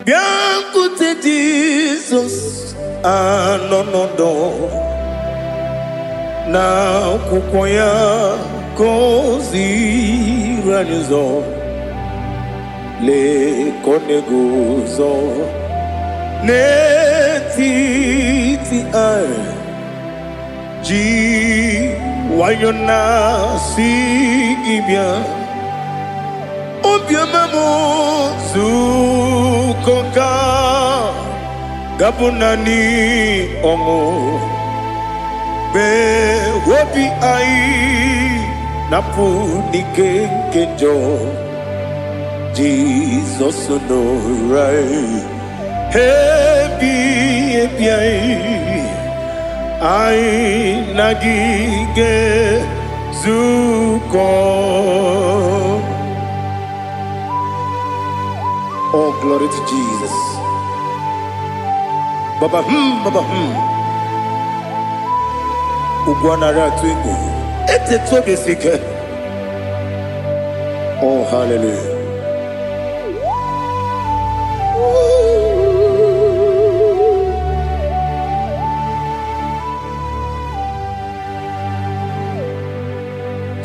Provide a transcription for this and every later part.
Bianco Jesus, no na kukoya kozi ranizo le koneguzo netiti ai ji wayona sigibia obiamamo zukoka gabunani omo be wobi ai napuni kenjo Jesus no right hebi ai nagige zuko. Oh, glory to Jesus. Baba Baba Ugwanara twingu ete toge sike. Oh, hallelujah.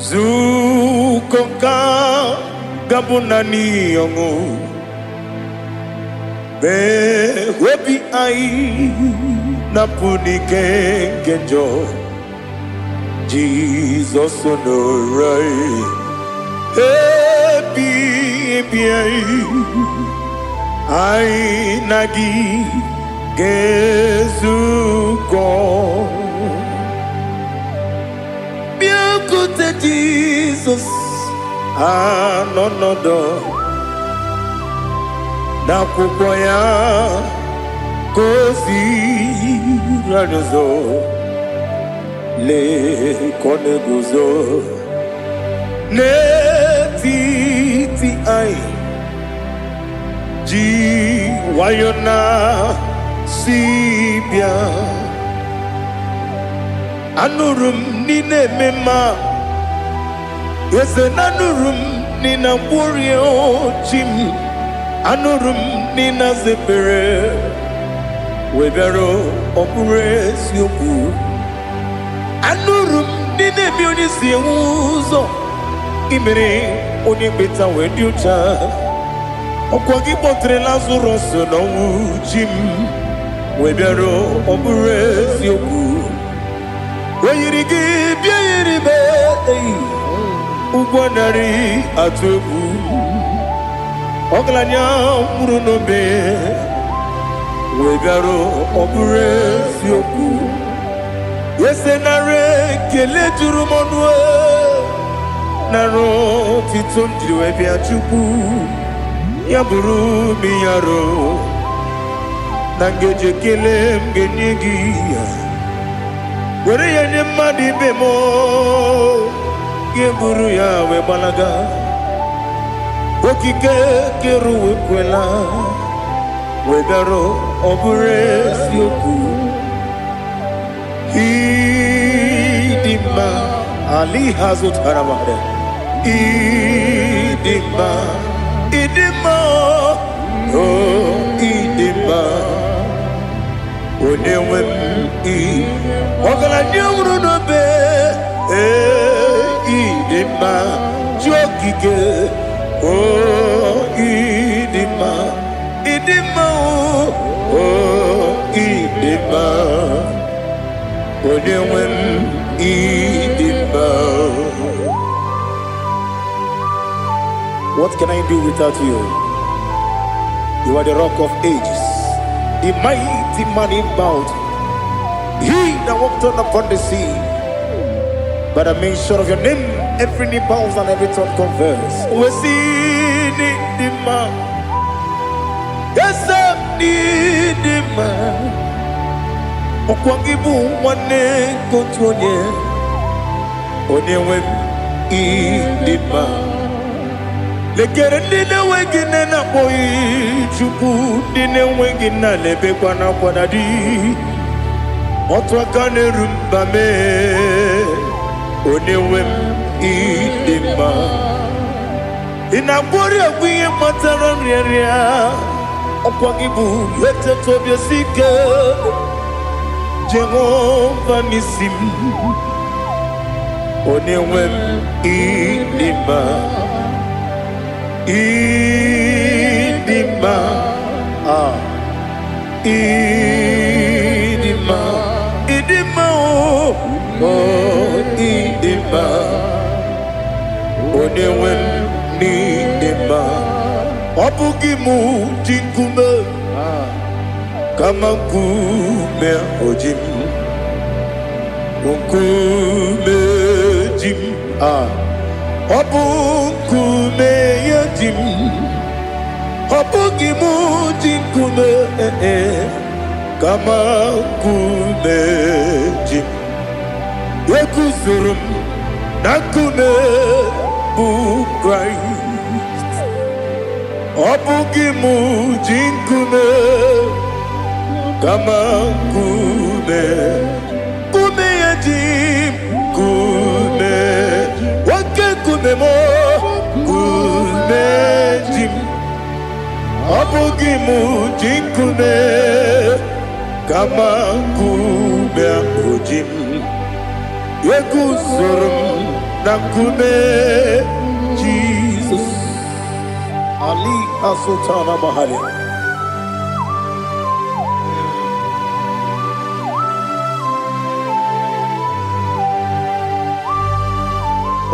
Zukoka gabunani yongu be webi ai napuni kenjo Jesus no right happy ai nagi gezuko biakute Jesus no na kukoya kozi ranizo le koneguzo netiti ai ji wayona sibia anurum nine mema yese nanurum nina burio chim anurum nina zepere webero opures yoku anurum nina bionisi uzo imere oni beta wediucha okwagi potre Lazarus no jim webero opures yoku weyirigi biayiribe ugwanari atubu Oglanya murunobe wegaro opures yoku yesenare kele turumonwe naro titonjiri webia chuku yaburu miyaro nangeje kele mgenyigi were yenye madi bemo yeburu ya webalaga okike keru wekwela wegaro opures yoku idima ali hazut haramade idima oh idima onewem ogala nyumru no be idima jokike oh idima oh idima onewem idima. What can I do without you? You are the rock of ages, the mighty man in battle, he that walked upon the sea. But I make sure of your name, every knee bows and every tongue confess. We see the man. Yes, I need the man. Okwangibu wane kontonye. Onyewe the man. Lekere nine wengine na boy chuku nine wengine lebe kwa na kwanadi. Otwakane rumba me. Onewem idima inabori agwiye matara riaria Okwagibu yete tobia sike Jehovah nisim Onewem idima Idima Idima Idima oh Idima Onewem nidima Obugimu jinkume Kama kume ojim Unkume jim Obukume yajim Obugimu jinkume Kama kume jim Yekuzurum Nakume bukrai Obugimu jinkume Kama kume Kume yajim Kume Wake kume mo Kume jim Obugimu jinkume Kama kume ojim Yekuzurum Nakume Jesus Ali Asutana Mahali.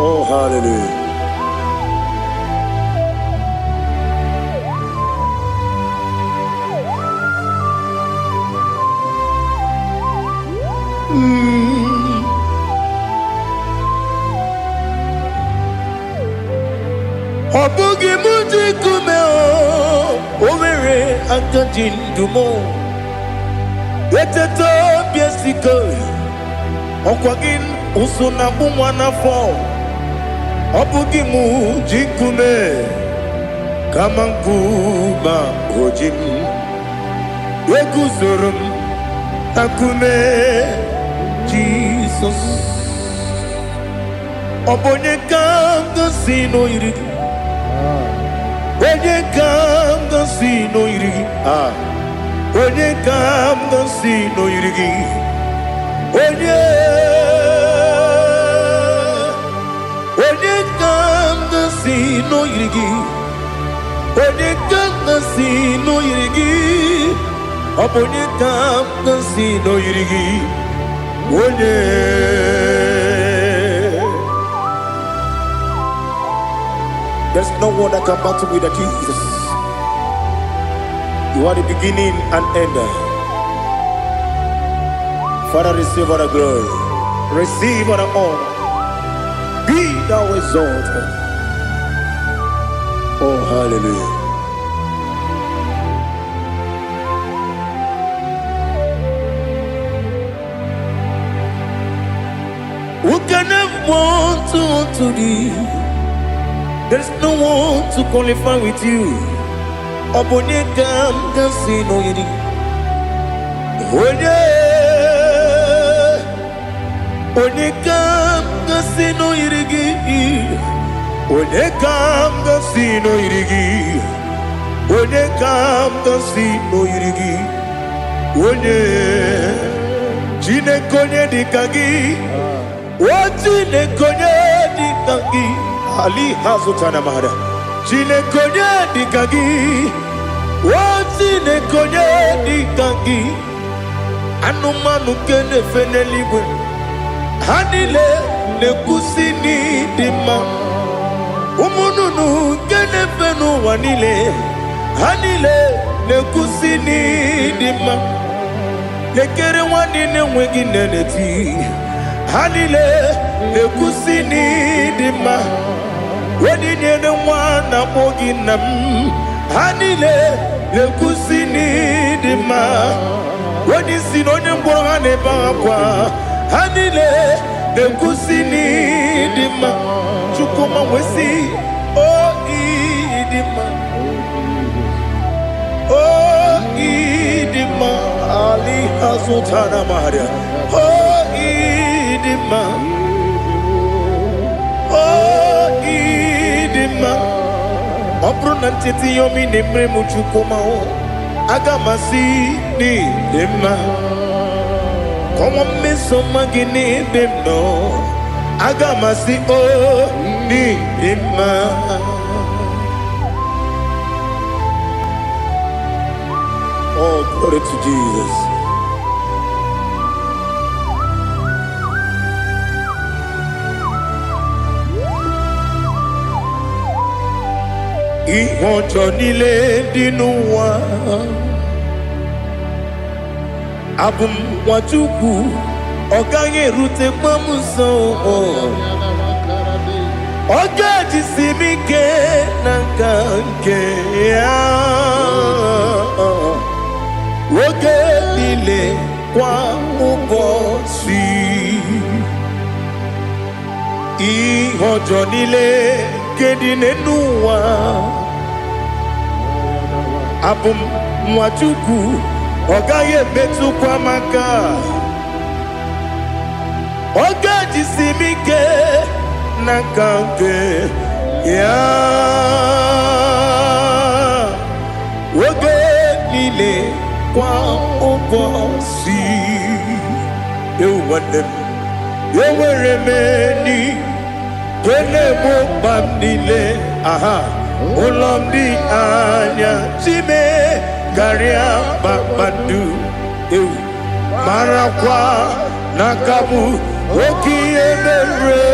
Oh, hallelujah. Obugi muji kumeo Owere akajin dumo Yeteto biesiko Okwagin usuna bumwana fo Obugi muji kume Kamankuma ojim Yeguzurum Takume Jesus Obonye kanga sino irigi Onye kam ga si no irigi Onye kam ga si no irigi Onye kam ga si no irigi Onye kam ga si no irigi Onye kam ga si no irigi Onye There's no one that can battle with Jesus. You are the beginning and end. Father, receive all the glory. Receive all the honor. Be thou exalted. Oh, hallelujah. Who can have one to thee? There's no one to qualify with you. Obonye kam kasi no yiri. Onye kam kasi no yiri. Onye kam kasi no yiri. Onye kam kasi no yiri. Onye jine konye dikagi. Wajine konye dikagi. Ali Hazutana Mahada. Jine konye dikagi. Wajine konye dikagi. Anumanu kene feneliwe. Hanile ne kusini dima. Umununu kene fenu wanile. Hanile ne kusini dima. Lekere wanine wengi neneti. Hanile ne kusini dima. Wedi nyene mwana moginam Hanile le kusini dima Wedi sinonye mbورغane bakwa Hanile le kusini dima Chukuma wesi oh idima Oh idima Ali Hazutana Maria Oh idima Oh idima Obru nantiti yomi nemre muchukoma o agamasi ni dema. Come on, miss magini bimno. Agamasi o ni dema. Oh, glory to Jesus. Ihojo nile dinuwa abum wajuku oganye rute pamuso oga jisimike nankanke ya oge nile kwa ubosi ihojo nile kedinenuwa abum mwachuku ogaye betu kwa maka oga jisimike nakanke ya oge nile kwa ubosi ewadem yeweremeni Kene mo bandile, aha, ulomdi anya, chime, garia babandu, marakwa, nakamu, oki emere,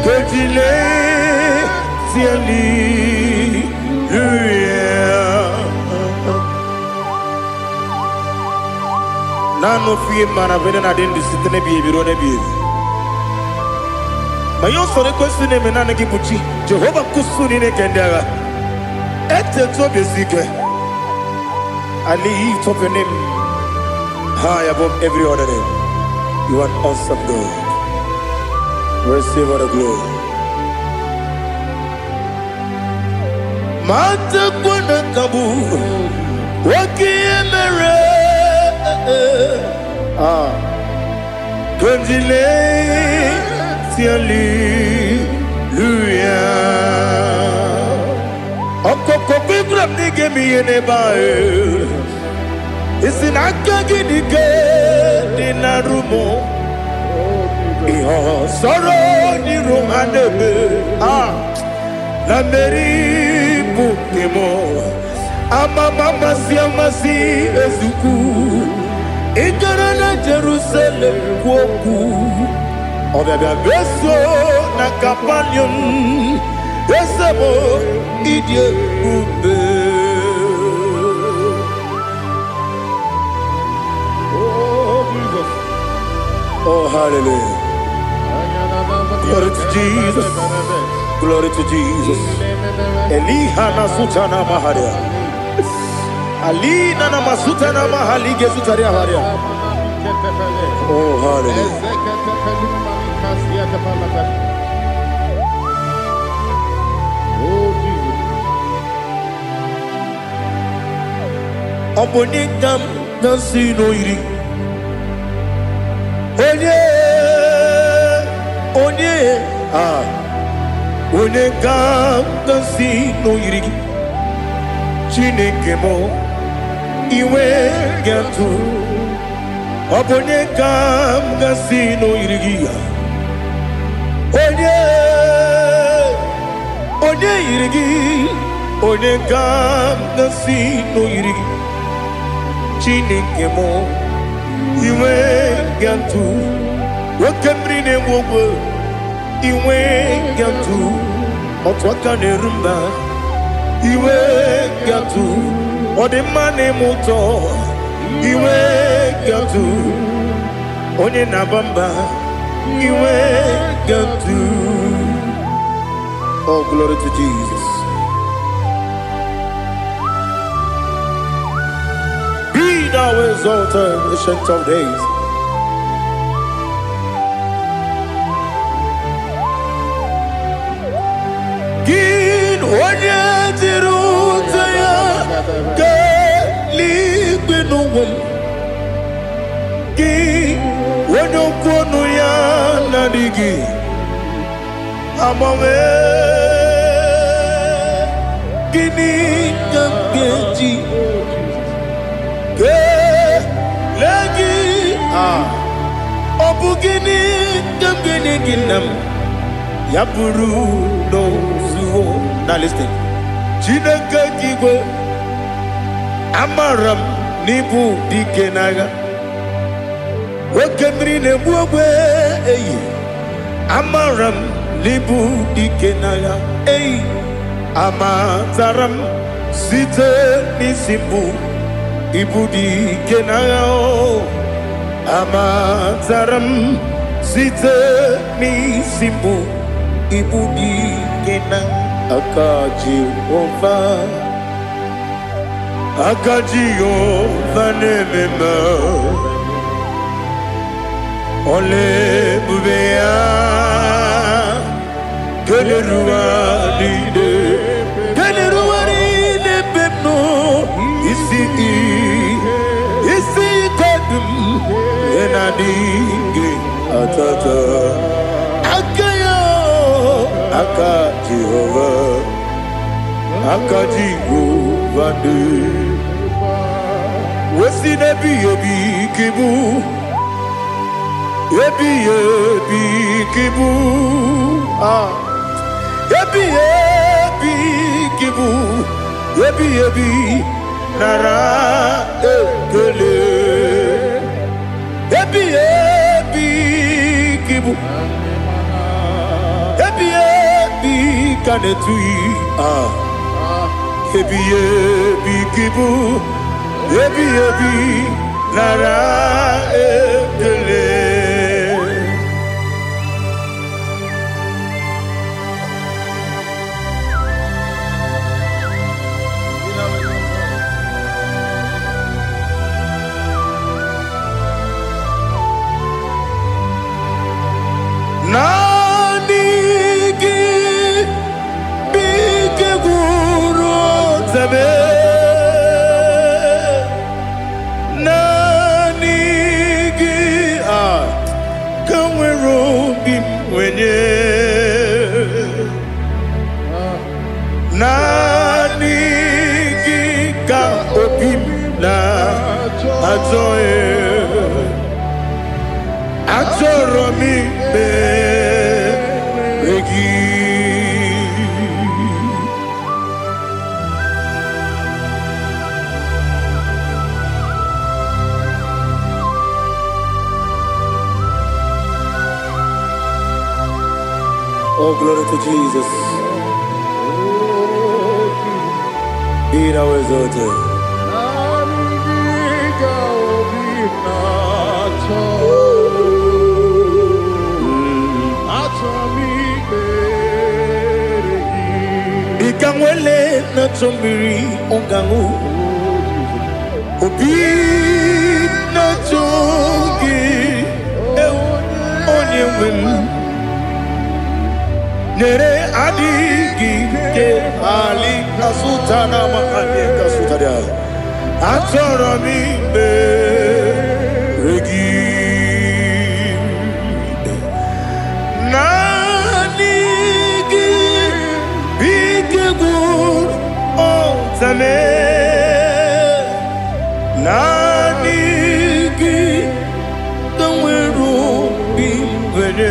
kejile, siali, Nano fiye mana vene na den disitene biye birone biye. Mayo sore kwesune menane kibuchi Jehovah kusuni ne kendaga ete to besike I lift up your name high above every other name. You are an awesome God. Receive all the glory. Mata kuna kabu wakiemere Konjile Hallelujah. Okoko bigram nige miyene bae. Isinaka ginige dinarumo. Iho soro ni romanebe. La meri bukemo. Ama mama siamasi ezuku. Ikarana Jerusalem kwoku. Obebe beso na kapanion Esebo idye ube Oh Jesus. Oh hallelujah. Glory to Jesus. Glory to Jesus. Elihana sutana maharia Alina na masutana mahali gesutaria haria Oh hallelujah. Oh Jesus. Obonikam nasino iri. Onikam nasino iri. Chineke mo iwe gatu. Obonikam nasino iri. Onye irigi, onye kam nasi no irigi. Chineke mo, iwe gantu. Wakemri ne wogo, iwe gantu. Otwaka ne rumba, iwe gantu. Odemane moto, iwe gantu. Onye nabamba, iwe gantu. Oh, glory to Jesus. Be thou exalted, ancient of days. Gin onye tirutaya ke libinuwum. Gin onye kwonu ya nadigi. Amame gini gamgeji ke lagi obu gini gamgini ginam yaburu no zuo. Now listen. Chineke kigwe amaram nibu dikenaga wekemri nebuwe eyi amaram nibu dikenaga eyi amataram site nisimbu ibu dikenaga amataram site nisimbu ibu dikenaga akaji ova nemema ole bubea keleruwa de pepno isi kadum enadinge atata akayo akaji ova de wesi nebi ebi kibu ebi kibu ebi kibu ebi nara ekele ebi kibu ebi kanetui ebi kibu ebi nara ekele. Nani gi bige guru zabe nani gika opim na atoe atoro mi be regi oh glory to Jesus. Be thou exalted. Ikangwele na tombiri ongangu obi na togi onye wem nere adigi ke ali kasutana ma ali kasutaria atoro mi be regi nani gi bige gur otame nani gi tanweru bimvene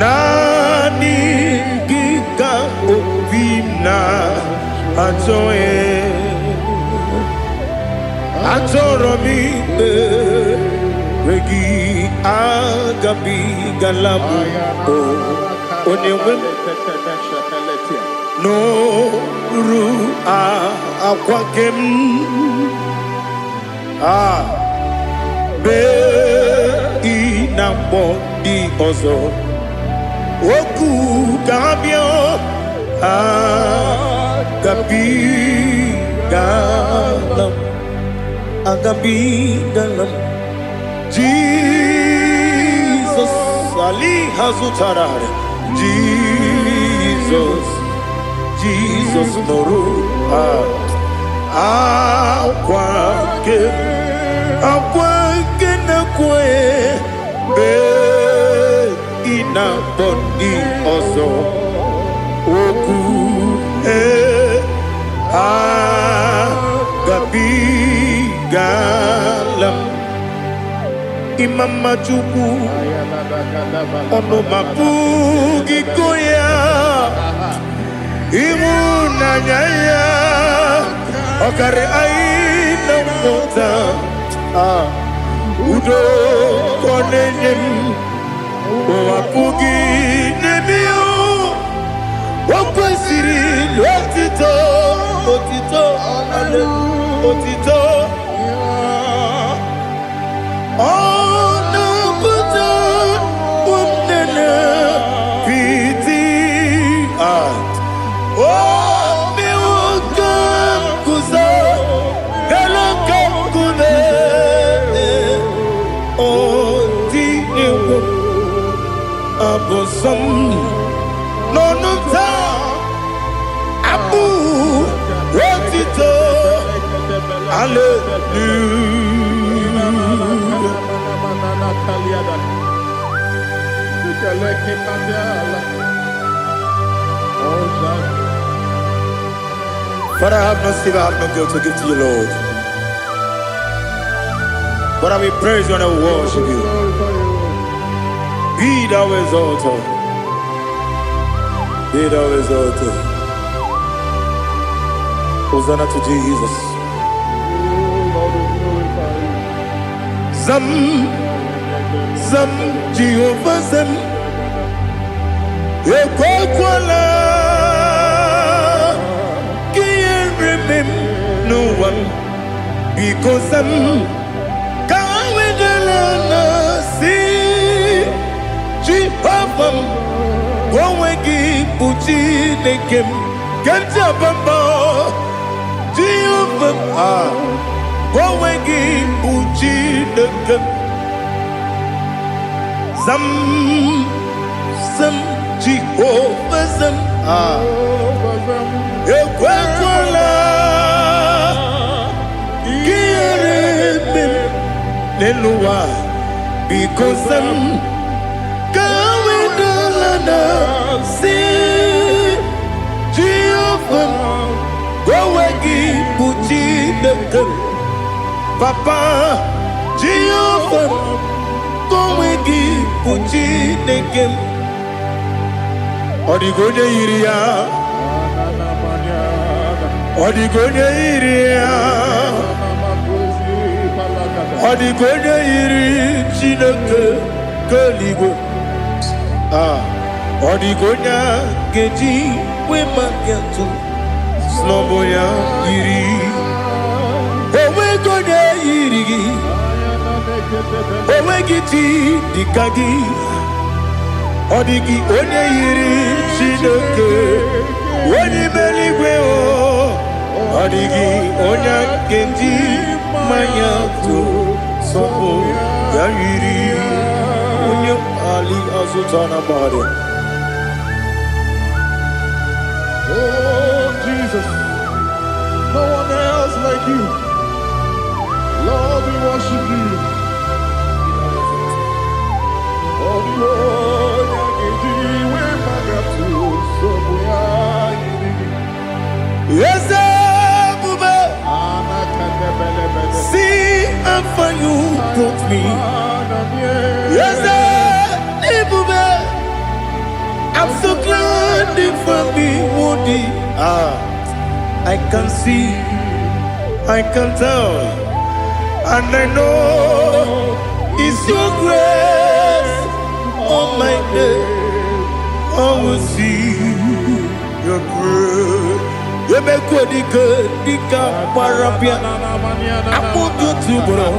nani gika ovina atoe atoro mi regi agabi galabu onewem no ru akwakem be inambo di ozo oku gabio agabi galam Jesus Ali Hazutarare Jesus Noru akwake na kwe be ina body ozo Oku gabigalam Imama Chuku ono mapugi koya imunanyaya okare aina mota udo konenyem mapugi nemio wakwesiri otito ale otito Abosam nonunta abu retito Father, I have no silver, I have no gold to give to you, Lord. But I will praise you and I will worship you. Be thou exalted. Be thou exalted. Hosanna to Jesus. Zam, Zam, Jehovah Zam. Ekwakwala. Can't remember no one. Because Zam. Can't wait Jehovah, go wegi puchi nekem, kenta bamba. Jehovah, go wegi puchi nekem. Zam, Zam, Jehovah Zam. Ekwakwala, kiyeremem, leluwa, because Zam. See Jehovah, go wegi puchi nekem. Papa Jehovah, go wegi puchi nekem. Odigonya iria, odigonya iria, odigonya iri chineke keligo. Odigonya geji we magetu snowboya iri owe gonya iri owe giti dikagi odigi onye iri chineke woni meligwe o odigi onya geji mayatu sobo ya iri onye ali azutana bade. Oh, Jesus, no one else like you. Lord, we worship you. Oh, Lord, yes, Bube. See how far you brought me. Yes, Bube. I'm so glad you found me, Woody. I can see, I can tell, and I know it's your grace. Oh my God, I will see your grace. You make what you could, Dika Parapia. I put you to bro.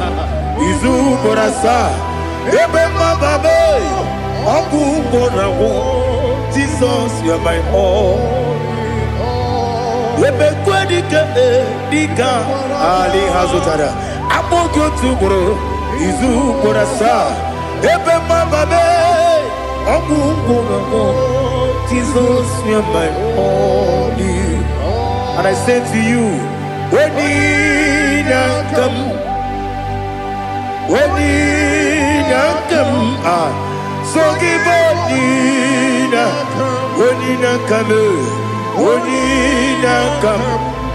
Izu Borasa. You make my baby. Aku Borawo. Jesus, you're my all. You make what you could, Dika Ali Hazutara. I put you to bro. Izu Borasa. You make my baby. Aku Borawo. Jesus, you're my all. And I say to you, when you come, so give up, Onina kame, onina kam.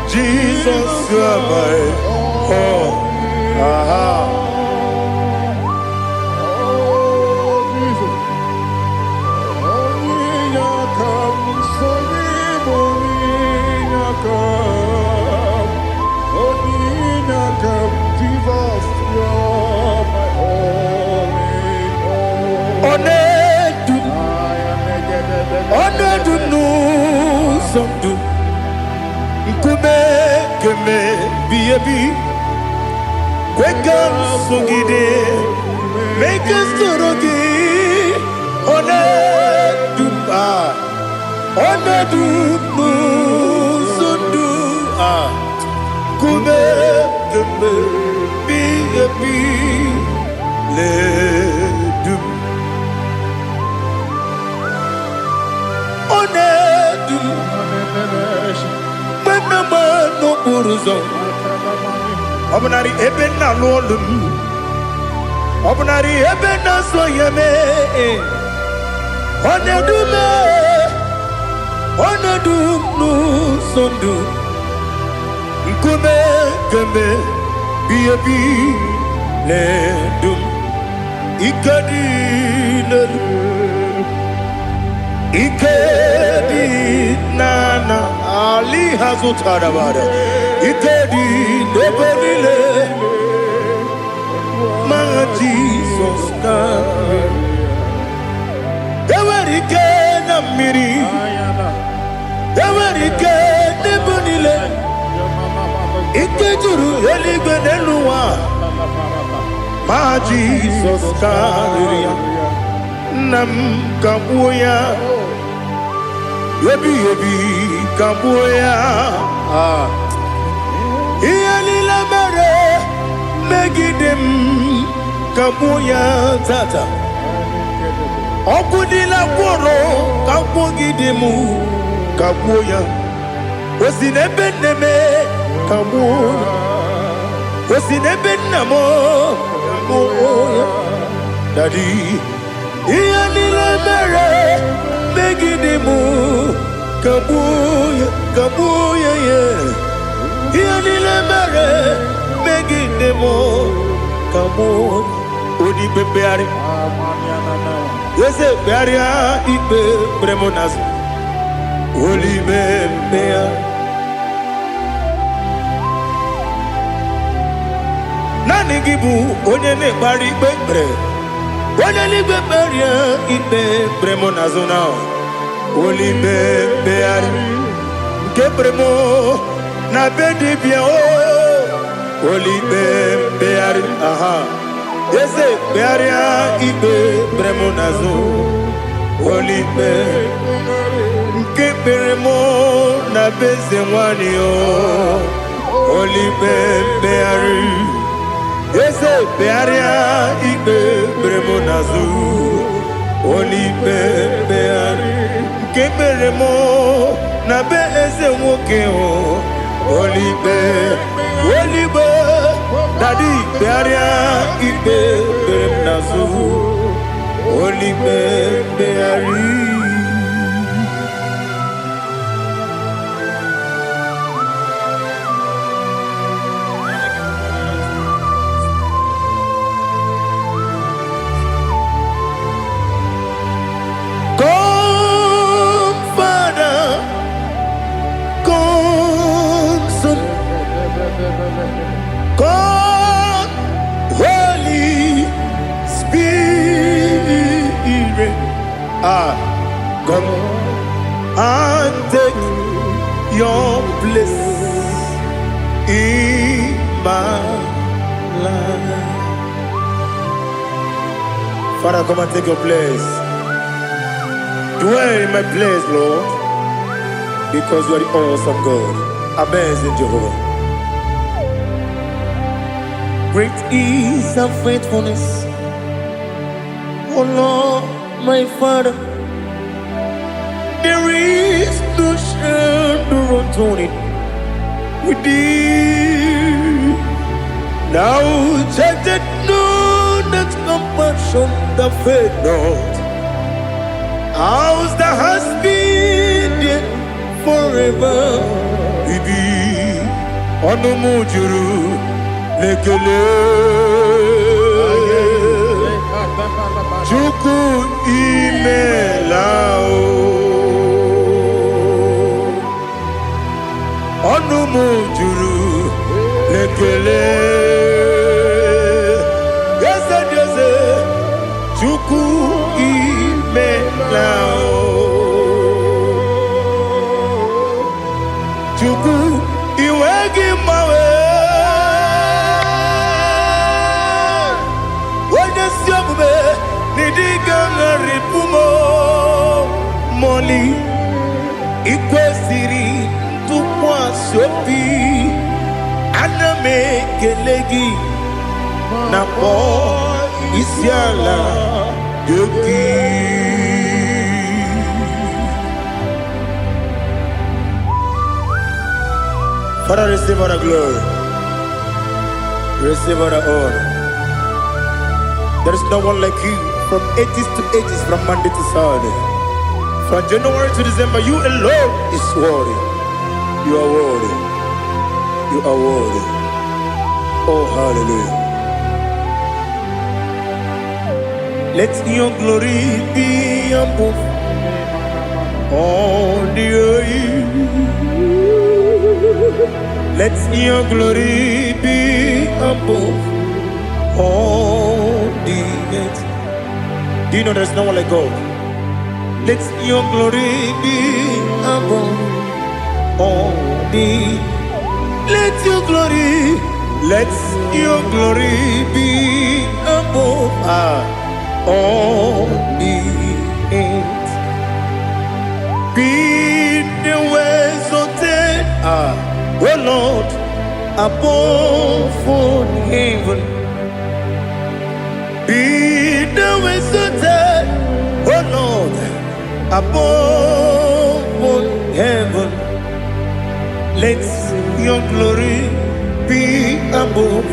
Jesus, you are my all. Aha. Onedu nu somdu nkume keme biebi kweka sugide make storogi onedu onedu nu somdu kume keme biebi le du onedu menama no buruzo obunari ebena lolum obunari ebena soyeme onedu me onedu no sondu nkume keme biebi le dum ikadi le Ikedi nana Ali hazutarabada Ikedi nebelile Ma Jesus na Ewerike na miri Ewerike nebelile Ikejuru eligwe neluwa Ma Jesus na Nam kabuya Yebi kabuya Iyalila mere Megidem kabuya tata Okudila kworo Kabugidemu kabuya Osinebeneme kabuya Osinebenamo kabuya Daddy Iyalila mere Megidemu kabuya kabuya yeah Iyalila mere Megidemu kabuya Odi bebeari Yese bearia ibe bremonas Oli bebea Nani gibu onye ne bari bebre Onye ligbe beria ibe bremonazona Oli bebeari Ke bremo na bedi bien o Oli bebeari aha Yese bearia ibe bremonazo Oli be Ke bremo na bezewani o Oli bebeari Yese bearia ibe bremonazo Oli bebeari Ke bremo na bezewoke o Oli be Daddy bearia ibe bremonazo Oli beari God, Holy Spirit, come and take your place in my life. Father, come and take your place. Dwell in my place, Lord, because you are the awesome God, amazing Jehovah. Great is thy faithfulness, O Lord, my Father. There is no shadow unto it with thee. Now check that no that compassion that faith not. house that has been there forever. Ibi onumujuru lekele. Chuku imelao. Onumujuru lekele. Chuku imelao. Chuku iwegi mawe. Wanya siogube nidiga ngaripumo moli ikwesiri tukwa sopi aname kelegi na po isiala yoki. Father, receive all the glory, receive all the honor. There is no one like you from ages to ages, from Monday to Saturday, from January to December. You alone is worthy. You are worthy. You are worthy. Oh, hallelujah. Let your glory be above all the earth. Let your glory be above all the earth. Do you know there's no one like God? Let your glory be above all the. Let your glory be above all the earth. Be the ways of death, oh Lord, above all heaven. Be the ways of death, oh Lord, above all heaven. Let your glory be above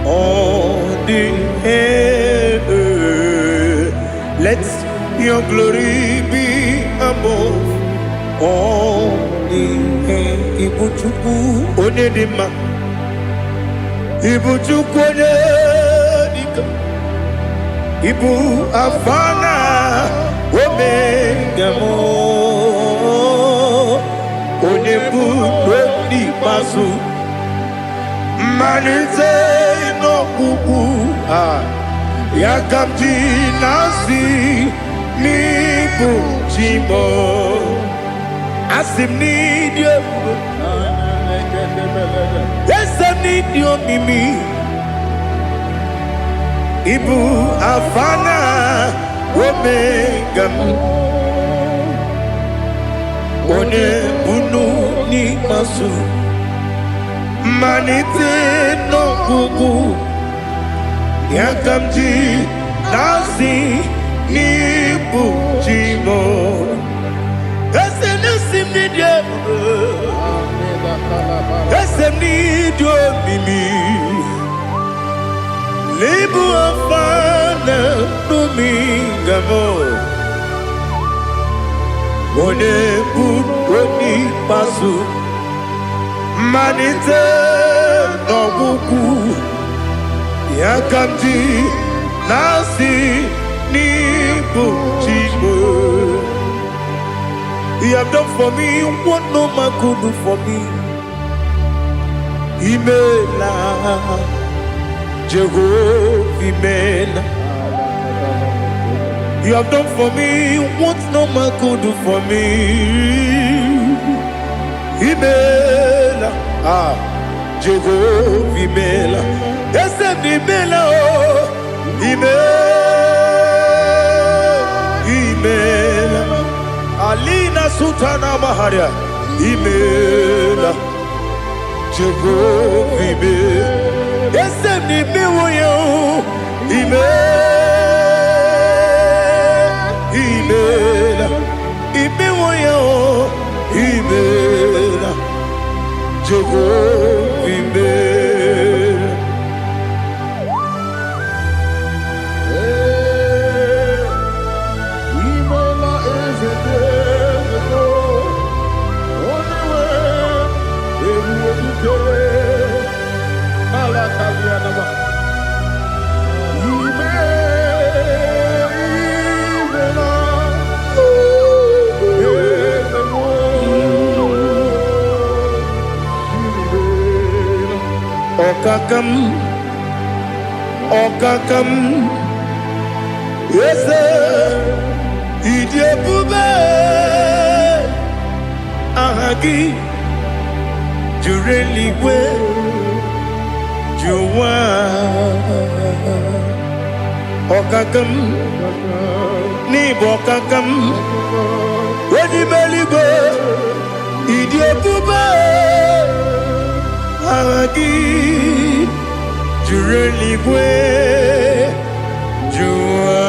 all the earth. Let your glory be above all the earth. Ibuchuku onedima, Ibuchuku onedika, Ibu afana omega mo, onebu doni masu, manite no kuku yakamji nasi nibu jimo. Asim need you. Yes, I need you, Mimi. Ibu afana omega one bunu ni masu manite no kuku yakamji nasi nibu jimo. Esenesim need you. Esem need you, Mimi. Libu afana dominga mo. One buni pasu. Manite no buku. Yakamji nasi nibu jimo. You have done for me what no man could do for me. Imela, Jehovah, Imela. You have done for me what no man could do for me. Imela, Jehovah, Imela. Yes, Imela, oh, Imela. Alina Sutana Maharia, Imela, Jehovah, Imela. Yes, Imela, Imela, Imela, Imela, Jehovah, Imela. Imela Okakam, Okakam, yes, Idiopube, Ahagi, Jureligwe, Juwa, Okakam, Nibo Okakam, Wadibeligwe, Idiopube, Ahagi, Jureligwe, Juwa,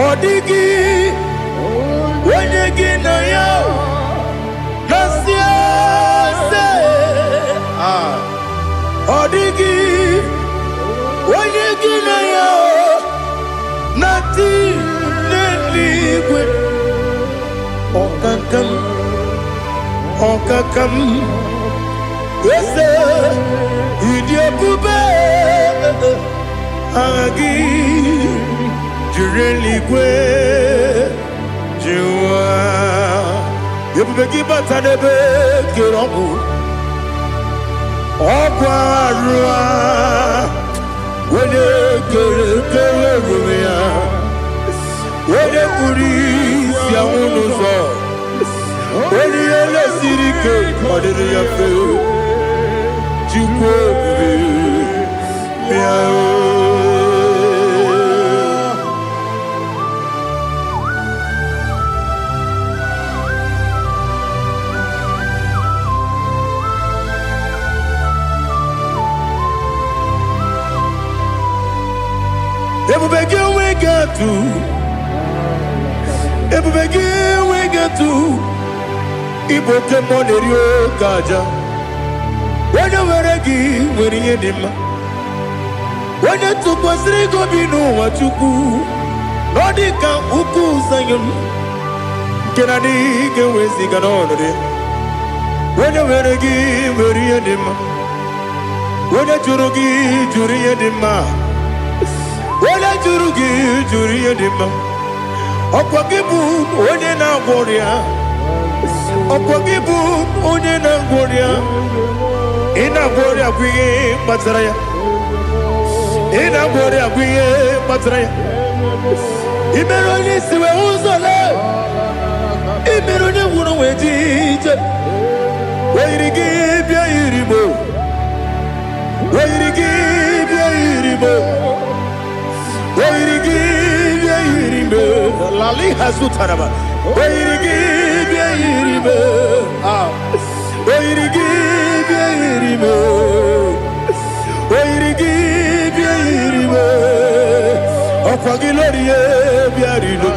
Odigi, Wenegi na yo, Nasia se, Odigi, Wenegi na yo, Nati neligwe, Okakam, Okakam, Yese, Idiopube, Agi, Jureligwe, Jua, Yopubeki Batanebe, Kiromu, Okwarua, Wene Kere Rumia, Wene Kuri, Siamunuzo, Wene Yele Sirike, Madere Yafe, Jukwe, Miao. Ebubege we get to, Ebubege we get to, Iboke Monerio Gaja. When you were a gay, when you did, when you took was Rigo Bino, what you do, Nodika Uku Sayum, Kennedy, get with Ziganone. When you were a gay, when you did, when you Jurugi, Juria Dima. Wala jurugi juriya dima Okwagibu onye na gworia Okwagibu onye na gworia Ina gworia kwiye matara ya Ina gworia kwiye matara ya Imero ni siwe uzole Imero ni wuro wejije Wairigi bia irimo Wairigi bia irimo Lali Hazutaraba, Wairigi, Opagilorie, Biarino,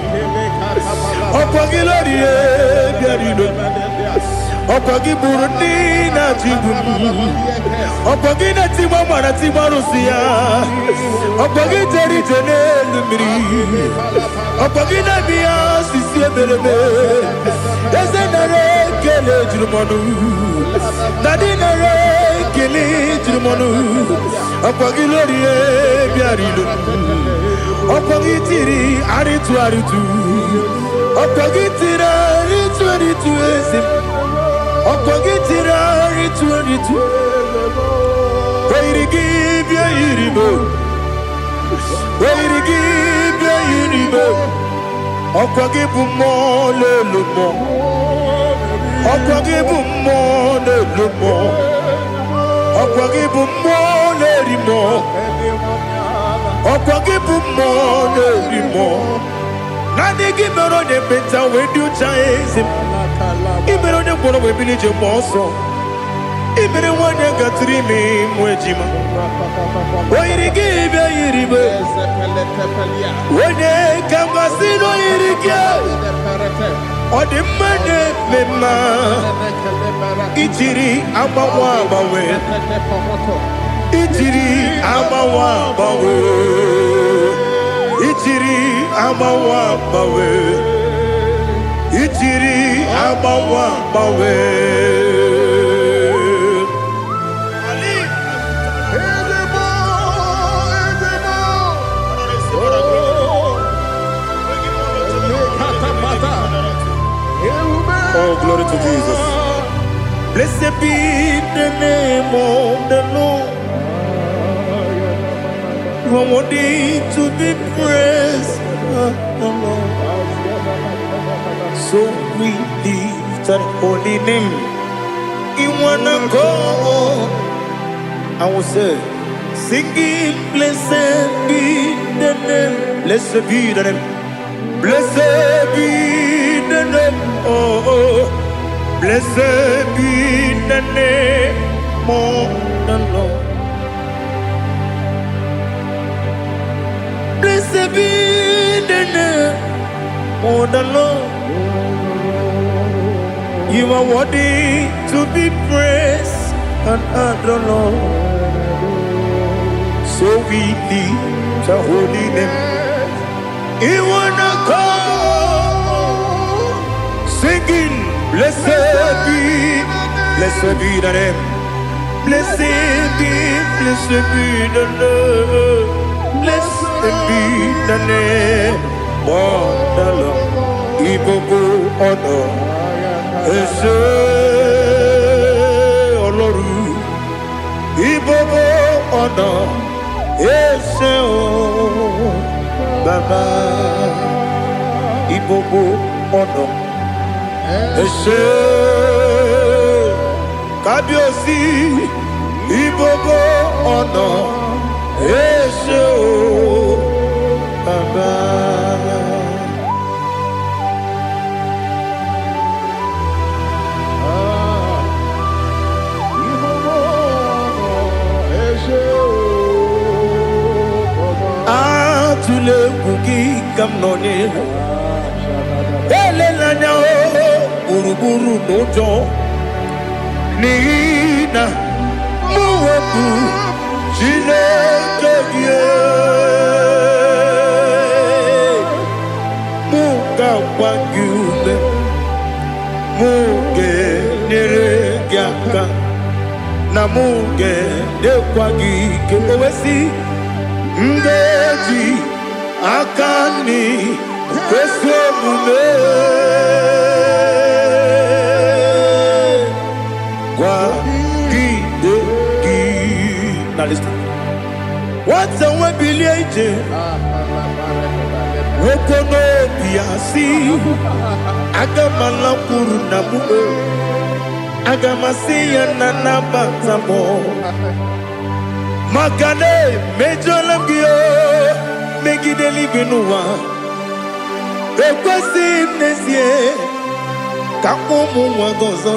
Opagilorie, Biarino, Opagiburina, Opagina Timamana Timarusia, Opagiteri Tenelmi, Opagina Mia, Sisia Belebe, Ezenare, Kele Jumanu, Nadinare, Kele Jumanu, Opagilorie, Biarino, Opagitiri, Aritu Aritu, Opagitira, Aritu Aritu, Opagitira, Aritu Aritu. Wairigi bia iribo, Wairigi bia iribo, Okwagibu mo le lumo, Okwagibu mo le lumo, Okwagibu mo le rimo, Okwagibu mo le rimo. Nani gimero ne benta wedu chaizim, Imero ne kono webili je moso. Ibere wane gatrimi mwejima Wairigi bia iribe Wane kangasino irigia Odimane mema Ichiri amawa bawe Ichiri amawa bawe Ichiri amawa bawe Ichiri amawa bawe Oh, glory to Jesus. Blessed be the name of the Lord. You are worthy to be praised, Lord. So we lift that holy name. You wanna go? I will say, singing, blessed be the name. Blessed be the name. Blessed be the name. Oh, blessed be the name of the Lord. Blessed be the name of the Lord. You are worthy to be praised and adored, Lord. So we lift the holy name. You wanna come singing, blessed be the name. Blessed be the Lord. Blessed be the name of the Lord. IGBO honor. Ese Oloru. IGBO honor. Ese Baba. IGBO honor. Ese Kabiosi. IGBO honor. Ese Baba. Tule kuki kamnoni ele lanya buruburu nojo nina muwebu chile keye muga wagyume muge nere gyaka na muge dekwagi kewesi ngeji akani kwesomume kwa gidegi. Now listen. What's a webiliaje? Wokono biasi agamala kurunamu agamasiya nanabatamo Makane mejolamgio megideli genua ekwesi nesie kakomu wagozo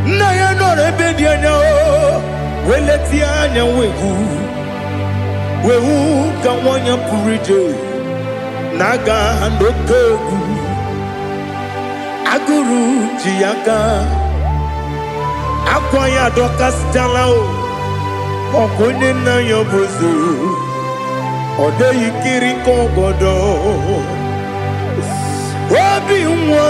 na ya nore bedianya weleti anya wehu kawanya purije naga handokegu aguru jiaka akwaya dokas jalao okonye na yobozo ode yikiri kogodo obi nwa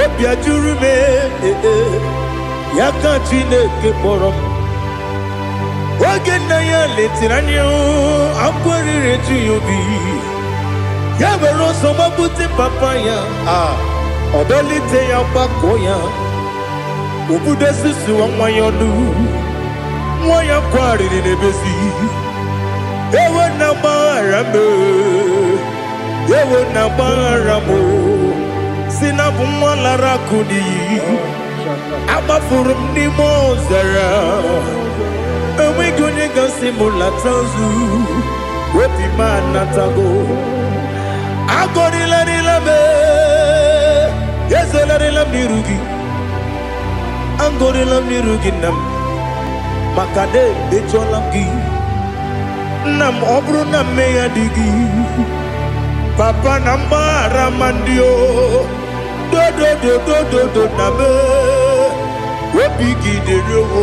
obi ajuru me yaka Chineke kpọrọ m oge na ya letiri anya akwarịrị eju ya obi ya were ọsọ gbapute papa ya ọdọlite ya gbakọ ya obodo susu nwa ya ọnụ nwa ya kwarịrị n'ebezi ewe na gbaghara m si na bụ nwa lara akụ n'iyi agbafuru m n'ime ọzara enweghị onye gasị m lata ozu obi m anatago agọrịlarịla m ezolarịla m n'iru gị agọrịla m n'iru gị nna m maka na emejọla m gị nna m ọ bụrụ na mmehie adịghị papa na mgbaghara ma ndị o dodododododo na me obi gị dịrị owo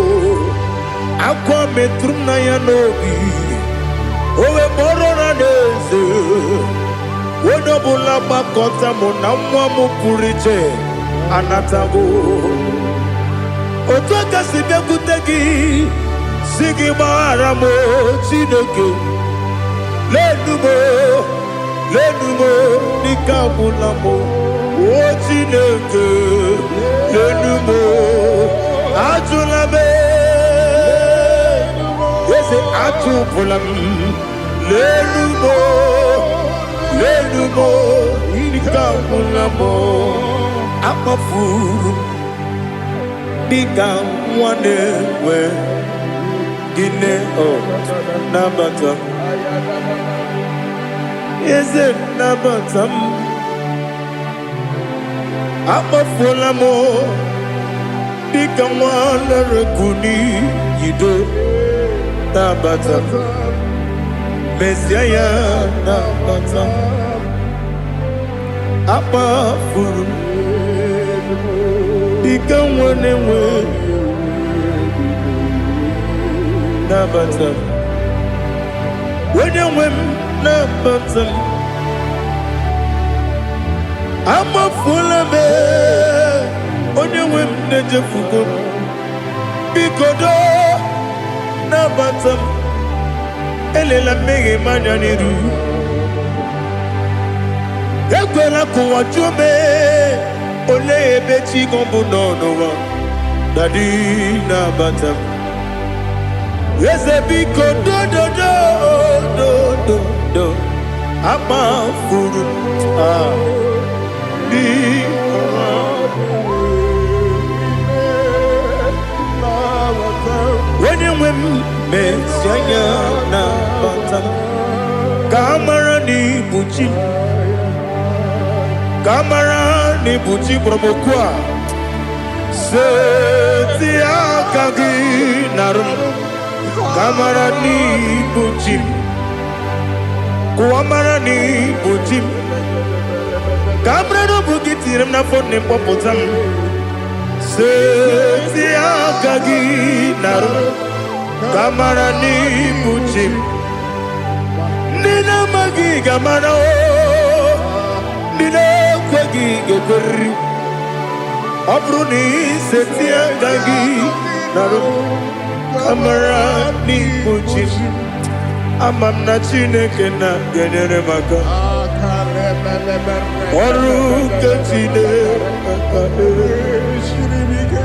akwa metụrụ m na ya n'obi owe kpọrọ na n'eze onye ọbụla gbakọta mụ na nwa m pụrụ iche anatago otu aka si bịakwute gị si gị gbaghara m Chineke lenumo nikabulamo ochineke lenumo atulame yese atupulam lenumo nikabulamo amafuru dika nwane we gine o nabatam yese nabatam amafulamo dika nwane rekuni yido nabatam mesiaya nabatam amafuru dika nwane we nabatam wenye wem nabatam amafulame onye wem nejefugo bikodo nabatam elela mmehie manya n'iru ekwela kụwa jume ole ebe chi gọbụ n'ọnụwa dadi nabatam eze biko do amafuru di wenye nwe m mesianya nabatam ka amara n'ibu chi kamara ni buchi promokwa seti akagi narum kamara ni buchi kuamara ni buchi kamara no bugitiram na phone popotam seti akagi narum kamara ni buchi nina magi kamara o kwagi gekori abruni setia gagi naru kamara ni buchi amam na chineke na genyere maka oru kechine shiribike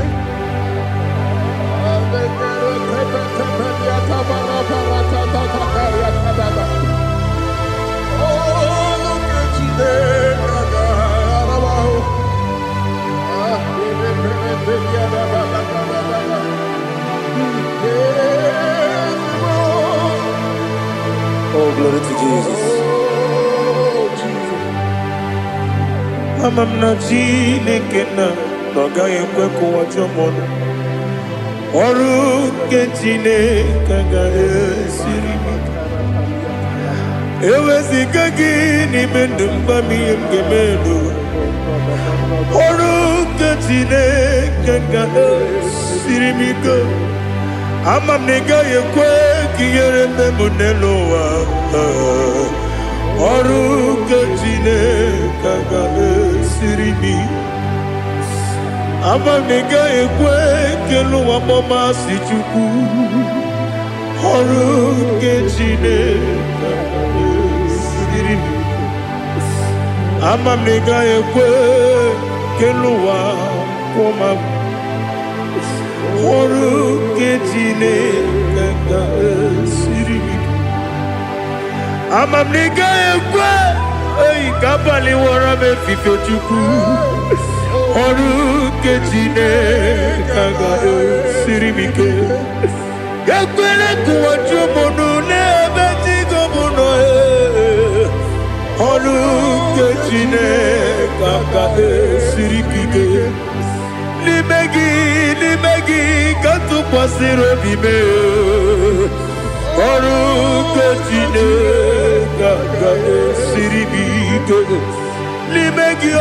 Oh, glory to Jesus. Amam na chineke na noga ekwe kuwa jomono oru ke chineke ga esiri ewezika gị n'ime ndụ mgbami ngemelu ọrụ nke Chineke ga esiri m ike ama m na ị gaghị ekwe ka ihere mmemme n'elu ụwa ọrụ nke Chineke ga esiri m ama m na ị gaghị ekwe ka elu ụwa gbamasị Chukwu ọrụ nke Chineke ama m na ị gaghị ekwe ka elu ụwa kwụma ọrụ nke Chineke ga-esiri m ike ama m na ị gaghị ekwe ka abalị wara m efife Chukwu ọrụ nke Chineke ga-esiri m ike ekwela ka ụwa jụọ m n'ebe chi gọbụ nọ ọrụ nke Chineke ga-esiri gị ike n'ime gị ka tụkwasịrị obi m ọrụ nke Chineke ga-esiri gị ike n'ime gị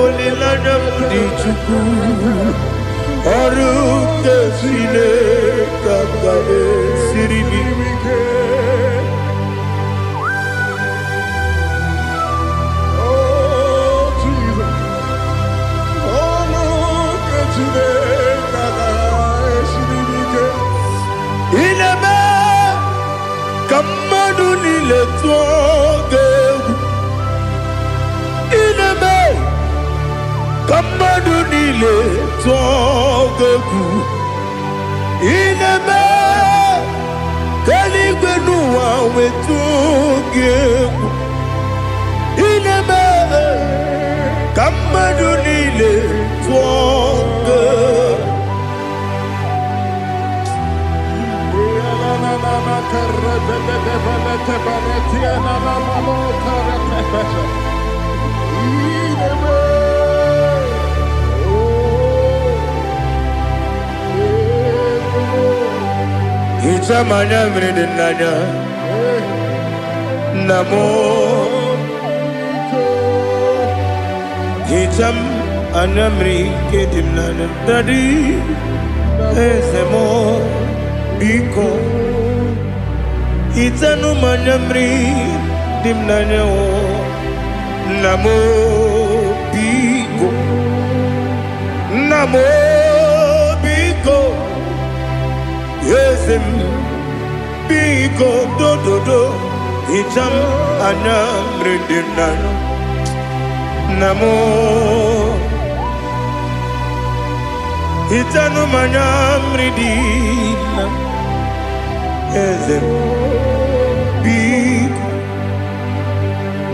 olileanya m dị Chukwu ọrụ nke Chineke ga-esiri gị ike. Ineme kamadu nile tuoge Kamadunile Togaku Ineme Kaligwenua Wetugeku Ineme Kamadunile Togaku Itamanya mridinanya Namo Itam anamri kedimnana Dadi Ezemo Biko Itanu manyamri dimnanya Namo Biko Namo Biko Yesem Biko do Itam anamri dimnanya Namo Itanu manyamri dimnanya Yesem Biko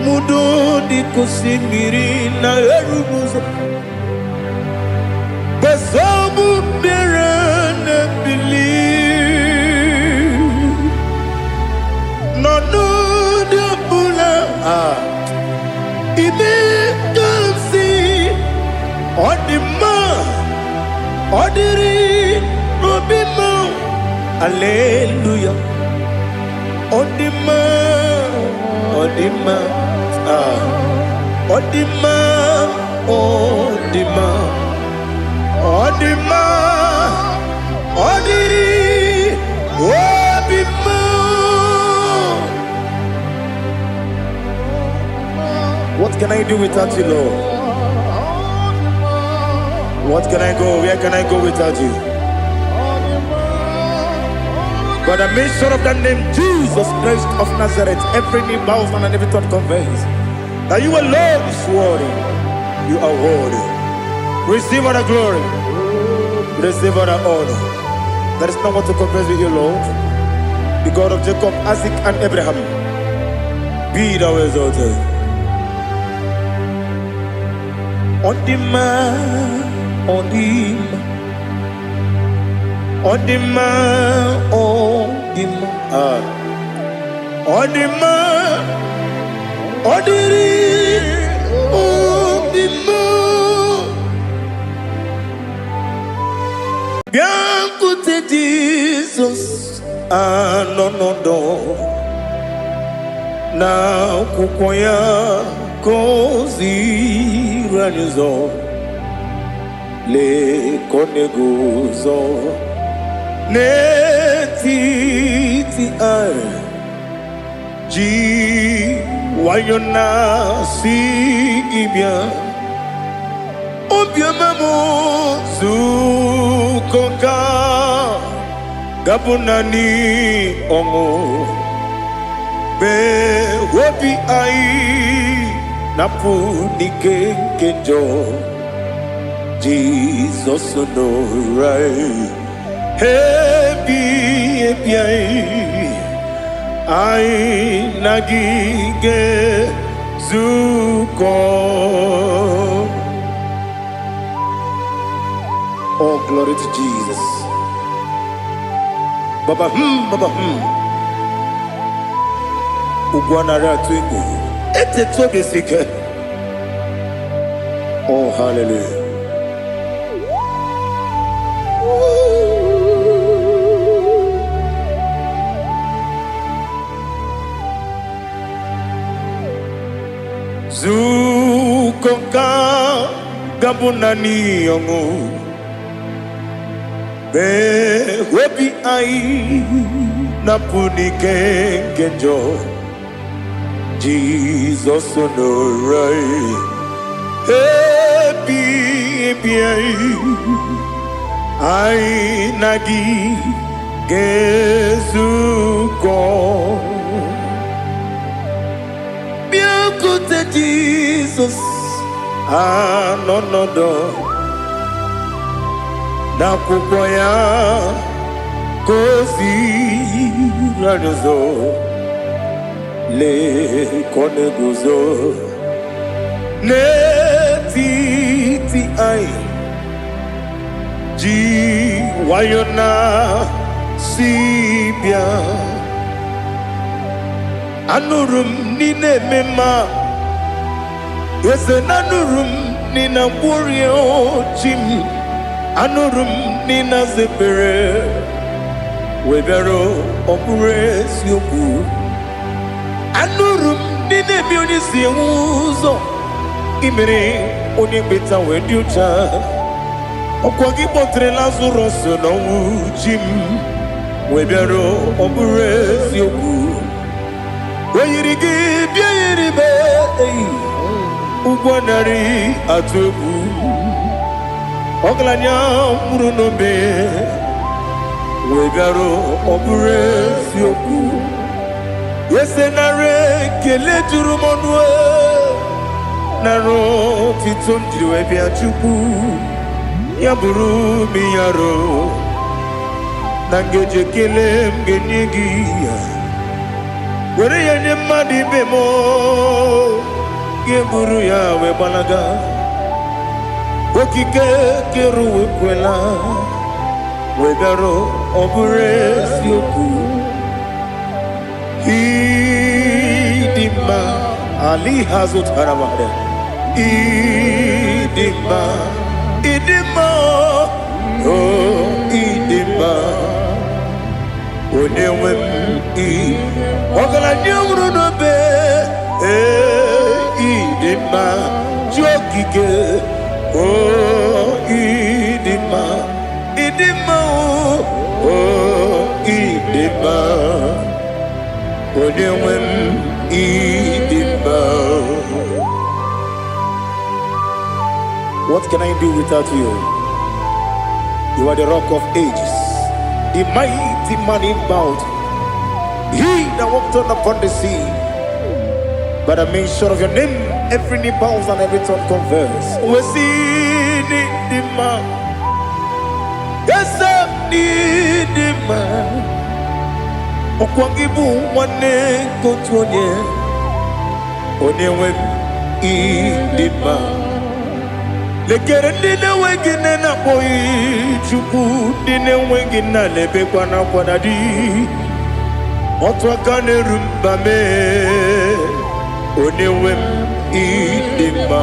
Mudo di kusingiri na erumuzo Basabu birana believe No de bula Ime kamsi Odima Odiri Obima Alleluia Odima Odima Odima Odima Odima Odiri Obima What can I do without you, Lord? What can I go? Where can I go without you? By the mention of that name, Jesus Christ of Nazareth, every knee bows and every tongue confesses that you alone is worthy. You are worthy. Receive all the glory. Receive all the honor. There is no one to confess with you, Lord. The God of Jacob, Isaac, and Abraham. Be thou exalted. On the man, on the man. Odima, Odima, Odima, Odiri, Odima. Bianco Jesus, no. Now kukoya kozi ranizo, le koneguzo. Netiti ay Ji wayona si ibya Obya mamo Zukoka Gabunani ongo Be wopi ay Napu nike kenjo Jesus no right Happy I nagige zuko. Oh, glory to Jesus. Baba Ugwana ratwingu. Ete tobe sike. Oh, hallelujah. Zukoka gabunani yongu Be webi ai Napuni kenjo Jesus no right Happy ai nagi Gezuko Jesus, anonodo na kwukwo ya kozi ranuzo le koneguzo netiti ai ji wayona sibia anurum nine mema yese nanurum nina warrior jim anurum nina zepere webero opure sioku anurum nine mioni siuzo imere oni beta wediucha okwagi potre lazarus no jim webero opure sioku weyirigi biayiribe ugwanari atubu oglanya murunobe wegaro obure sioku yesenare kele turumonwe naro titondriwe biachuku yaburu miyaro nangeje kele mgenyegi were yenye madi bemo geburu ya we balaga okike keru wekwela wegaro obure sioku idima ali hazut haramade idima oh idima onewem ogala nyumru no be idima jokike oh idima oh idima onewem idima. What can I do without you? You are the rock of ages, the mighty man in battle. He that walked on upon the sea. By the mention of your name, every knee bows and every tongue confess. We see the man. Yes, I need the man. Okwangibu wane kotuonye. Onyewe idima. Lekere ndine wengine na boy chuku ndine wengine lebe kwa na kwa dadi. Otwakane rumba me onewem idima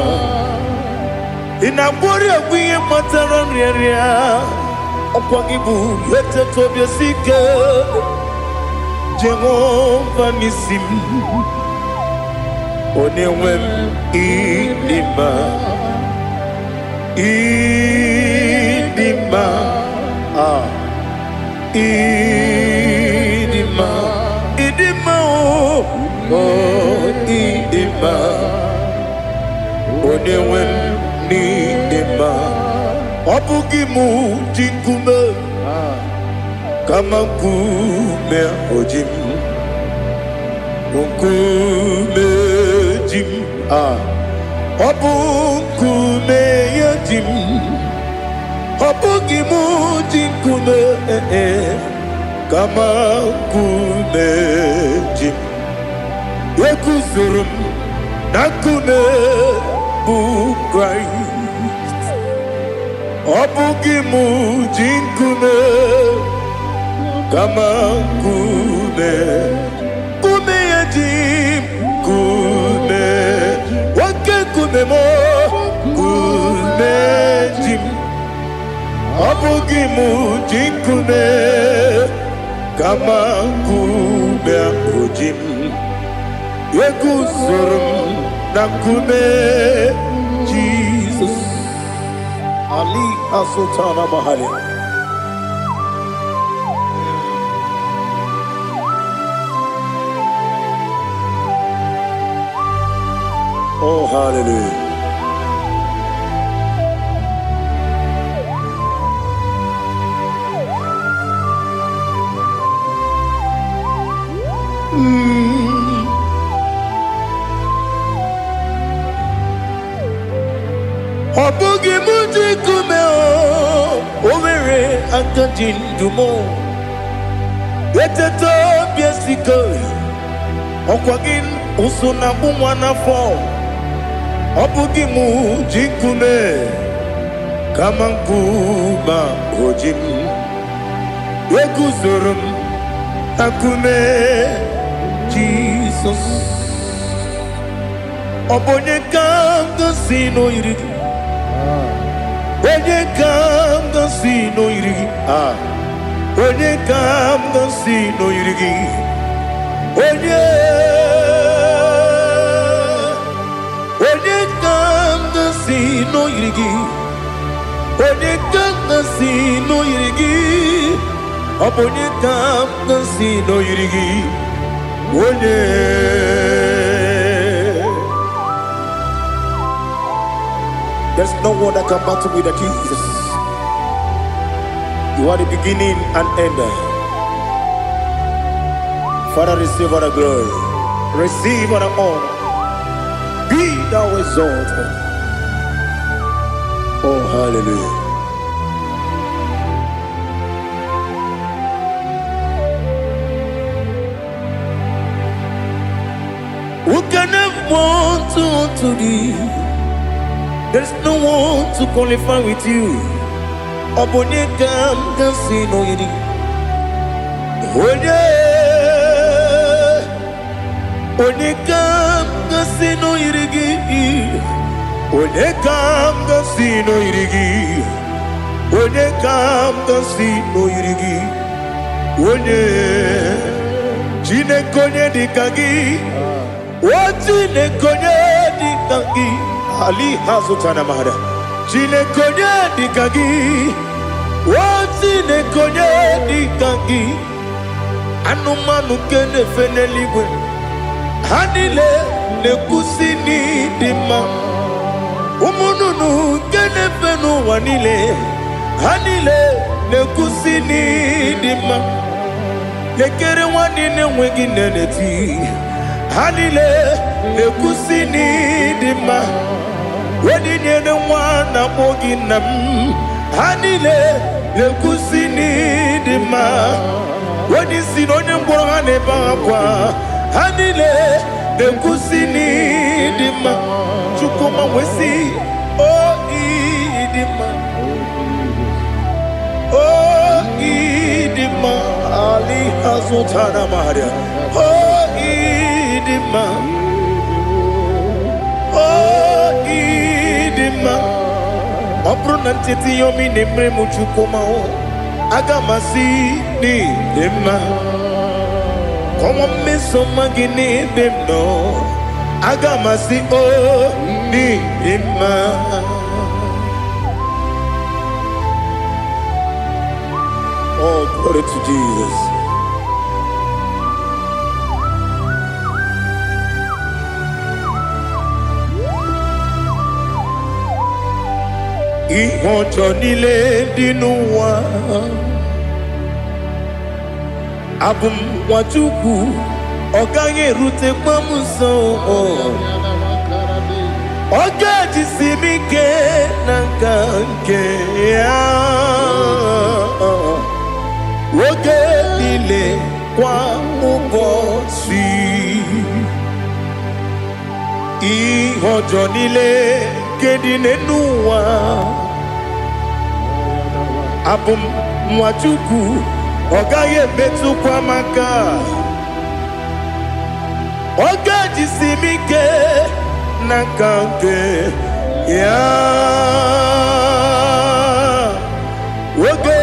inabori agwiye matara nriaria okwangibu lete tobye sike Jehova nisim onewem idima idima oh idima onewem nidima obugi mu jinkume kama kume ojim kume jim obu kume yajim obugi mu jinkume kama kume jim Yekuzurum nakune bu Christ obugi mu jinkume kama kume yajim kume wake kume mo kume jim obugi mu jinkume kama kume ojim Yekuzurum nakune Jesus Ali Asutana Mahali. Oh hallelujah. akajin dumo. Eteto biesiko. Okwagin usuna umwana fo. Obugimu jikume. Kamankuma hojim. Yeguzurum akume. Jesus. Obonye kanga sino irigi. Onye kanga sino irigi. Onye kanga sino irigi. Onye kanga sino irigi. Onye kanga sino irigi. Obonye kanga sino irigi. Onye. There's no one that can battle with Jesus. You are the beginning and end. Father, receive all the glory. Receive all the honor. Be thou exalted. Oh, hallelujah. Who can have one to thee? There's no one to qualify with you. Obonye kam sino yiri. Onye kam sino yirigi. Onye kam sino yirigi. Onye kam sino yirigi. Onye jine konye dikagi. Wajine konye dikagi. Ali hazutana mahada. Jine konye dikagi. Wajine konye dikagi. Anumanu kene feneligwe. Hanile ne kusini dima. Umununu kene fenu wanile. Hanile ne kusini dima. Nekere wanine wengi neneti. Hanile ne kusini dima. Wedinye ne wana moginam. Hanile ne kusini dima. Wedisi no nyembora ne bakwa. Hanile ne kusini dima. Chukuma wesi oh idima. Oh idima. Ali hazutana maria. Oh idima. Oh idima. Obrunantiti yomi nemre muchukuma o. Agamasi ni dima. Como me somagini demno. Agamasi o ni dima. Oh, glory to Jesus. Ihojo nile dinuwa. Abum wajuku oganye rute kwamuso. Oga jisimike nankanke ya. Oge nile kwa ubosi. Ihojo nile kedinenuwa. Abum wajuku ogaye betu kwa maka. Oga jisimike nakanke ya. Oge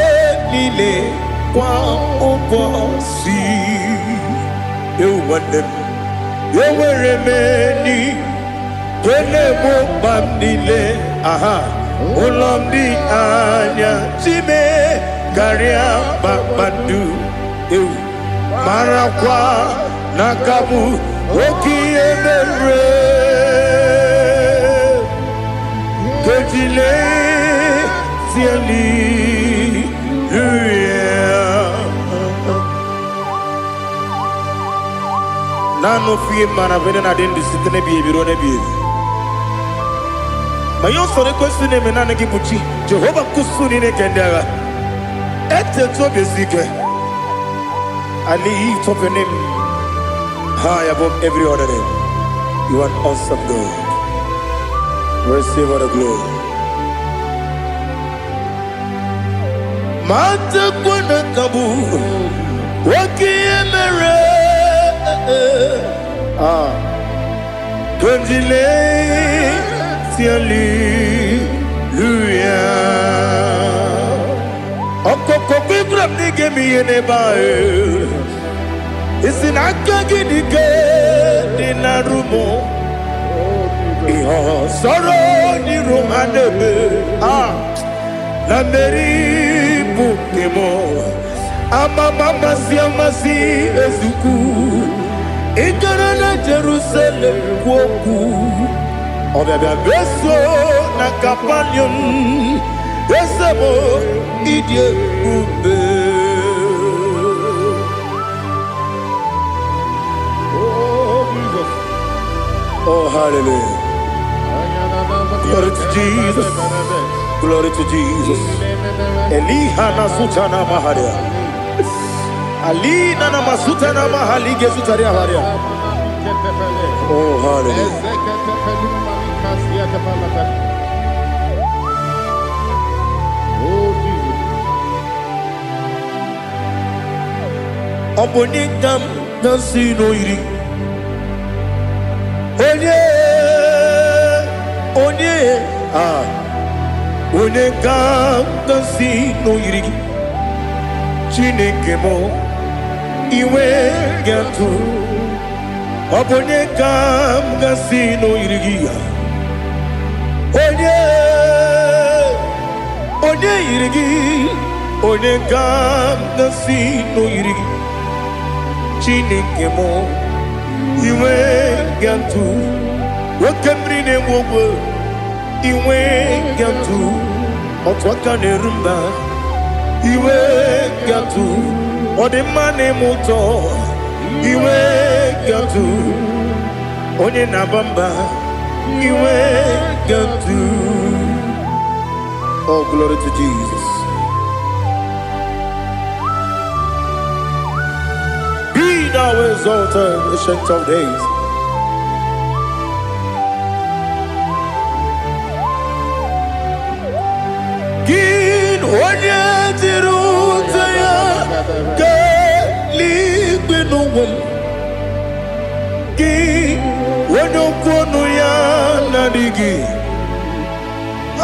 nile kwa ubosi. Ewanem eweremeni kwele mo bamdile. Aha ulomdi anya chime garia babadu. Marakwa nakabu okiemere. Kejile siali nano fie mana vene na den disitene biebiro ne biebi. Mayo sore kwesune menane kibuchi. Jehova kusuni ne kendaga. I lift up your name high above every other name. You are an awesome God. Receive all the glory. Mata kuna kabu wakiemere Kanjile tiali luya Okoko kikram nige miyene bae Isinaka gidike dinarumo Iho soro ni romanebe La meri bukemo Ama mama si amasi ezuku Ikarana Jerusalem kwoku Obebe beso na kapanion Esemo idye ube Oh, Jesus. Oh, hallelujah. Glory to Jesus. Glory to Jesus. Elihana sutana maharia. Alina na masutana mahali gesutaria haria. Oh, hallelujah. Oh, Jesus. Obonikam nasino iri. Onye Onekam nasino iri. Chineke mo iwe gatu. Obonekam nasino iri. Onye iri. Onekam nasino iri. Chineke mo iwe gatu. Wakemri ne wowo iwe gatu. Otwaka ne rumba iwe gatu. Odemane moto iwe gatu. Onye nabamba iwe gatu. Oh, glory to Jesus. Be thou exalted, ancient of days. Gin onye tirutaya ke ligbinowem. Gin onye kwonu ya nadigi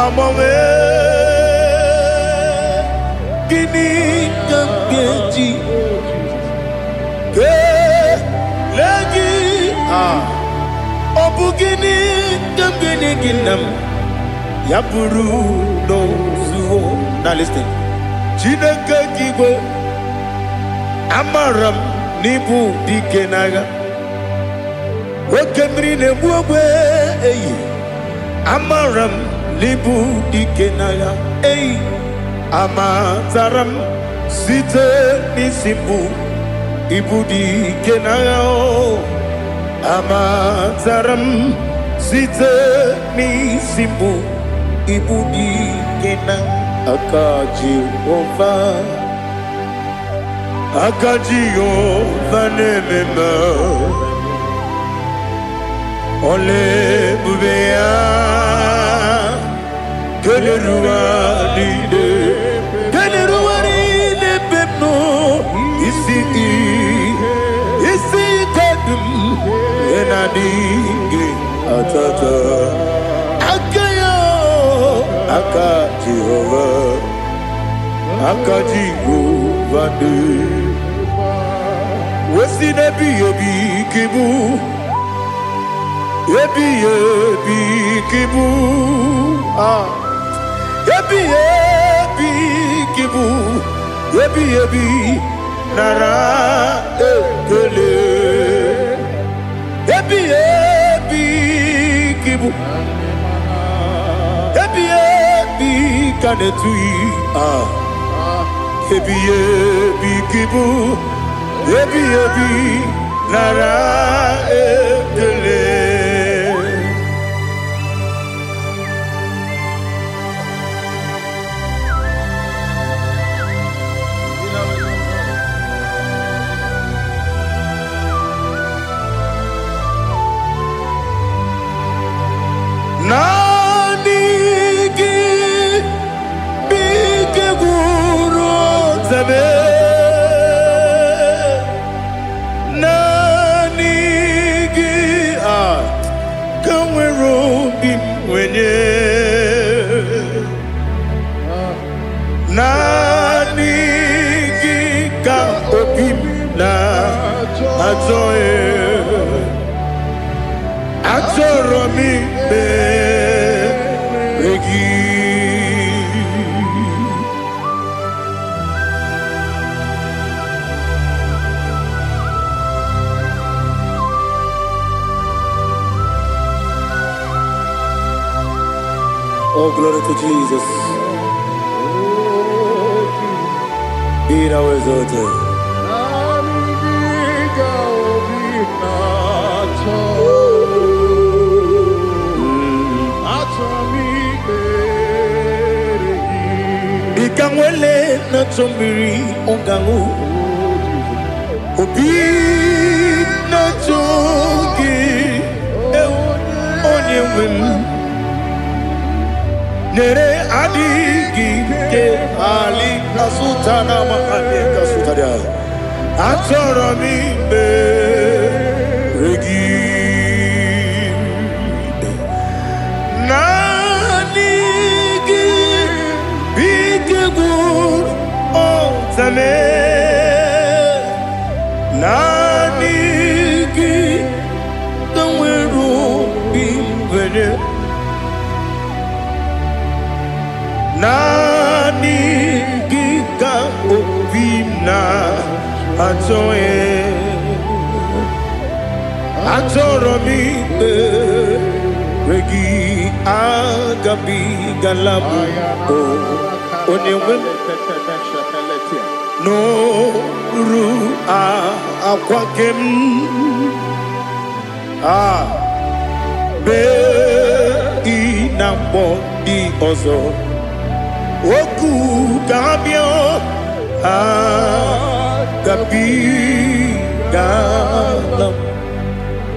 amame. Gini kamgeji ke lagi obugini kamgini ginam yapuru no zuo. Now listen. Chineke kigwe amaram nibu dikenaga. Wakemri ne buogwe eyi amaram nibu dikenaga. Eyi amataram site nisimbu ibu dikenaga. Amataram site nisimbu ibu dikenaga. Akajihova nemema ole bubea keleruari pepno isi kadum enadinge atata Akajihova de Wesi nebi yebi kibu Yebi kibu Yebi kibu Yebi nara ekele Yebi kibu Yebi kanetui Yebi kibu Yebi nara ekele. menye nani gika opim na atoe atoro mi be regi. Oh, glory to Jesus. Be thou exalted. Ikangwele na chombiri ongangu obi na chogi onye wem nere adigi ke ali kasutana mahali kasutaria atoro mi be regi nanigi bikegur otame nanigi kanweru bimbere nani gika opina atoe atoro mi regi agabi galabu onyewe no ru akwakem be inambo di ozo oku gabio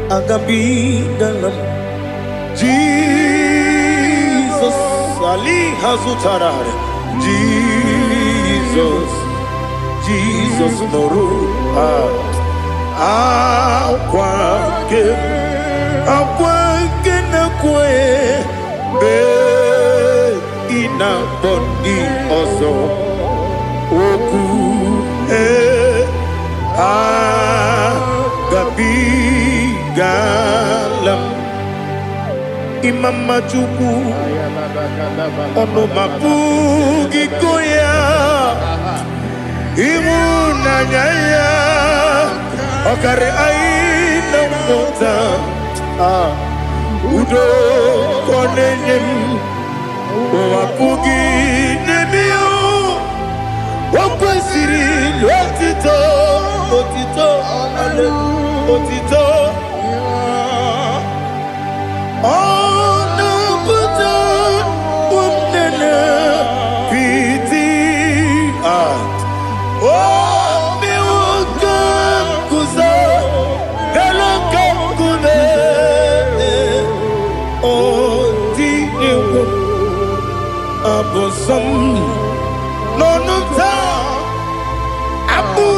agabi galam Jesus ali hazutarare Jesus noru akwake na kwe be ina bondi ozo oku gabi galam imama chuku ono mapugi koya imuna nyaya okare aina mota udo konenyem wapugi nemio wakwesiri otito ale otito ono buto umnene piti mi wakam kuza elokam kune otine abosom nonuta abu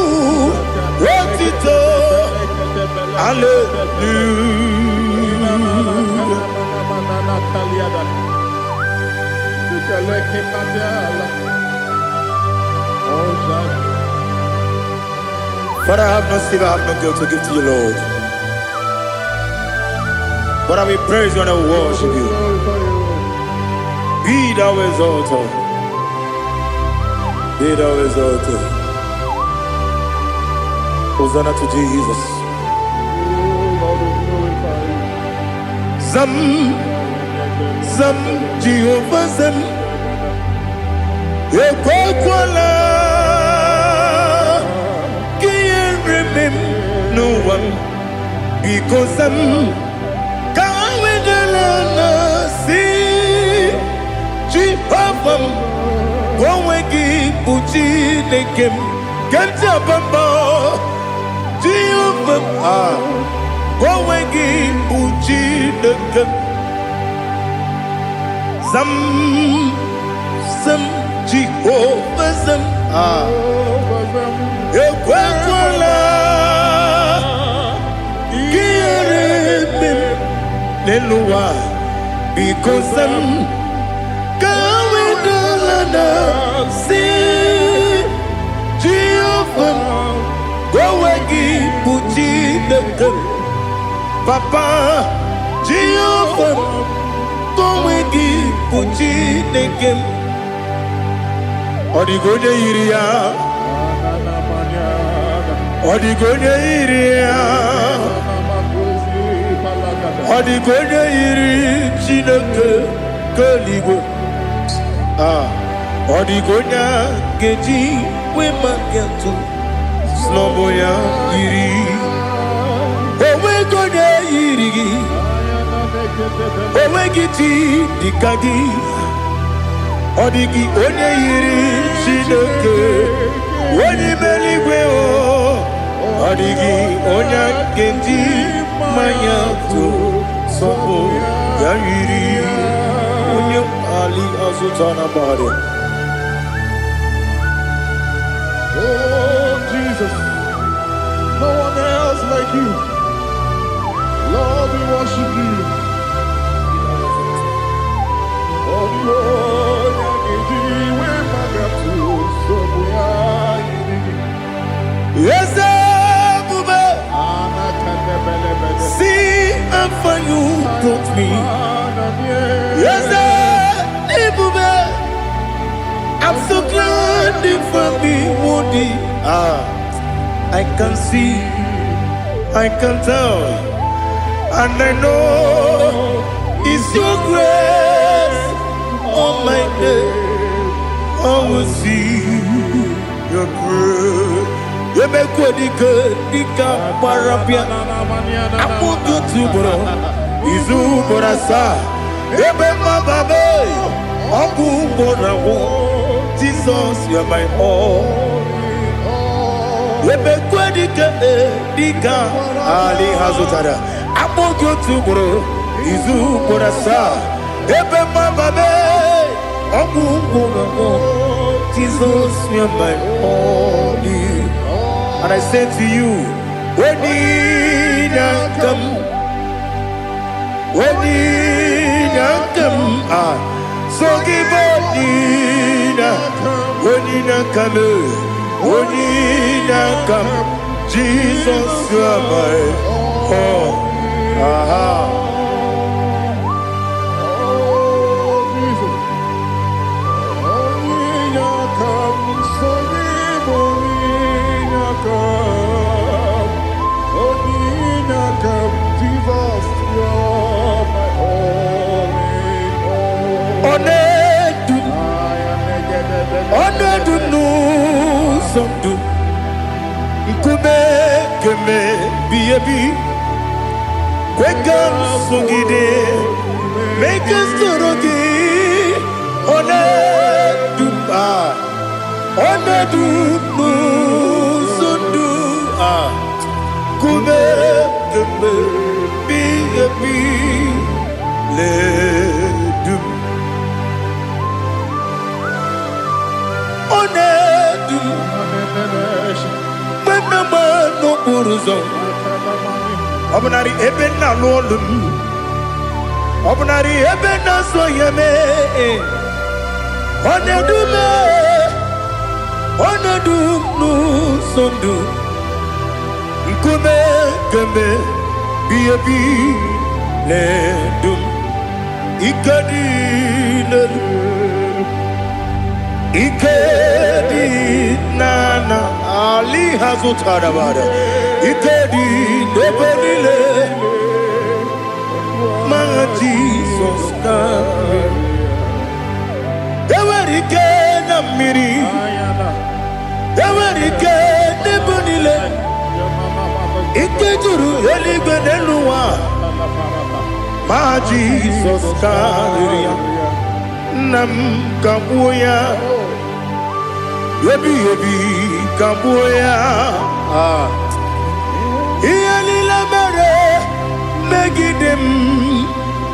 otito Father, I have no silver, I have no gold to give to you, Lord. But I will praise you and I will worship you. Be thou exalted. Be thou exalted. Hosanna to Jesus. Zam Jehovah Zam Ekwakwala Can't remember no one because I'm Kawedalana see Jehovah Gwawegi Uchi Nekem Kantabamba Jehovah Gwawegi Uchi Nekem Zam Jehovah Zam Ekwakwala Kiarebe Nelua because I'm going to see Jehovah. Go again, put in the Papa Jehovah. Go again, put in the game. Odigonya iria, Odigonya iria, Odigonya iri chineke keligo. Odigonya geji we magetu sloboya iri. Owe gonya iri, owe giti dikagi. Odigi onye yiri Chineke onye meligwe o. Odigi onye kendi manya to sopo ya yiri onye ali azutana bari. Oh Jesus, no one else like you. Lord, we worship you. Oh Lord, yes, Bube. See how far you brought me. Yes, Bube. I'm so glad you found me woody. I can see, I can tell, and I know it's your grace on my day. I will see your grace. You make good, Dika Parapia. I put you to bro. Izu Borasa. You make my baby. Aku Borawo. Jesus, you are my all. You make good, Dika Ali Hazutara. I put you to bro. Izu Borasa. You make my baby. Jesus, you are my only. And I say to you, when you come, so give up, when you come, Jesus, you are my all. Make us Obnari ebena lolum, Obnari ebena soyeme, Onedu no sondu, Nkume keme biabi ledum, Ikedi nana Ali Hazutara bada, Ikedi nebonile, my Jesus come. Ewerike na miri, Ewerike nebonile, Ikejuru eligwe neluwa, my Jesus come. Nam kabuya, yebi kabuya. Iyalila mere megidem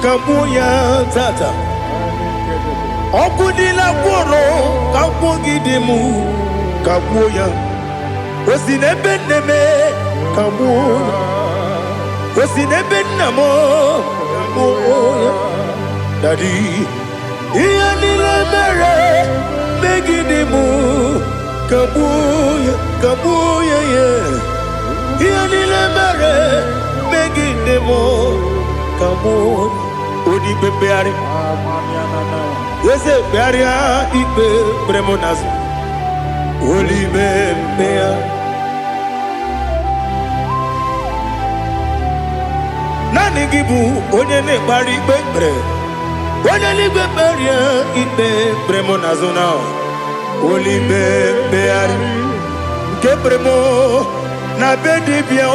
kabuya tata. Okudila kworo kabugidemu kabuya. Osinebenneme kabuya. Osinebennamo kabuya. Daddy, Ianile mere, Megidimu, Kabuya, Kabuya, yeah. Ianile mere, Megidimu, Kabuya, Odi Bebeari, yes, Bearia, Ibe, Bremonas, Oli Bebea. Nani gibu, Onyene Bari Bebre. When I live a barrier, it be Bremonazona, Oli Bear, Gebremo, Nabedi Bio,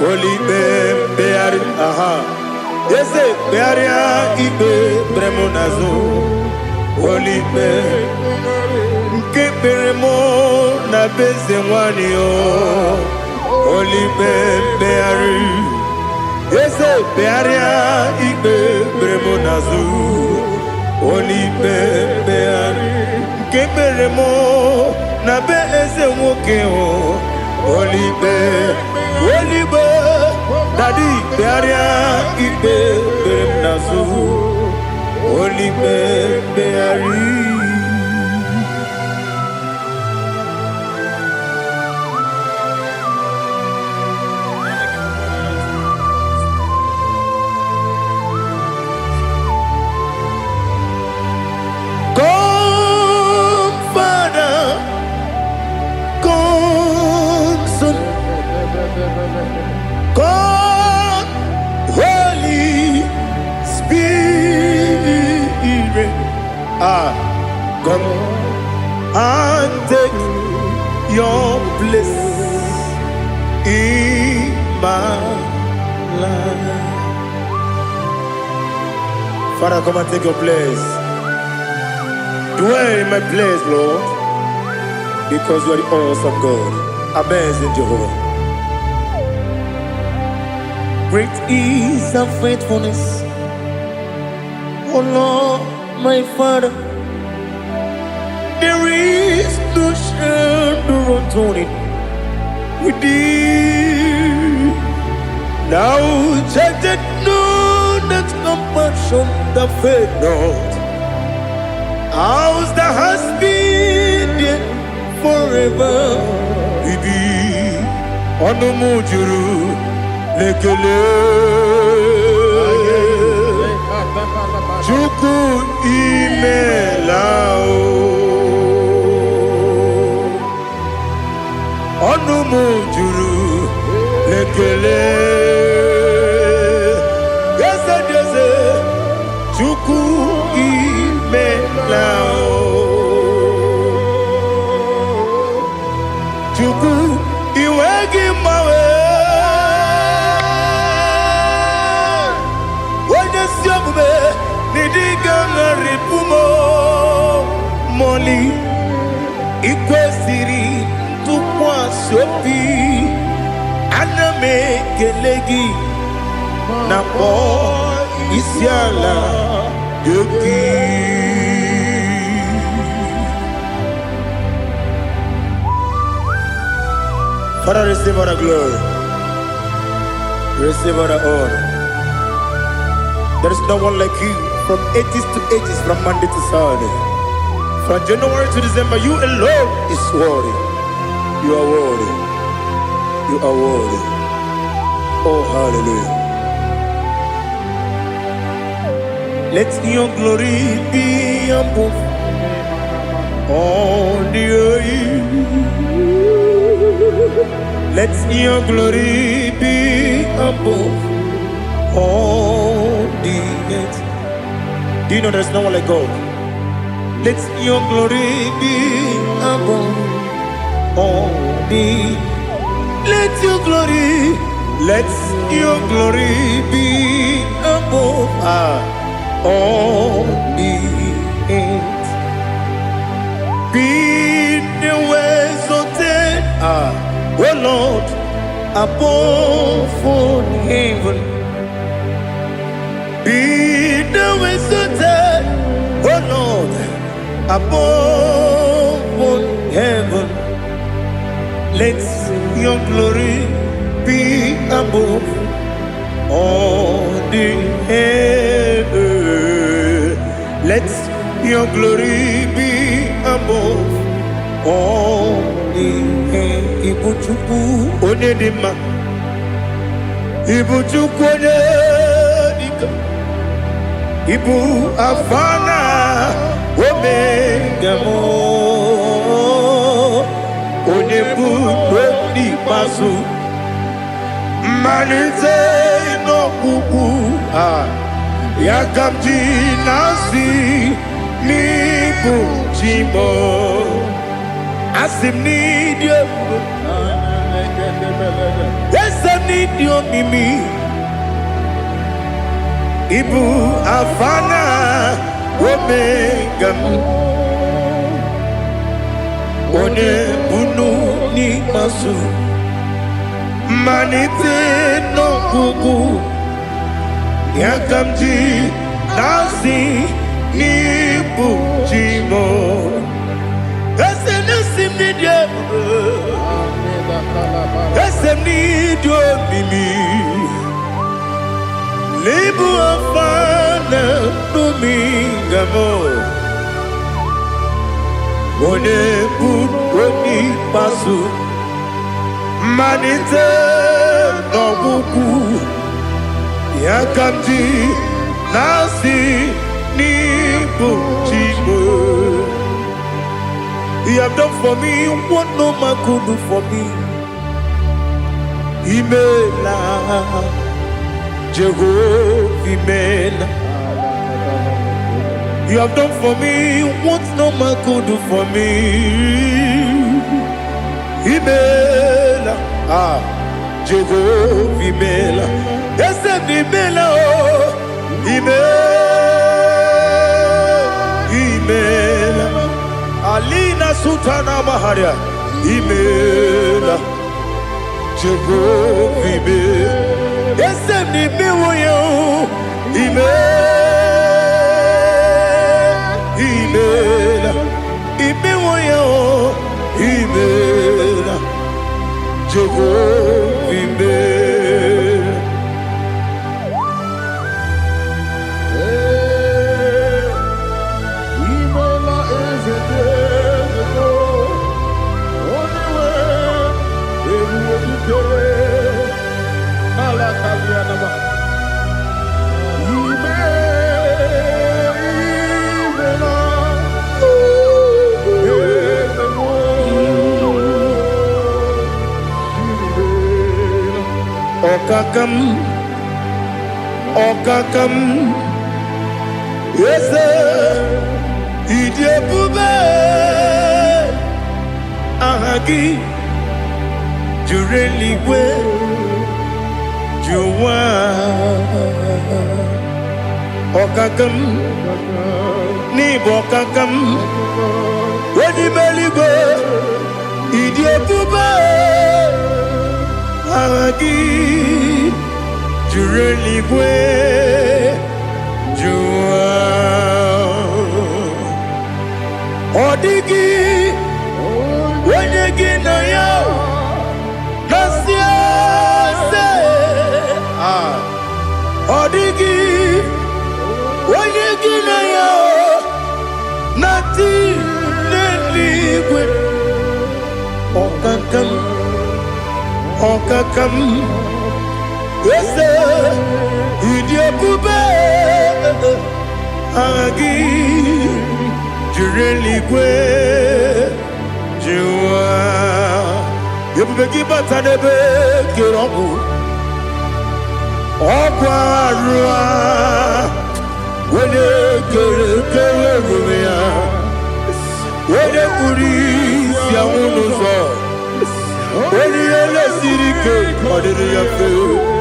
Oli Bear, aha. Yes, a barrier, it be Bremonazo, Oli Bear, Gebremo, Nabezewanio, Oli Bear. Yes, Bearia, Ibe, Bremonazu, Oli Bear, Geberemo, Nabe Eze Wokeo, Oli Bear, Daddy, Bearia, Ibe, Bremonazu, Oli Bear. God, Holy Spirit, come and take your place in my life. Father, come and take your place. Dwell in my place, Lord, because you are the awesome God, amazing Jehovah. Great is thy faithfulness, O Lord, my Father. There is no shadow of turning with thee. Now check that know that compassion that faith not. Ours that has been there forever. Bibi, Onomujuru. Lekele Chuku imelao Onumujuru Lekele Yese Chuku imelao Chuku iwegi mawe Moli Ikwesiri Tukwa Sopi Aname Kelegi Napo Isiala Yoki. Father, receive all the glory, receive all the honor. There is no one like you. From ages to ages, from Monday to Saturday, from January to December, you alone is worthy. You are worthy. You are worthy. Oh, hallelujah. Let your glory be above all the earth. Let your glory be above all the earth. Do you know there's no one like God? Let your glory be above all the. Let your glory be above all the earth. Be the exalted, oh Lord, above all heaven. Be the exalted, oh Lord, above all heaven. Let your glory be above all the heaven. Let your glory be above all. Ibuchukwu onye dị mma, Ibuchukwu onye dịka, Ibu Alpha na Omega mo, onye bụ n'ikpeazụ, mmalite n'ọgwụgwụ ya ka m ji na-asị n'ịbụ chi m. Asị m n'ịdị ebube, eze m n'ịdị omimi, Ibu Alpha na Omega m, onye bụ n'ikpeazụ, mmalite n'ọgwụgwụ ya ka m ji na-asị n'ịbụ chi m. Ese n'isi m n'ịdị ebube, ese m n'ịdị omimi, Ibu Alpha na Omega m, onye bụ n'ikpeazụ, mmalite n'ọgwụgwụ ya ka m ji na-asị n'ịbụ chi m. You have done for me what no man could do for me. Imela, Jehovah, Imela. You have done for me what no man could do for me. Imela, Jehovah, Imela. Yes, Imela, Imela. Alina Sutana Maharia, Imela, Jehovah, Imela. Yes, Imela, Imela, Imela, Jehovah, Imela. Okakam, yes, Idebube, Ahagi, Jureligwe, Juwa, Okakam, Nibokakam, Wedimeligwe, Idebube, Ahagi, Jureligwe, Juwa, Odigi, Wenyegi na ya, Nasia se, Odigi, Wenyegi na ya, Nati neligwe, Okakam, Okakam. Yes, Idebube, Agi, Jureligwe, Juwa. You begin but I never get on. Okwarua, when you get when you police, ya unuzo. When you let Sirike, what did you feel?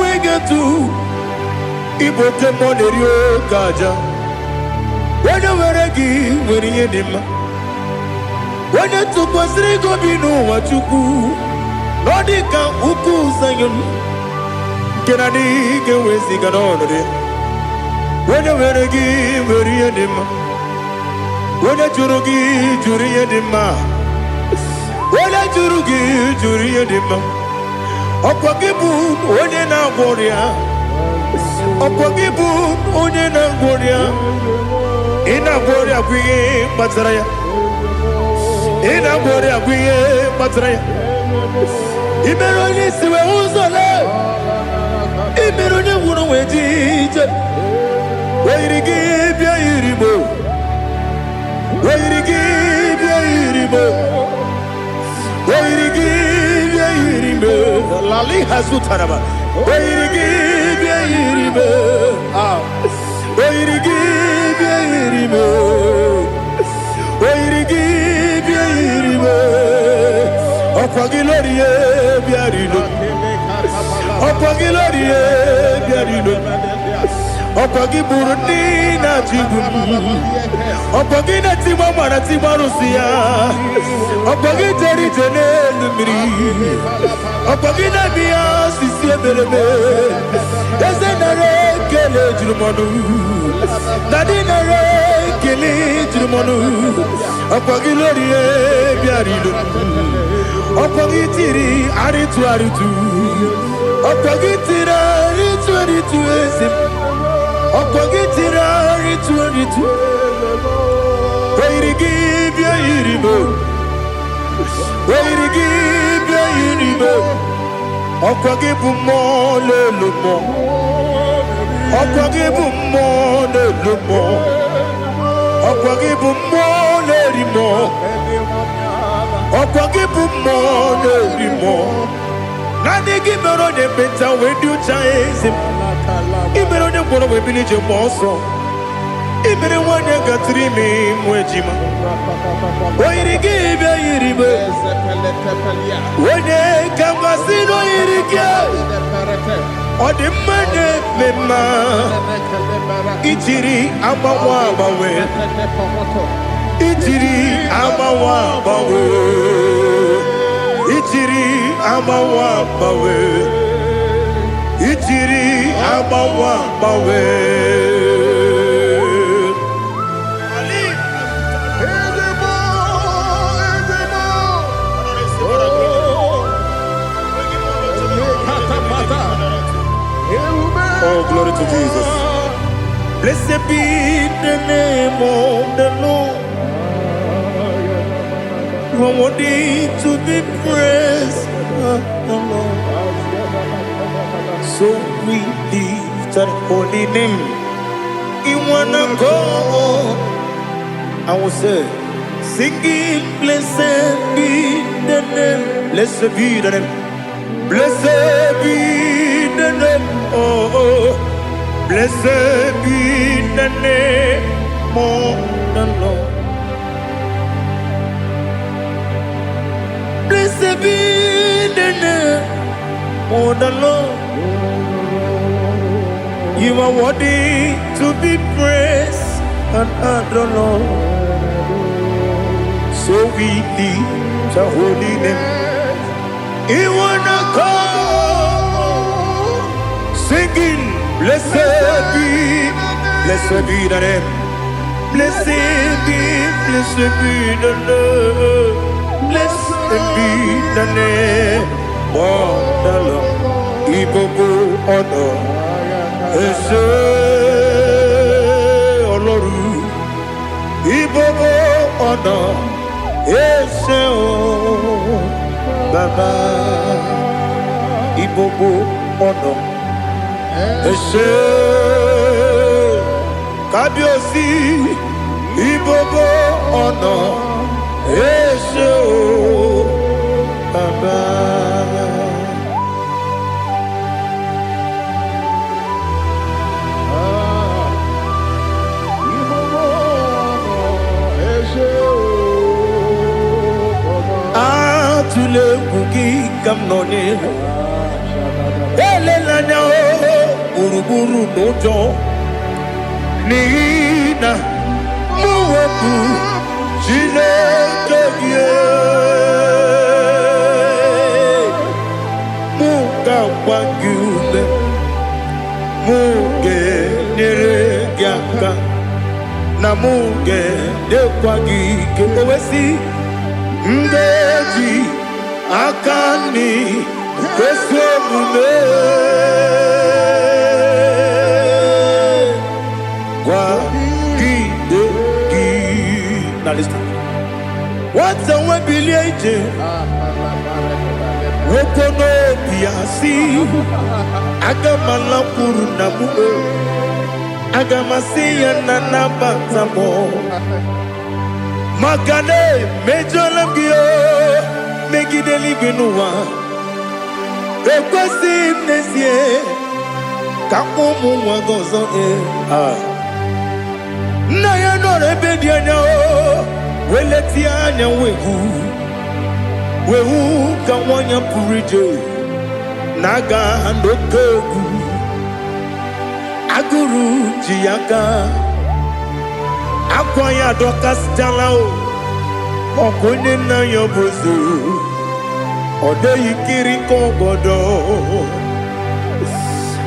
we get to Ibote Monerio Gaja. When you were a give, when you did, when onye tụkwasịrị gị obi n'ụwa Chukwu na ọ dị ka ukwu Zayọn nke na-adịghị ga-eweziga n'ọnọdụ ya. Onye nwere gị nwere ihe dị mma, onye jụrụ gị jụrụ ihe dị mma, onye jụrụ gị jụrụ ihe dị mma. Ọkwa gị bụ onye na-agwọ ọrịa, ọkwa gị bụ onye na-agwọ ọrịa. Ị na-agwọ ọrịa bụ ihe kpatara ya, ị na-agwọ ọrịa bụ ihe kpatara ya. I mere onye isi wee ụzọ lee, I mere onye nwụrụ wee dị ije. Weyiri gị bịa yiri mo, weyiri gị bịa yiri mo, weyiri gị bịa yiri mo. Lali hazutara ba. Weyiri gị bịa yiri mo, weyiri gị bịa yiri mo, weyiri gị bịa yiri mo. Ọkwa gị lórí ye bịa rilo, ọkwa gị lórí ye bịa rilo. Ọkwa gị bụrụ ndị na-achịgbu m, ọkwa gị na-etigbu mma na-etigbu arụsị ya, ọkwa gị jere ije n'elu mmiri, ọkwa gị na-eme ya osisi emereme. Eze nara ekele juru m ọnụ, na ndị nara ekele juru m ọnụ. Ọkwa gị lórí ya bịara ilo, ọkwa gị tiri arịtụ arịtụ, ọkwa gị tiri arịtụ arịtụ eze m. Ọkwa gị tiri arịtụ arịtụ, weyiri gị bịa yiri mo, weyiri gị bịa yiri mo. Ọkwa gị bụ mmụọ n'elu mmụọ, ọkwa gị bụ mmụọ n'elu mmụọ, ọkwa gị bụ mmụọ n'eri mmụọ, ọkwa gị bụ mmụọ n'eri mmụọ. Naanị gị mere onye ekpenta wee dị ụcha eze m. I mere onye mkpọrọ wee bili ije gba ọsọ. I mere nwanyị gatụrụ ime mụ ejima. Oyiri gị bịa yiri m, onye ka mmasị n'oyiri gị. Ọ dị mma na-eme mma, ijiri agbanwe agbanwe, ijiri agbanwe agbanwe, ijiri agbanwe agbanwe, ijiri agbanwe agbanwe. Oh, glory to Jesus. Blessed be the name of the Lord. You are worthy to be praised, the Lord. So we lift our holy name. You wanna go? I will say, singing, blessed be the name, blessed be the name, blessed be the name, oh, blessed be the name of the Lord. Blessed be the name of the Lord. You are worthy to be praised and adored, Lord. So we lift your holy name. You wanna come singing, blessed be the name, blessed be the name, blessed be the name of the Lord. IGBO honor. Ese Ọlọ́run, IGBO ọ̀nà, ese o Baba, IGBO ọ̀nà, ese Kábíyèsí, IGBO ọ̀nà, ese o Baba. Tule kuki kamnoni, ele lanya uruburu nojo, nina muweku chile keye. wagyume muge neregiaka na muge dekwagike owesi ndeji akani kwesomume gwagidegi. Now listen. What's the one billion? Wokono biasi agamala purunamu agamasiya nanabatamo magane mejolamgio megideli binua ekwesi nesie kamumu wagozo na ya nore bedianya weleti anya wehu kawanya purije naga ndokogu aguru jiaka akwanya dokas jalao okonye na yobozu ode yikiri kogodo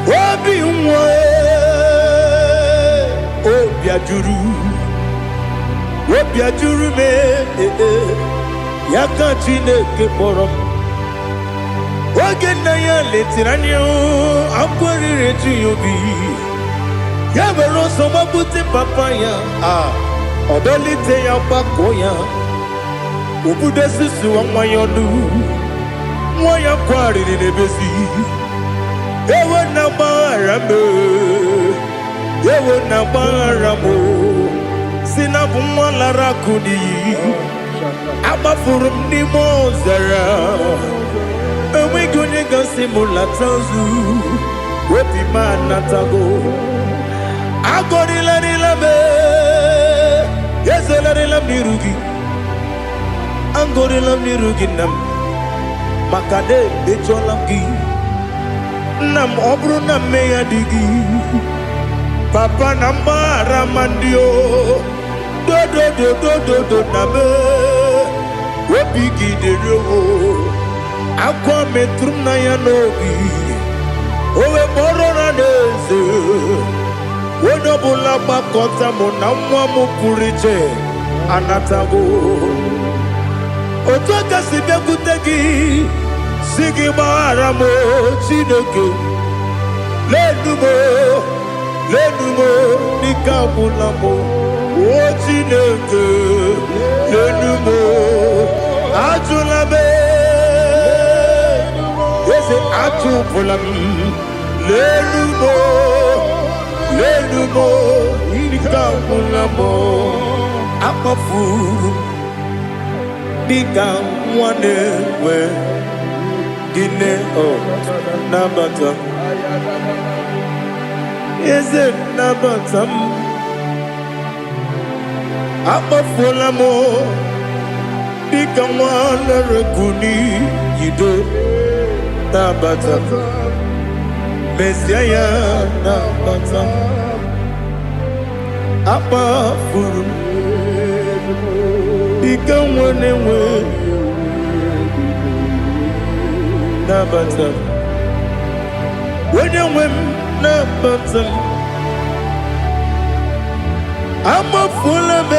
obi nwe obi ajuru me yaka Chineke kpọrọ oge nna ya letiri anya akwarịrị eju ya obi ya were ọsọ gbapute papa ya ọdọlite ya gbakọ ya obodo susu nwa ya ọnụ nwa ya kwarịrị n'ebezi ewe na gbaghara m ewe na gbaghara m si na bụ nwa lara akụ n'iyi agbafuru m n'ime ọzara enweghị onye gasị m lata nzu obi m anatago agọrịlarịla m ezelarịla m n'iru gị agọrịla m n'iru gị nna m maka na emejọla m gị nna m ọ bụrụ na mmehie ya dị gị papa na mgbaghara ma ndị o dodododododo na me obi gị dịrị o akwa metụrụ na ya n'obi owe kpọrọ na n'eze onye ọbụla gbakọta mụ na nwa m pụrụ iche anatago otu aka si bịakwute gị si gị gbaghara m Chineke lenumo dịka agwụla m o Chineke lenumo ajụla m eze achụpụla m lenumo dịka agwụla m akpafuru dịka nwa na-enwe gịnị nabata eze nabata m akpafuola m dịka nwa na-erekuni yido nabata mesia ya nabata akpafuru dịka nwa na-enwe nabata onye nwe m nabata m amafuola m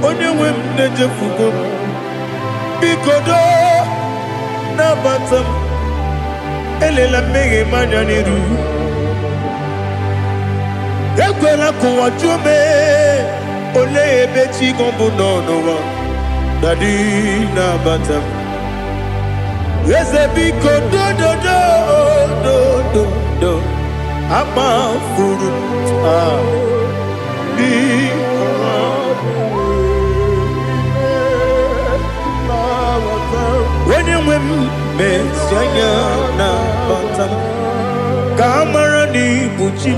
onye nwe m na-ejefugo m biko do nabata m elela mmehie m anya n'iru ekwela ka ụwa jụọ m olee ebe chi gọ bụ nọ n'ụwa dadi nabata m eze biko do akpafuru onye nwe m mesi anya nabata m ka amara n'ibu chi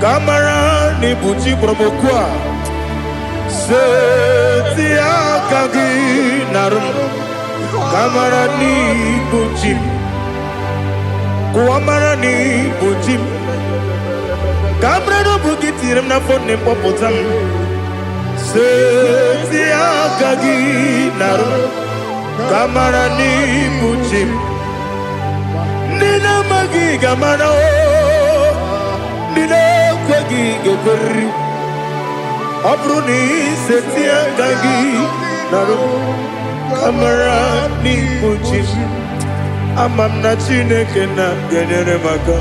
ka amara n'ibu chi kpọrọ m okwu a seti aka gị narụ m ka amara n'ibu chi kuamara n'ibu chi ka amara n'obu gị tiri m n'afọ na mkpọpụta m seti aka gị narụ Kamara ni buchim. Nina magi gamana o. Nina kwagi geberi. Abruni setia gagi. Naro. Kamara ni buchim. Amam na chineke na genere maka.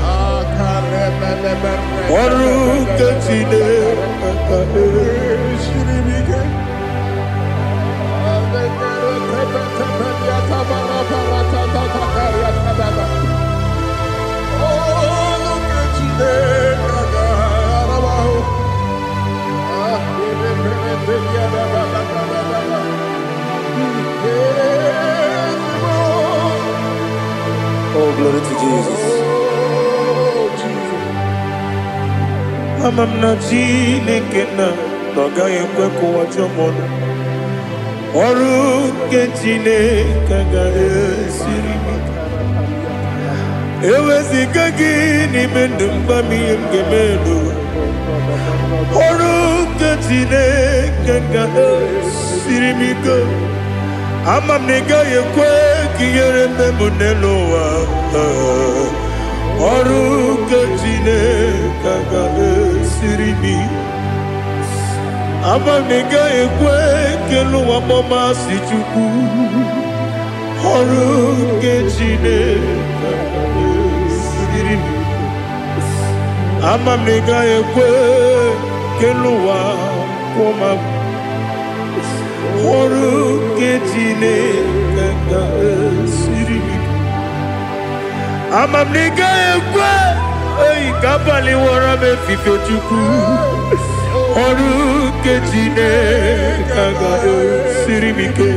Oru kachine maka. Oh, glory to Jesus. Amam na chineke na noga yekwe kuwa chomono. Oru chineke ga esiri. Ewezi gagi ni mendumba mi ngemendo. Oru chineke ga esiri miko. Amam nega yekwe kiyere memunelo wa. Oru chineke ga esiri mi. Amam nega yekwe kelu wa mama si chuku. Oru chineke ga esiri mi. Amam nega yekwe kelu wa mama. Oru chineke ga esiri mi. Amam nega yekwe ei kabali wara me fife chuku. Oru chineke ga esiri mi ke.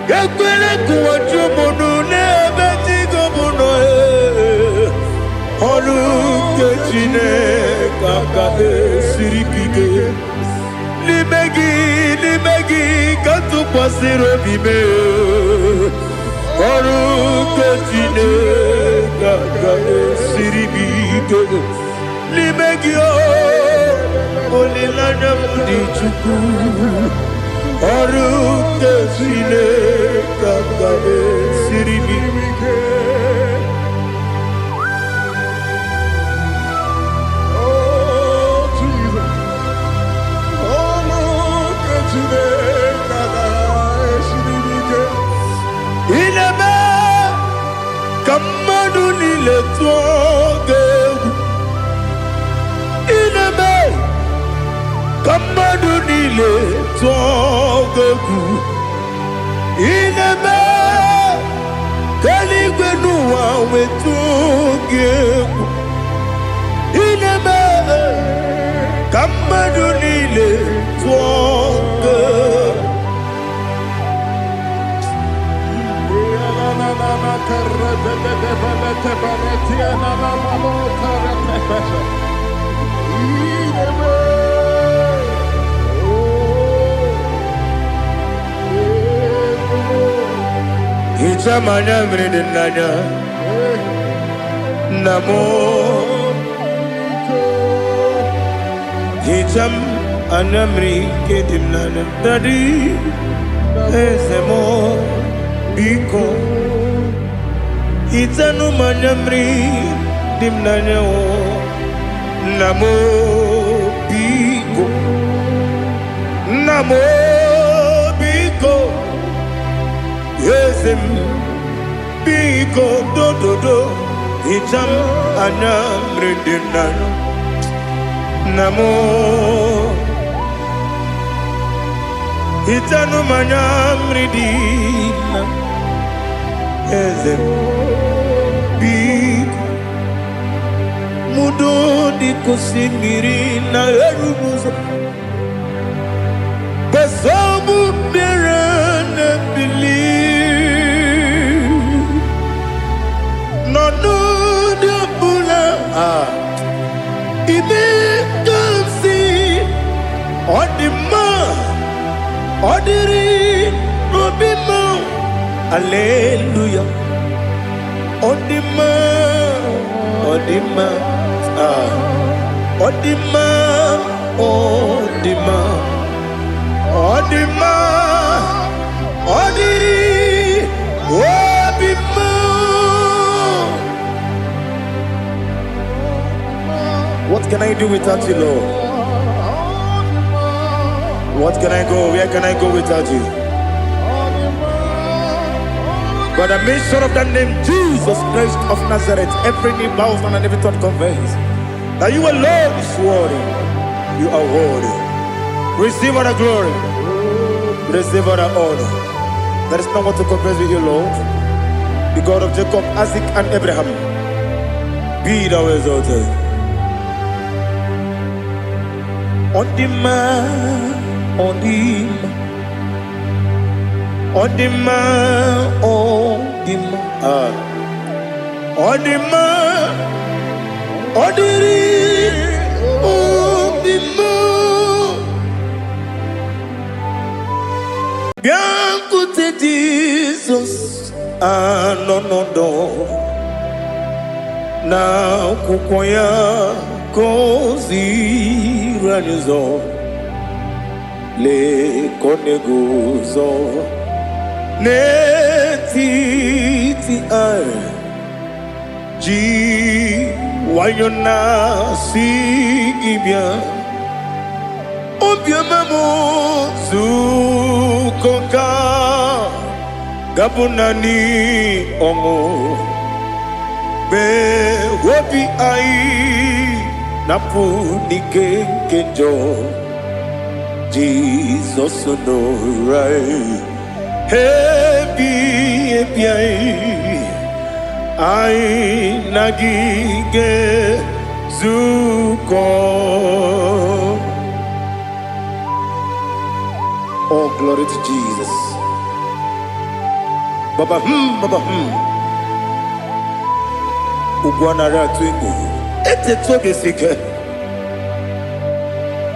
Yakwele kuwa chomono nebe tigo mono e. Oru chineke ga esiri mi ke. Limegi kantu pasiro bime. Oru chineke ga esiri mi ke. Limegi o olilanya mudi chuku. Oru chineke ga esiri mi ke. Ineme kamadu nile tuoge. Ineme kamadu nile tuoge. Ineme kaligwe nuwa wetuge. Ineme kamadu nile tuoge. Ichamanya mridinanya namo. Icham anamri kedimnana dadi ezemo biko. Itanu manyamri dimnanya o namo biko. Namo biko. Yesem biko do do do. Icham anamri dimnanya namo. Itanu manyamri dimnanya. Yesem biko. Mudo di kusimiri na erumuzo. Besobu mirane believe. No no de bula. Ibe kansi. Odima. Odiri. Obima. Hallelujah. Odima. Odima. Odima. Odima. Odima. Odiri. can I do without you, Lord? What can I go? Where can I go without you? By the mention of that name, Jesus Christ of Nazareth, every knee bows down and every tongue confesses that you alone is worthy. You are worthy. Receive all the glory. Receive all the honor. There is no one to compare with you, Lord. The God of Jacob, Isaac, and Abraham. Be thou exalted. On the man, on the man. On the man, on the man, on the man, on the man. Bien écoutez Jesus, ah non non non, na kukwaya kozi ranizo, le koneguzo. Netiti ai ji wayona si ibia obia mamo zukoka gabunani ongo be wobi ai napu nikenjo Jesus no right. Happy, I nagige zuko. Oh, glory to Jesus. Baba Baba Ugwanara twingu. Ete toge sike.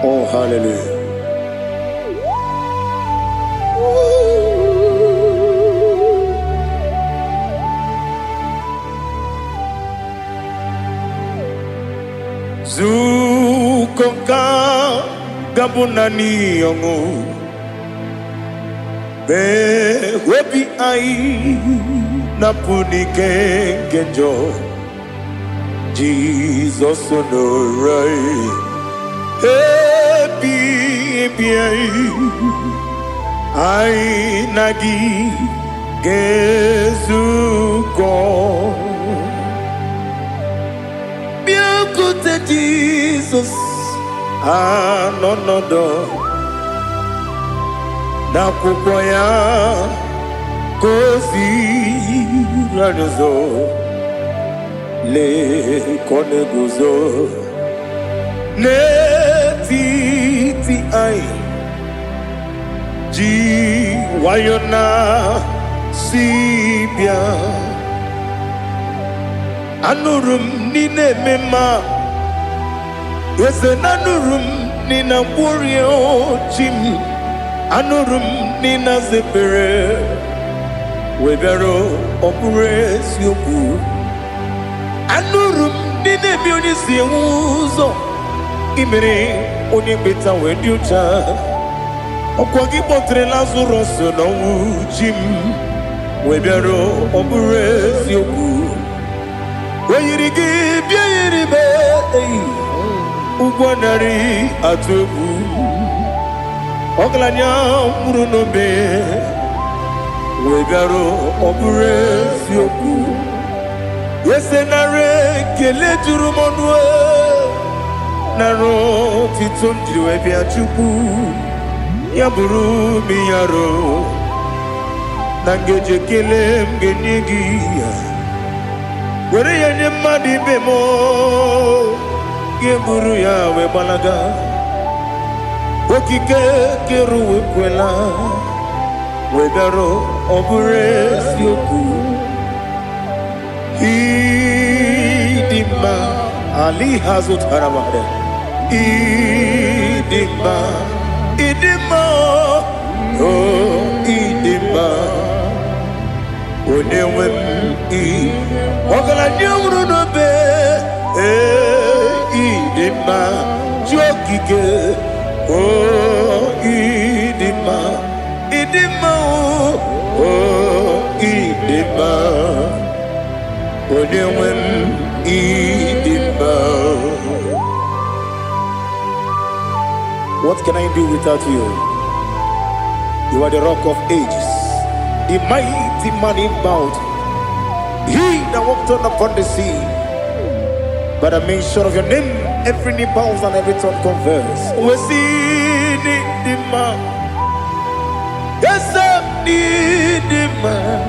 Oh, hallelujah. Zukoka gabunani yongo be webi ai napuni kenjo Jesus no right happy ai nagi gezuko. Jesus, ah no no no, na kukwaya kozi ranizo le koneguzo netiti ai ji wayona sibia anurum nine mema. Wese nanurum nina burio chim anurum nina zepere webero opures yoku anurum nine bionisi uzo imere oni beta wediucha okwagi potre Lazarus no chim webero opures yoku weyirigi biayiribe Ugwanari atubu Oglanya murunobe Wegaro obures yoku Yesenare kele turumonwe Naro titonjiriwe biachuku Yaburu miyaro Nangeje kele mgenyigia Were yanye madi bemo Geburu ya we balaga Okike keru we kwela Wegaro obures yoku Idima Ali hazut haramade Idima Oh idima Onewem Ogala nyamru no be Idima Jokike Oh Idima Oh Idima Onewem Idima What can I do without you? You are the rock of ages, the mighty man in battle. He that walked on upon the sea. By the mention of your name, every knee bows and every tongue confess. We see the man. Yes, I need the man.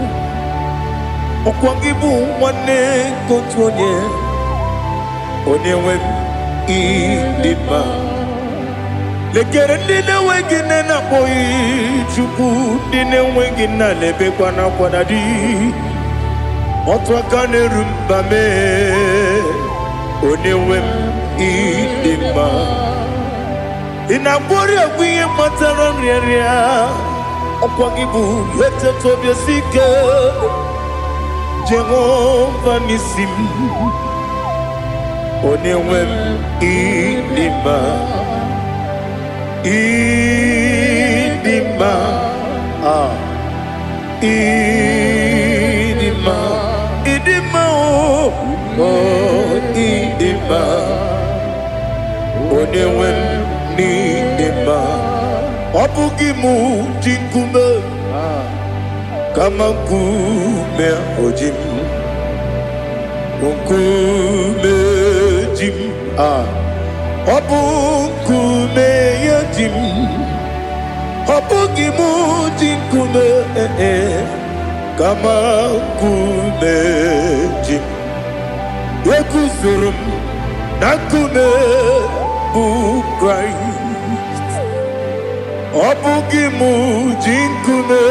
Okwangibu wane kotonye. Onyewe the man. Lekere ndine wengine na boyi chuku ndine wengine lebe kwa na kwa nadi. Otwakane rumbame onewem idima inabori agwiye matara nriaria okwagibu yete tobye sike Jehova nisim onewem idima idima idima idima idima onewem idima obugimu jinkume kama kume ojim kume jim obukume yajim obugimu jinkume kama kume jim Yekuzurum nakume bu Christ obugimu jinkume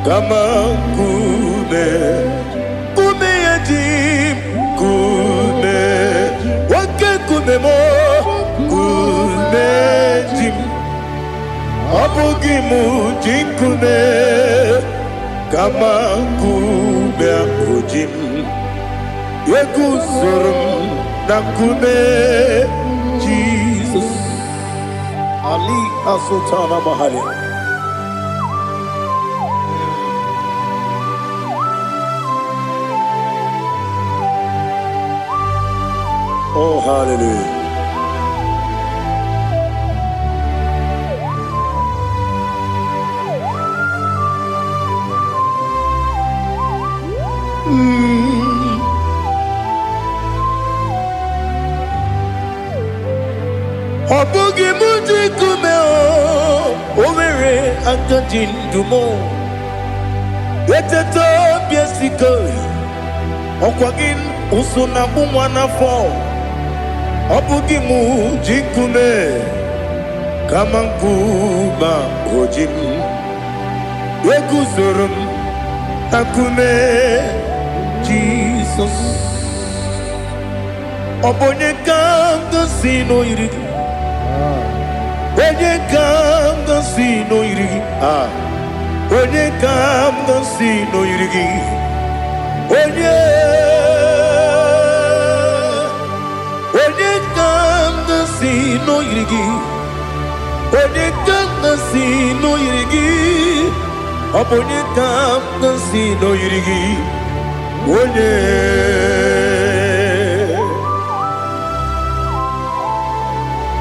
kama kume kume yajim kume wake kume mo kume jim obugimu jinkume kama kume ojim Yekuzurum nakume Jesus Ali Asutana Mahali. Oh, hallelujah. Obugi muji kumeo Owere akajin dumo Yeteto biesiko Okwagin usuna bumwana fo Obugi muji kume Kamankuma ojim Yekuzurum akume Jesus Obonye kanga sino irigi Onye kanga sino irigi Onye kanga sino irigi Onye kanga sino irigi Onye kanga sino irigi Onye kanga sino irigi Onye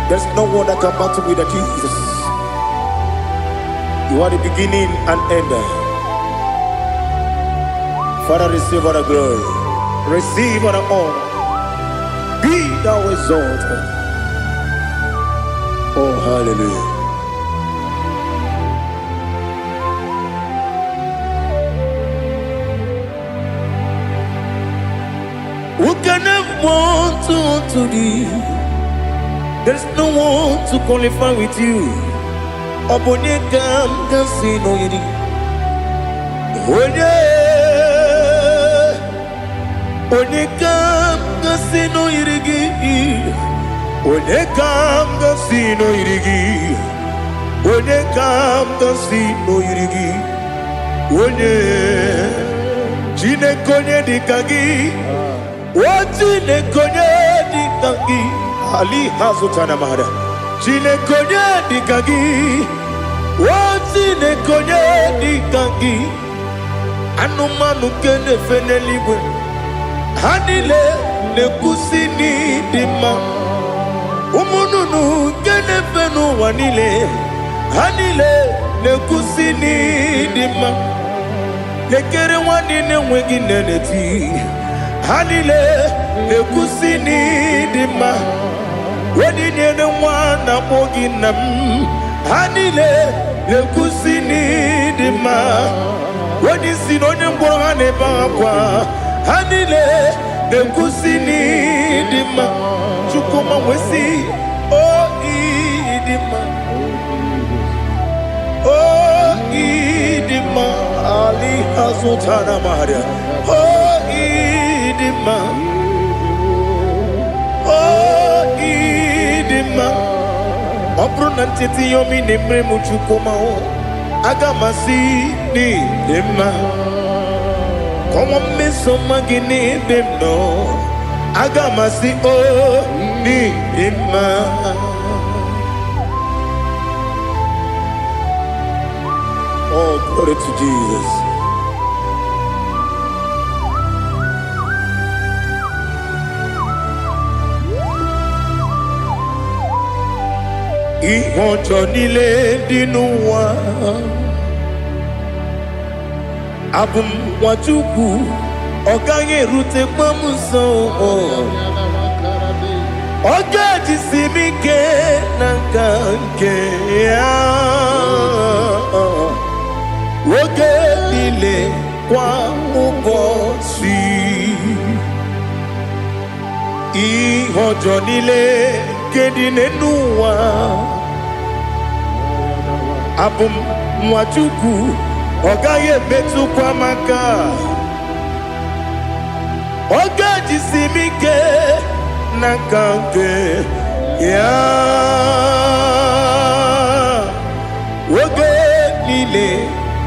There's no one that can battle with Jesus. You are the beginning and end. Father, receive all the glory. Receive all the honor. Be thou exalted. Oh, hallelujah. Who can have one to thee? There's no one to qualify with you. Obonye kam kasino yiri. Onye kam kasino yirigi. Onye kam kasino yirigi. Onye kam kasino yirigi. Onye chine konye dikagi. Wachine konye dikagi. Ali Hazutana Mahada. Chine konye dikagi. Wachine konye dikagi. Anumanu kene fenelibwe. Hanile ne kusini dima. Umununu genefenu wanile hanile nekusini dima lekere wanine wengi neneti hanile nekusini dima wedine ne wana moginam hanile nekusini dima wedisi nonye mborane bakwa hanile nekusini dima chukuma wesi oh idima idima ali hazutana maria oh idima opronantiti yomi nemre muchukuma agamasi ni dima como me somagini demno agamasi oh ni dima. Oh, glory to Jesus. Ihonjo nile dinuwa abum wajuku oganye rute pamuso oga jisimike nankanke ya woge nile kwa ubosi ihonjo nile kedinenuwa abum mwachuku ogaye betu kwa maka oga jisimike nakanke ya woge nile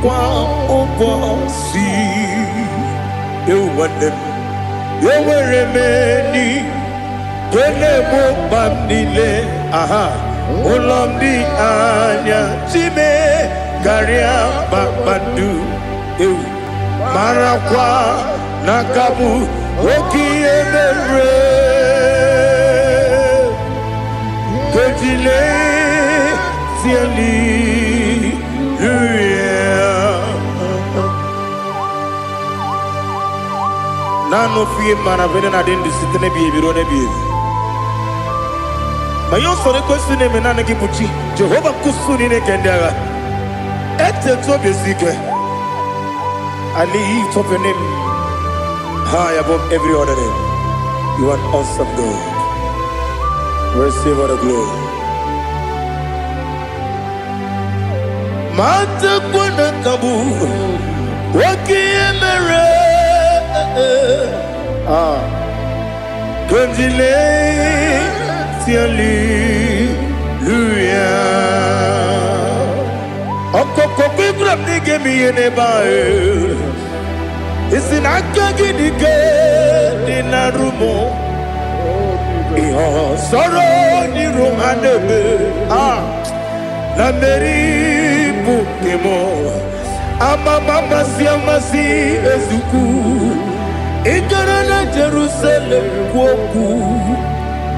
kwa ubosi ewandem yeweremeni kene mo bandile aha ulomdi anya chime garia babandu marakwa nakabu okiemere kejile siali nano fie maravene na den disitene bi ebiro ne bi mayo sore kwesune me nana kibuchi Jehova kusuni ne kendaga ete to besike I lift up your name high above every other name. You are awesome God. Receive all the glory. Mata kuna kabu wakiemere Konjile Hallelujah. Okoko pigrap ni gemi ene bae. Isinaka gidike dina rumo. Iho soro ni rumanebe. La meri bukemo. Ama mama siamasi ezuku. Ikarana Jerusalem kwoku.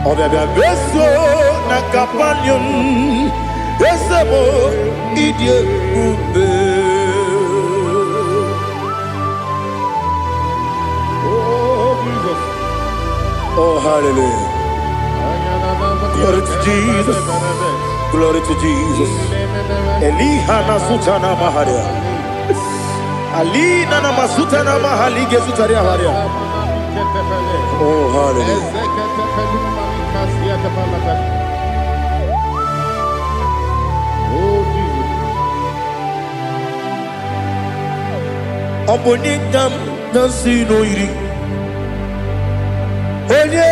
Obebe beso na kapalion esemo idie ube. Oh Jesus. Oh hallelujah. Glory to Jesus. Glory to Jesus. Elihana sutana maharia. Alina na masutana mahali gezutaria haria. Oh hallelujah. Obonikam nasino iri. Onye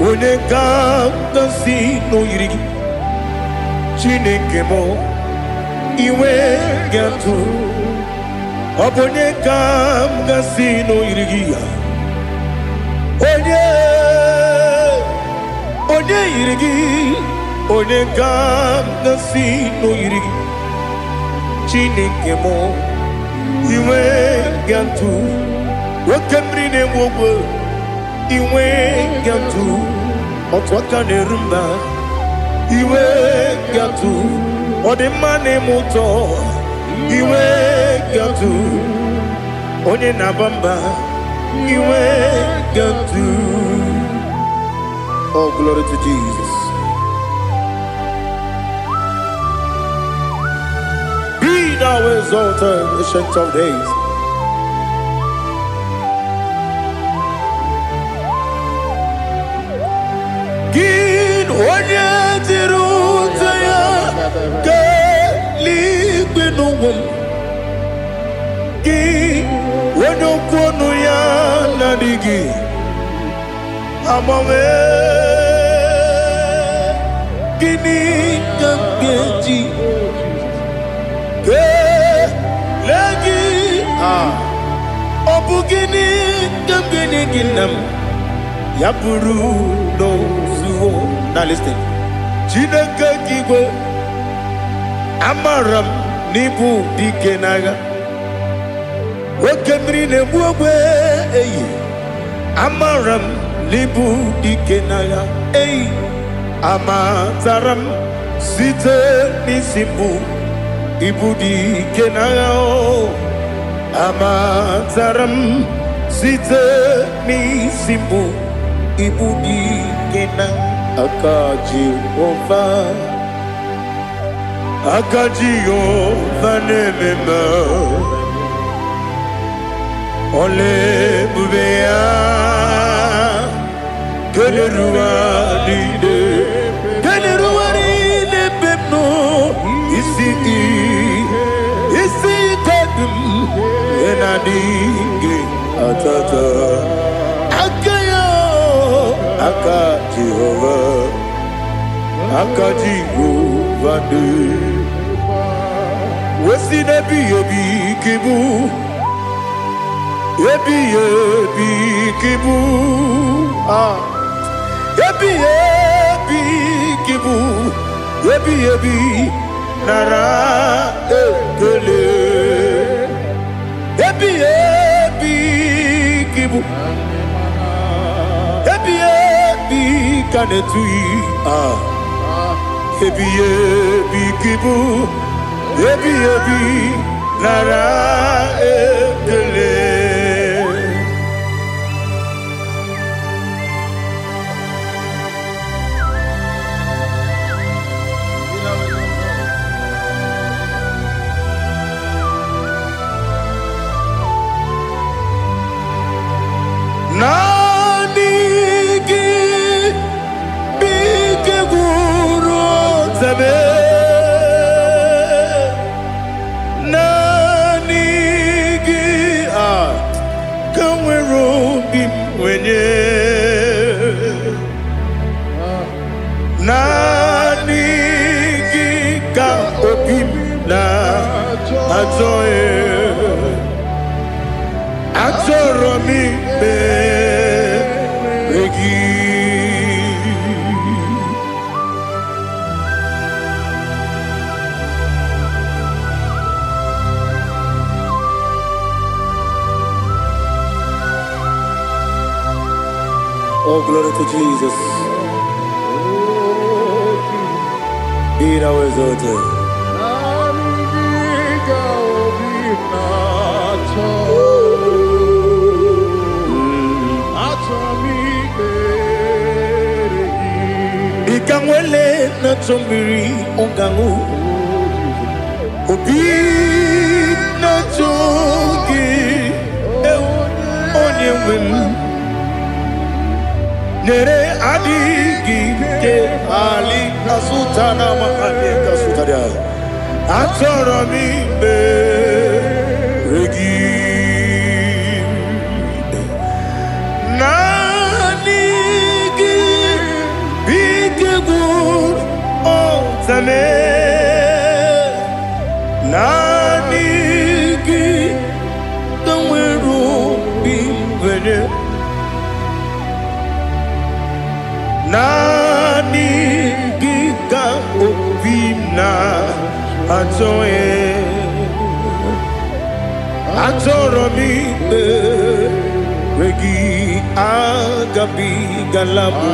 Onekam nasino iri. Chineke mo iwe gatu. Obonekam nasino iri. Onye irigi, onekam nasino irigi. Chineke mo iwe gantu, wakemri ne wogo, iwe gatu otwaka nerumba iwe gatu odemane moto iwe gatu onye nabamba iwe gatu. Oh, glory to Jesus. Be thou exalted, ancient of days. Gin onye tiruta ya ke ligbe n'ụwa. Gin onye kwonu ya na-adịghị amame. Gini kamgeji ke lagi obu gini kamgeni ginam yapuru no zuo. Now listen. Chineke kigwe amaram nibu dikenaga wekemri nebuwe eyi amaram nibu dikenaga eyi amataram site nisimu ibudi kenao amataram site nisimu ibudi kena akaji ova nemema ole bubea kelerua dide bebno isi kadum enadinge atata akayo aka Jehova de wesi nebi ebi kibu ebi kibu ebi kibu ebi nara ekele ebi kibu ebi kanetui ebi kibu ebi nara ekele. Oh, glory to Jesus. Be thou exalted. Ikamwele na chombiri ongangu obi na chogi onye wem nere adigi ke ali asutana mahali kasutaria atoro mi be regi nanigi bikegur otame nanigi kamweru bimvene nani giga obina atoro mi regi Agabi galabu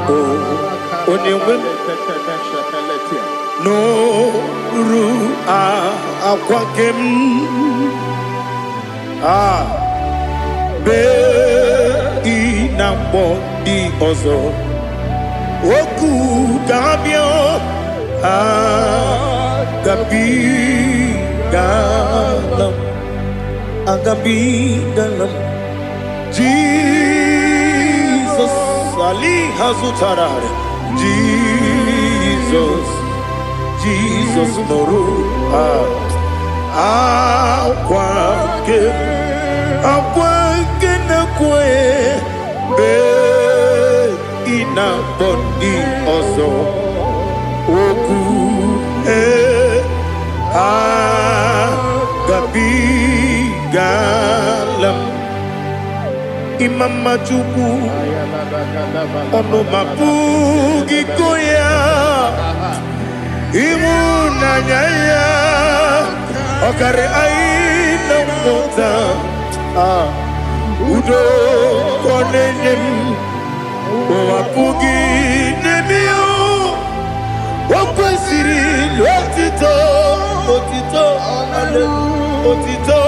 o onyewe no ru akwakem be inambo di ozo oku gabio agabi galam Jesus Ali Hazutarare Jesus Noru Akwake na kwe be ina bodi ozo oku gabi galam Imama Chukwu ono mapugi koya imu nanyaya okare aina mota udo konenem mapugi nemio wakwesiri otito ale otito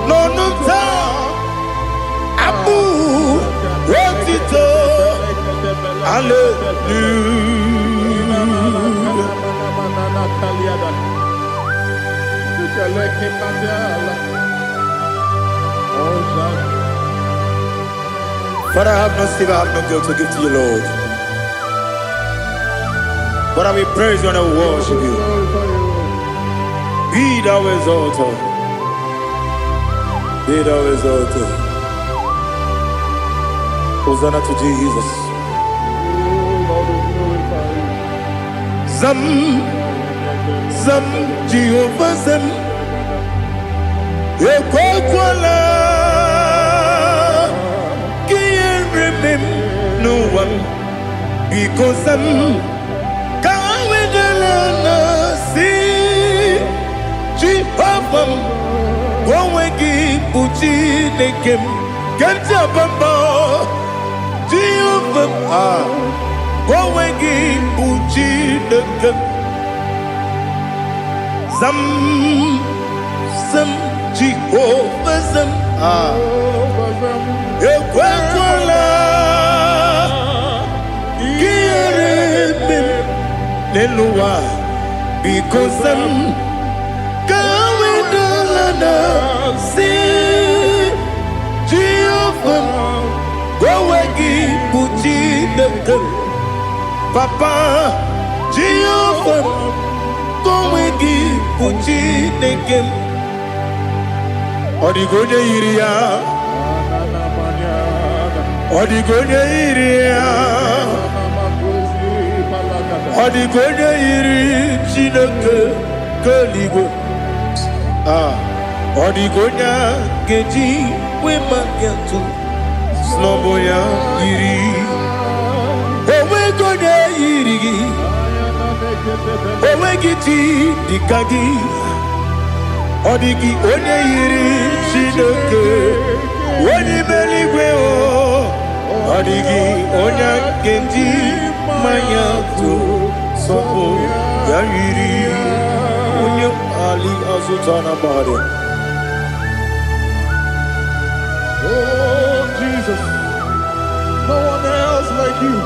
Nonunta Abu Wotito Father, I have no sin, I have no guilt to give to you, Lord. But I will praise you and I will worship you. Be thou exalted. Be thou exalted. Hosanna to Jesus. Zam Jehovah Zam Ekwakwala Can't remember no one because Zam Kawedalana see Jehovah Gowegi Buchi Nekem Ganja Bamba Jehovah Gowegi Buchi Nekem Zam Jehovah Zam Ekwakwala Kieremim Neluwa because Zam Kawedalana see Jehovah Gowegi Buchi Nekem Papa Jehovah Gowegi Buchi Nekem Odigonya Iria Odigonya Iria Odigonya Iri Chineke Kaligo Odigonya Geji Wemagetu Snoboya Iri Owegonya Iri Owegiti Dikagi Odigi onye yiri Chineke onye meligwe o Odigi onye genji manya to sopo ya yiri onye Ali Azutana Bahare. Oh Jesus, no one else like you.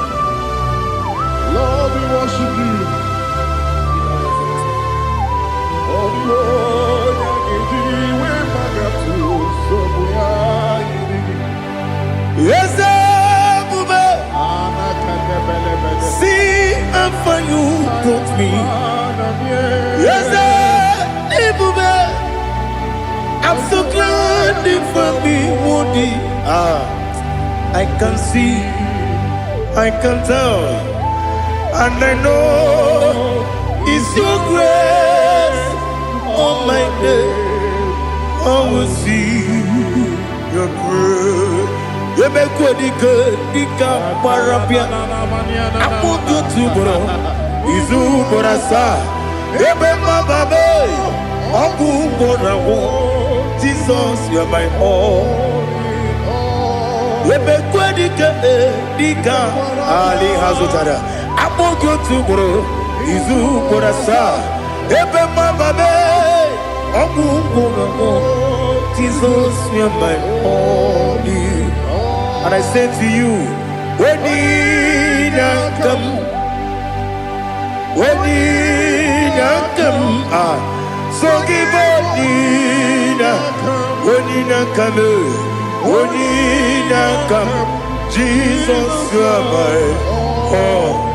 Lord, we worship you. Oh Lord, yes, see how far you brought me. Yes, I'm so glad you found me worthy. I can see, I can tell, and I know It's your grace on my day. I will see your grace. You make what you could, Dika Parapia. I want you to bro. Izu Borasa. Ebe Mababe. Abu Borawo. Jesus, you're my all. You make what you could, Dika Ali Hazutara. I want you to bro. Izu Borasa. Ebe Mababe. Jesus, you're my only. And I say to you, when you come, so give up, when you come, Jesus, you're my all.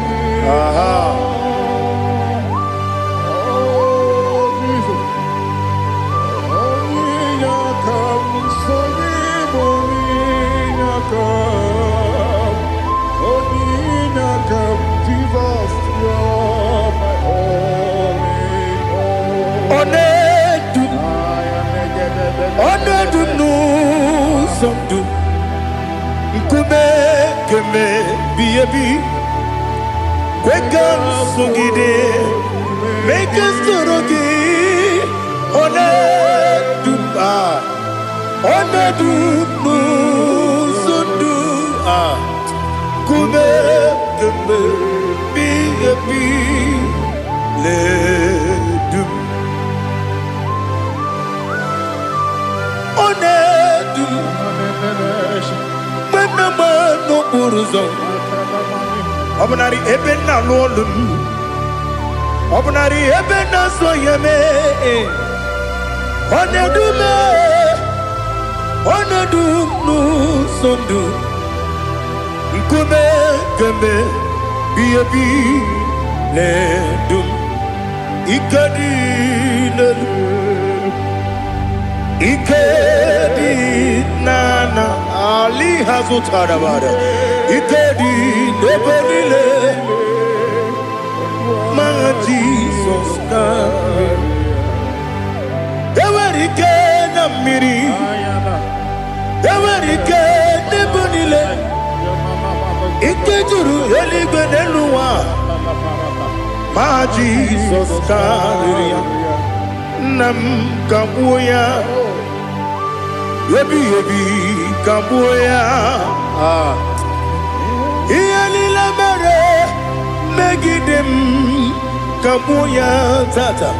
Onedu no somdu Nkube keme biyebi Kweka sungide Make us torogi Onedu no somdu Nkube keme biyebi Ledum Onedu Menama no buruzo Obnari ebena lolum Obnari ebena soyeme Onedu no sondu Nkume keme biyebi ledum Ikadi Ikedi nana Ali Hazutarabada Ikedi nebenile Ma Jesus come Ewerike na miri Ewerike nebenile Ikejuru eligwe neluwa Ma Jesus come Nam kabuya Yebi kabuya Iyali la mere Megidem kabuya tata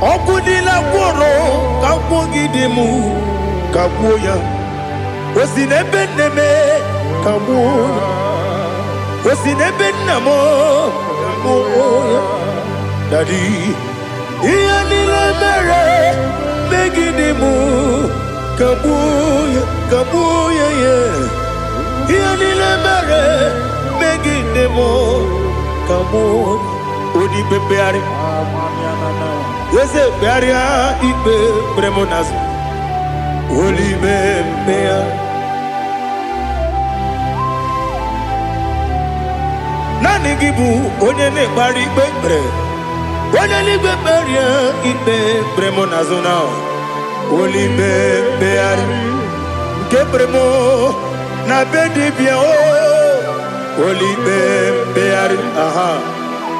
Okudila kworo kabugidemu kabuya Osinebeneme kabuya Osinebenamo kabuya Daddy Iyali la mere Megidemu kabuya yeah Iyali la mere Megidemu kabuya Odi bebeari Yese bearia ibe bremonas Oli bebea Nani gibu onye ne bari bebre Onye ligbe beria ibe bremonazona Oli bebeari Nke bremo na bedi bien o Oli bebeari aha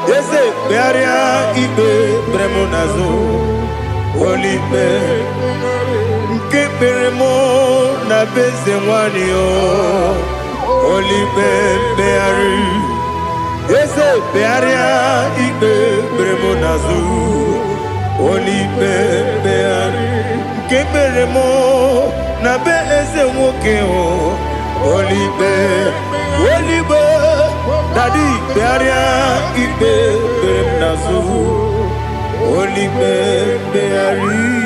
Yese bearia ibe bremonazo Oli be Nke bremo na beze mwani o Oli bebeari Yese bearia ibe bremonazo Oli bebeari Nke bremo na beze mwoke o Oli be Daddy bearia ibe bremonazo Oli beari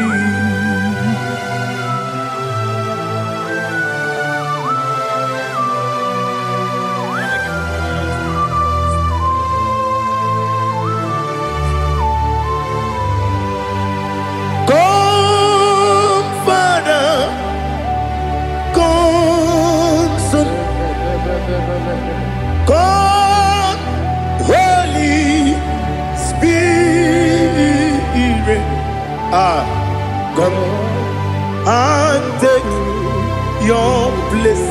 and take your place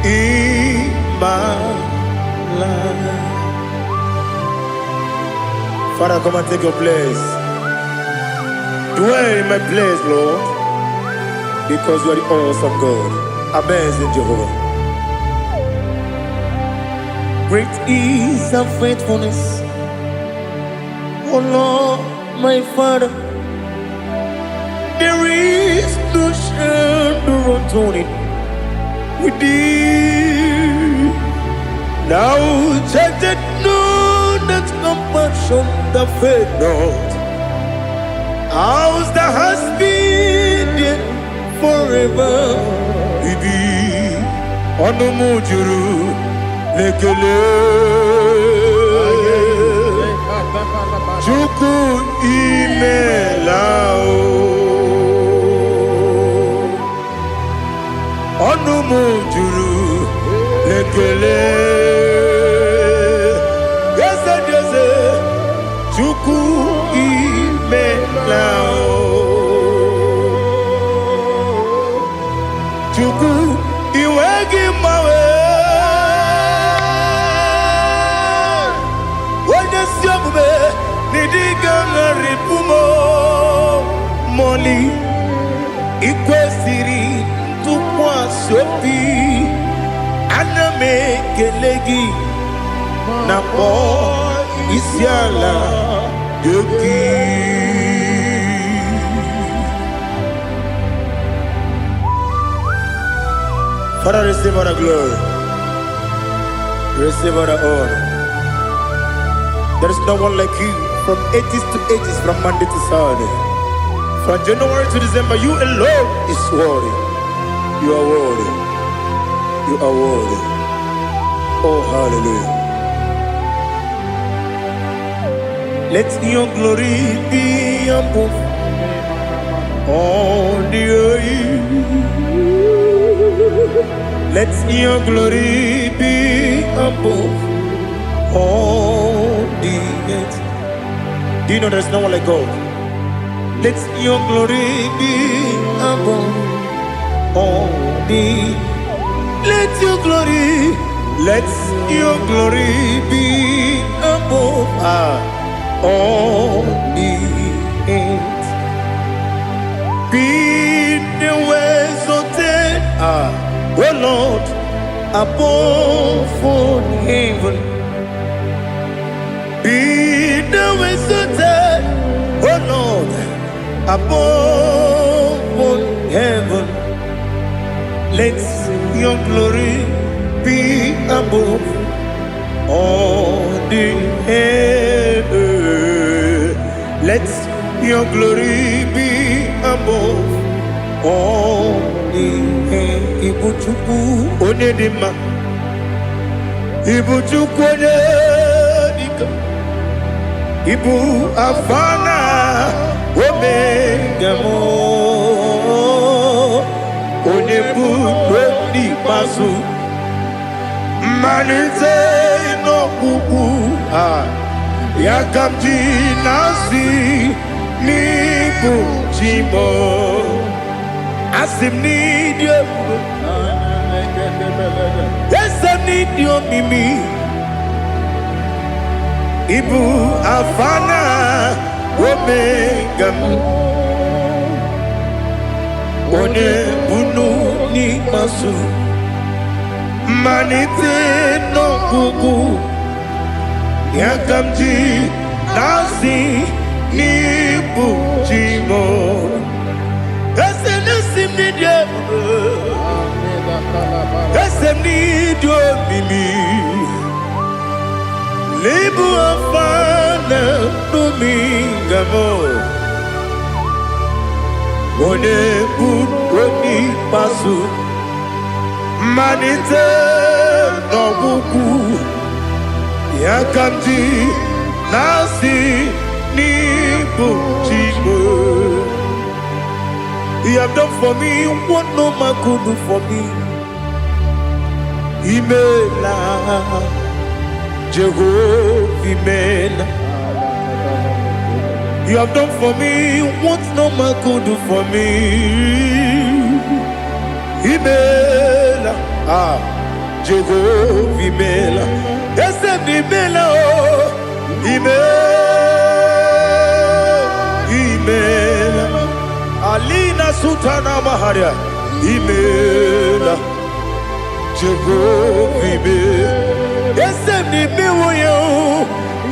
in my life. Father, come and take your place. Dwell in my place, Lord, because you are the awesome God. Amazing Jehovah. Great is thy faithfulness, oh Lord, my Father. There is no shadow unto it with thee. Thou changest not that compassion that faith not. Ours that has been forever with thee. Onumujuru lekele Chuku imelao Onumujuru lekele Yese Chuku imelao Chuku iwegi mawe Wanyesiogube nidiga ngaripumo Moli ikwesiri tukwa sopi Aname kelegi na po isiala yoki Father, receive all the glory. Receive all the honor. There is no one like you from ages to ages, from Monday to Saturday. From January to December, you alone is worthy. You are worthy. You are worthy. Oh, hallelujah. Let your glory be above all the earth. Let your glory be above all the earth. Do you know there's no one like God? Let your glory be above all the. Let your glory be above all the earth. Be the ways of death, oh Lord, above all heaven. Be the ways of death, oh Lord, above all heaven. Let your glory be above all the earth. Let your glory be above all the earth. Ibuchuku onedima, Ibuchuku onedika, Ibu afana omega mo, Onebu odi pasu, Manite no kuku Yakamji nasi Nibu jimo Asim need you Yes, I need you mimi Ibu afana Omega One bunu ni masu Manite no kuku Yakamji nasi Nibu jimo Esem need you Esem need you mimi Libu afana Domingamo One bunu pasu Manite no kuku Yakamji nasi Nibu jimo. You have done for me what no man could do for me. Imela, Jehovah Imela, You have done for me what no man could do for me. Imela, Jehovah Imela, Esem Imela, Imela, Alina Sutana Maharia, Imela, Jehovah Imela, Esem Imela,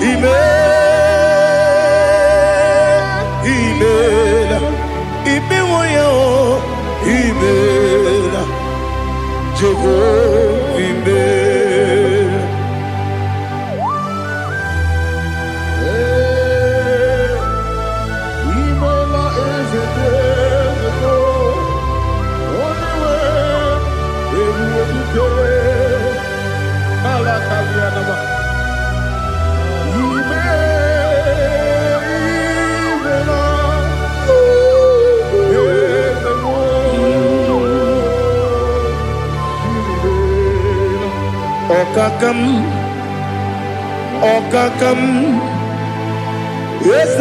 Imela, Imela, Imela, Jehovah Imela. Imela is a devil. Only way it will be. Alakalianaba. Okakam, Okakam, yes,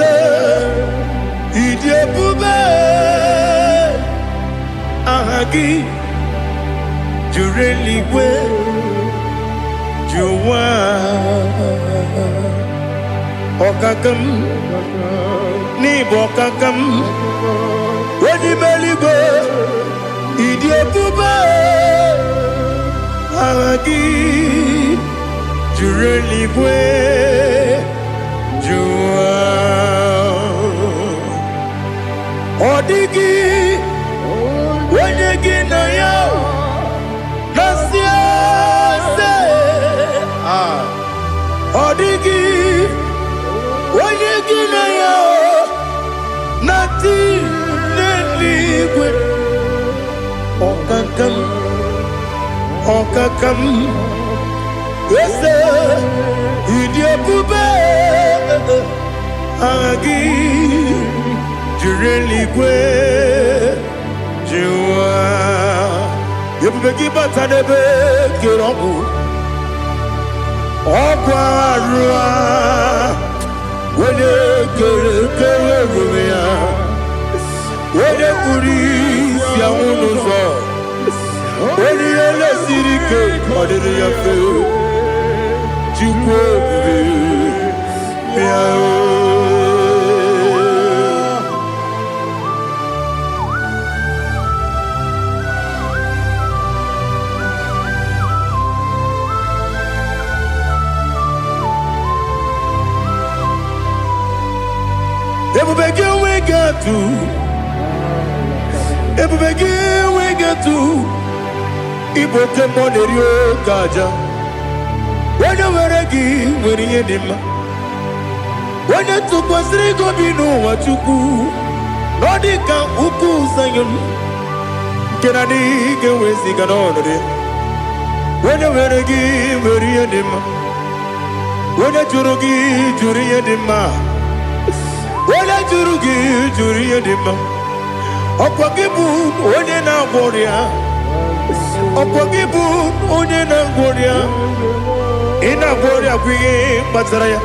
Idiabube, Ahagi, Jureligwe, Juwa, Okakam, Nibokakam, Wadibeligwe, Idiabube, Ahagi, Jureligwe, Juwa, Odigi, Wenyegi na yo, Nasia se, Odigi, Wenyegi na yo, Nati neligwe, Okakam, Okakam, Ese, Idiabube, Agi, Jureligwe, Jua, Yabubeki Batanebe, Kiromu, Okwarua, Wene Kere Rumia, Wene Kuris, Yamunuzo, Wene Yele Sirike, Madere Yafe, Jukwe, Miao. Ebubege we get to, Ebubege we get to, Iboke Monerio Kaja. When you were a gay, when you did, when you took was Rico Bino, what you do, Nordica Uku Sayon, Kennedy, get with the Canone. When you were a gay, when you did, when you Jurugi, Juria Dima. Wala jurugi juriya dima Okwagibu onye na gworia Okwagibu onye na gworia Ina gworia kwiye batara ya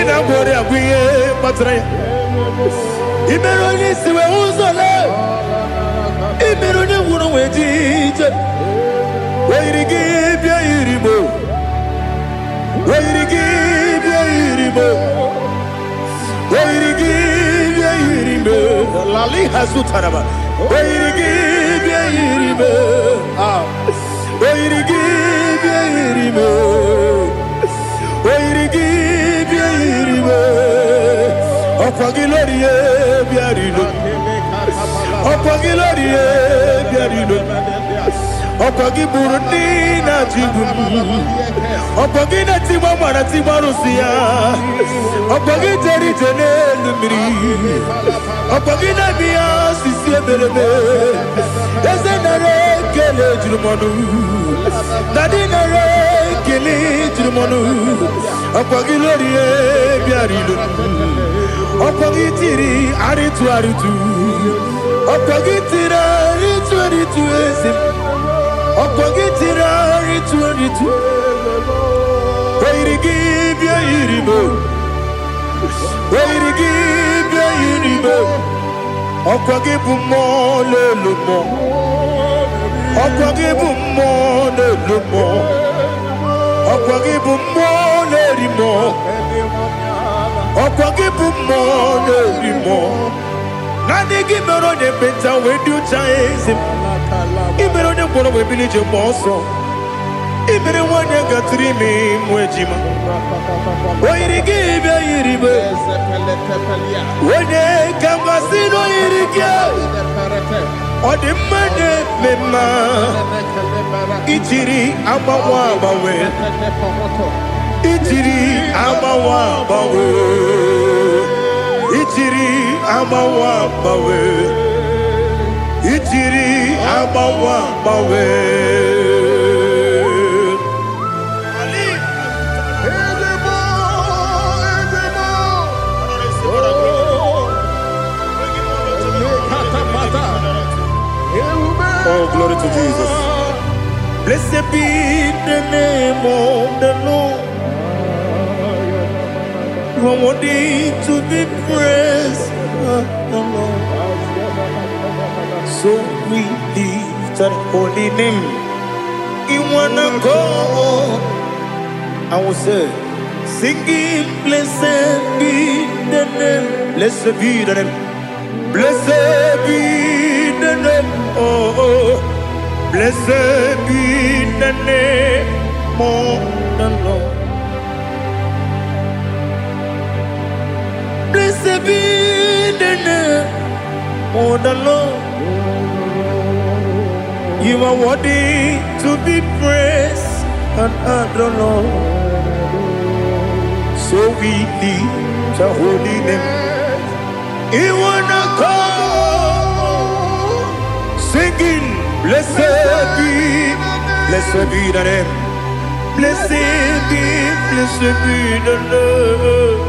Ina gworia kwiye batara ya Imero ni siwe uzole Imero ni wuro wejije Wairigi bia iribo Wairigi bia iribo Lali Hasutaraba. Opagi Burundi na Jibun Opagi na Tiwa na Timarusia Opagi Teri Tenel Miri Opagi na Bia Sisi Belebe Ezenare Kele Jumanu Nadinare Kele Jumanu Opagi Lorie Biarido Opagi Tiri Aritu Aritu Opagi Tira Aritu Aritu Esim Opagitira ritu Wairigi bia iribo Oirigibia yiribe. Okwagibu mo lelumo. Okwagibu mo lelumo. Okwagibu mo lerimo. Okwagibu mo lerimo. Nani gibero ne beta wedu chaizim. Ibero ne boro we bilije moso. Ibere wanya gatrimi mwejima. Oirigibia yiribe. Wene kamasino yirigia. Odimane mema. Ichiri amawa bawe. Ichiri amawa bawe. Ichiri amawa bawe. Ichiri amawa bawe. Oh, glory to Jesus. Blessed be the name of the Lord. You are worthy to be praised. So we lift that holy name. You wanna go? I will say, singing, blessed be the name. Blessed be the name. Blessed be the name. Oh, blessed be the name of the Lord. Blessed be the name of the Lord. You are worthy to be praised and adored. So we lift the holy name. You wanna call, singing, blessed be the name. Blessed be the Lord.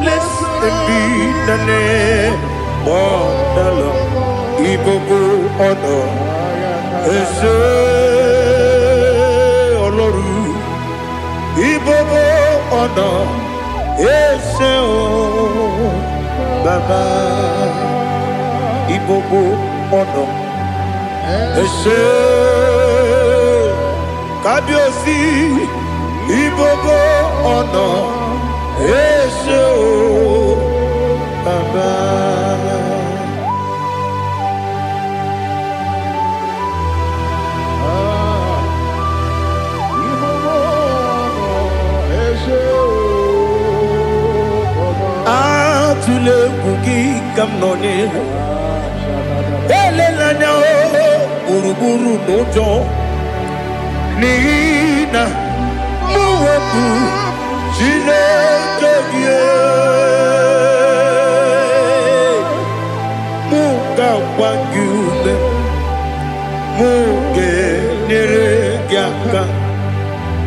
Blessed be the name of the Lord. IGBO honor. Ese Oloru. IGBO honor. Ese Baba. IGBO honor. Ese Kabiosi. IGBO honor. Ese Baba. Atule kuki kamnoni. Ele lanya uruburu nojo. Nina muwebu Chineke ye. Muga wangyume. Muge neregiaka.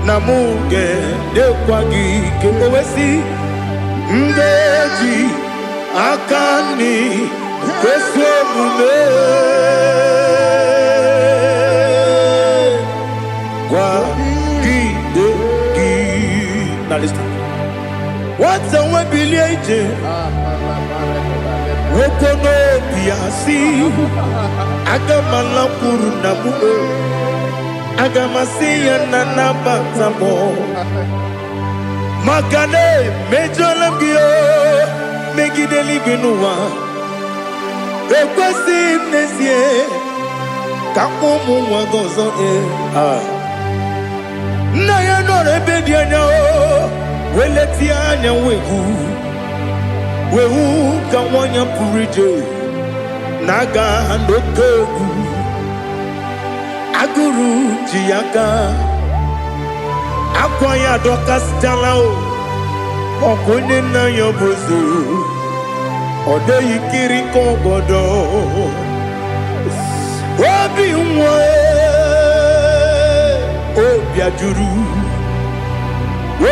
Na muge dekwagike owesi. Ngeji akani kwesomume kwa kideki. Now listen. What's a webiliaje? Wokono biasi. Agamala puru namu. Agamasiya nanabatamo. Makane mejolamgio megideli binua ekwesi nesie kamumu wagozo na ya nore bedi anya weleti anya wehu kawanya purije naga ndokogu aguru jiaka akwaya dokas jalao okunye na yobozu ode yikiri kogodo obi nwa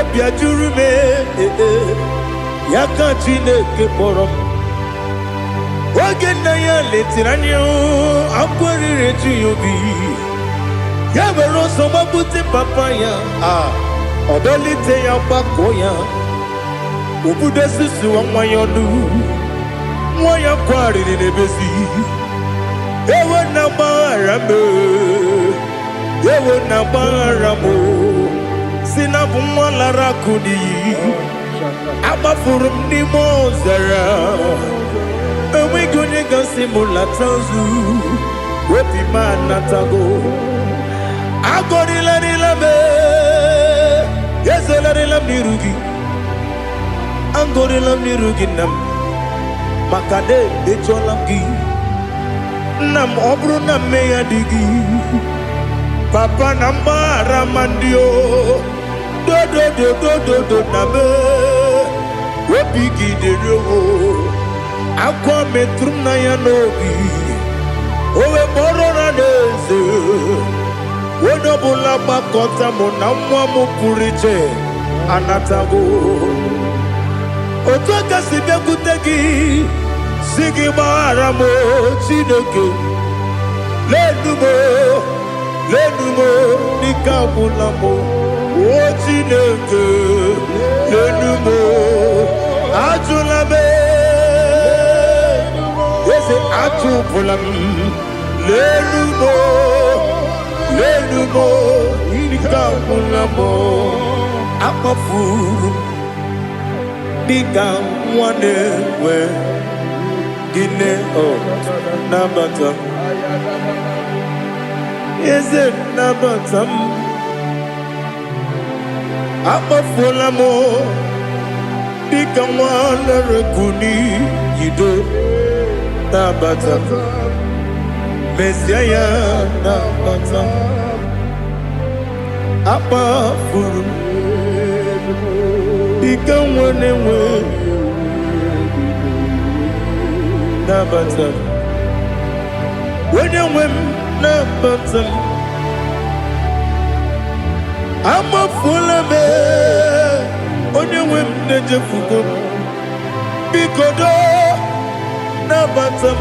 obi ajuru me yaka Chineke kpọrọ oge na ya letiri anya akwarire Chiyobi ya mere ọsọ gbapute papa ya ọdọlite ya gbakọ ya Obude susu wa mwayonu Mwaya kwari ni nebezi Ewe na barame Ewe na baramo Sinabu mwalara kudi Aba furum ni mozara Ewe gonye gansi mula tanzu Wepi manatago Agori la nilame Yeze la nilam nirugi Angori lam nirugi nam Makade becholangi Nam obru nam meya digi Papa namara mandio Do nabe Wepigi de rogo Akwa metrum na yanogi Owe borona neze Wodobula bakota mo namwa mo puriche Anatago Otoka sibe kutegi Sigi maramo Chineke Lenumo Nikabulamo O Chineke Lenumo Ajulabe Yese Ajupulam Lenumo Nikabulamo Akafuru Nika wane we Gine o Nabatam Is it Nabatam Akafulamo Nika wane rekuni Yido Nabatam Messiah Nabatam Akafuru Ika wane we Nabatam When you win Nabatam I'm a full of it When you win Nejefugo Bikodo Nabatam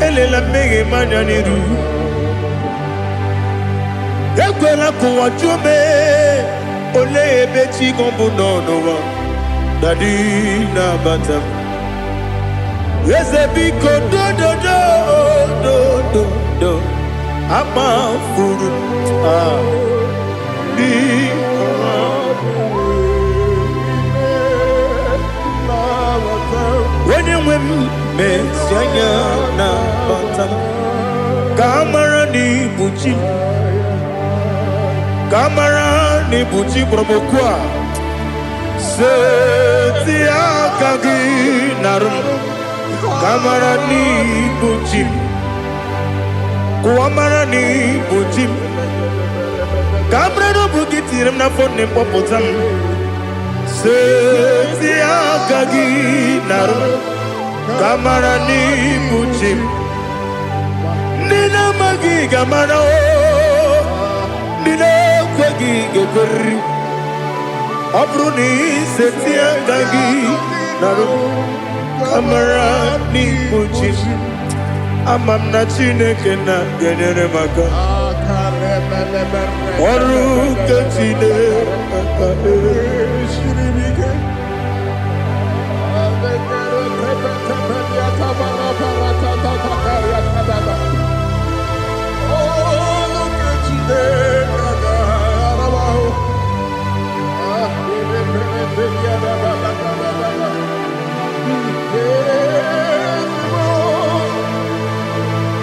Elela mege manyaniru Ekwela kuwa chume Ole ebechi gombu nonowa Dadi Nabatam Yeze biko do Ama furu Di When you win Messiah Nabatam Kamara ni buchi Kamara ni buchi promokwa Seti akagi narum Kamara ni buchim Kuamara ni buchim Kamara no bukitirim na fone popotam Seti akagi narum Kamara ni buchim Nina magi kamara o Nina kwagi gekeri Abruni seti akagi narum Kamara ni buchim Amam na Chineke na genere maka Oru ke Chineke Shiribike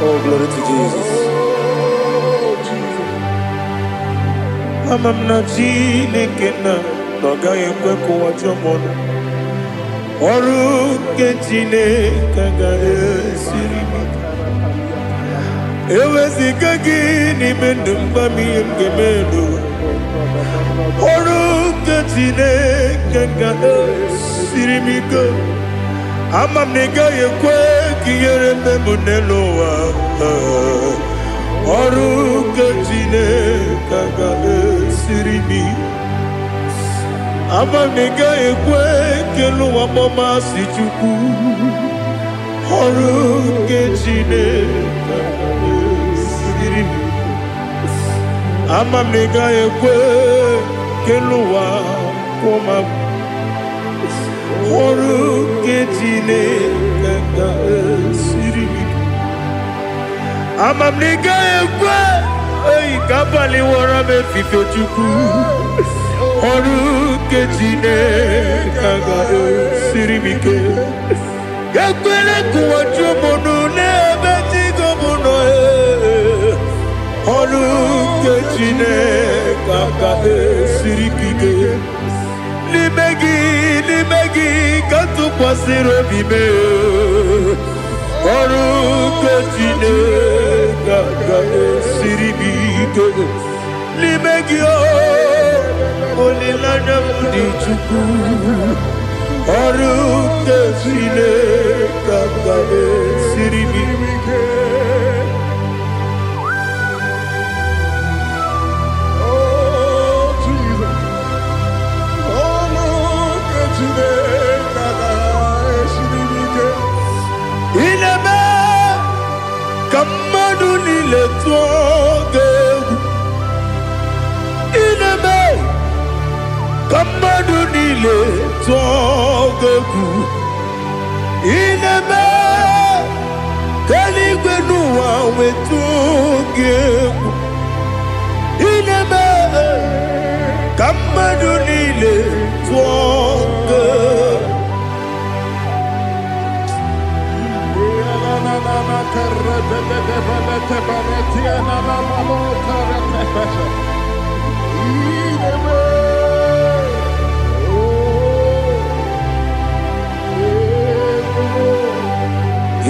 Oh, glory to Jesus. Amam na Chineke na noga ekwe kuwa chomono. Oru ke Chineke ga esiri. Ewezika gini mendumba mi ngemendo. Oru ke Chineke ga esiri miko. Amam nega yekwe kiyere memuneloa Oru kejine kaga esirimi Amam nega yekwe keluwa mama sichuku Oru kejine kaga esirimi Amam nega yekwe keluwa mama ọrụ nke Chineke ga-esiri amamniga ekwe oyi kabali wara m efife Chukwu ọrụ nke Chineke ga-esiri m ike ekwere kụwa chụmụnụ n'ebe tigomụnụ ọrụ nke Chineke ga-esiri m ike n'ime gị ka tụkwasịrị obi m ọrụ nke Chineke ga-esiri m ike n'ime gị olileanya m dị Chukwu ọrụ nke Chineke ga-esiri m ike. Ineme kamadu nile tuogegu Ineme kamadu nile tuogegu Ineme kaligwe nuwa wetugegu Ineme kamadu nile tuogegu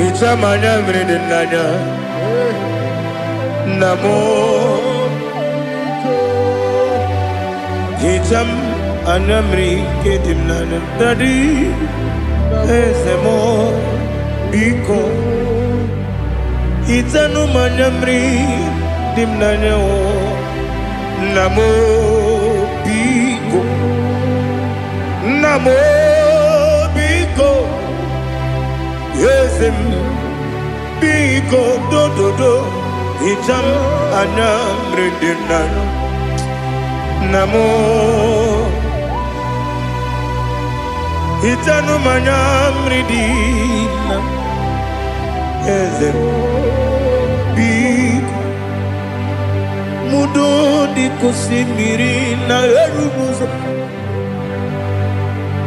Itamanya mridinanya Namo Itam anamri kedimnana Dadi Ezemo Biko Itanu manyamri dimnanya Namo Biko Namo Biko Yesem Biko do Itam anamri dimnanya Namo Itanu manyamri dimnanya Yesem Biko Mudo di kusimiri na erumuzo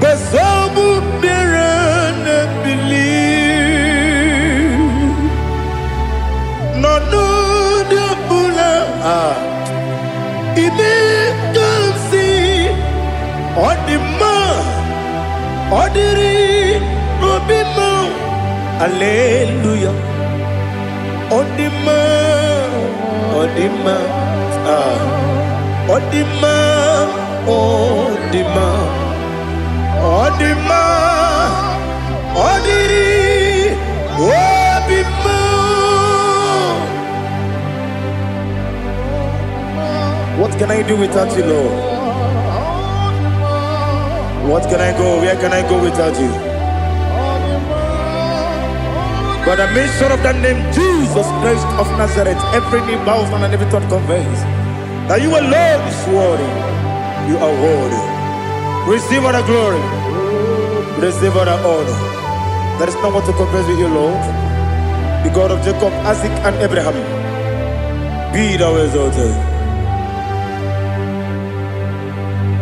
Basabu birana believe No de bula Ime kansi Odima Odiri Obima Alleluia Odima Odima Odima Odima Odima Odiri Obima. What can I do without you, Lord? What can I go? Where can I go without you? By the mention of the name Jesus Christ of Nazareth, every knee bows down and every tongue confesses that you alone is worthy. You are worthy. Receive all the glory. Receive all the honor. There is no one to confess with you, Lord. The God of Jacob, Isaac, and Abraham. Be thou exalted.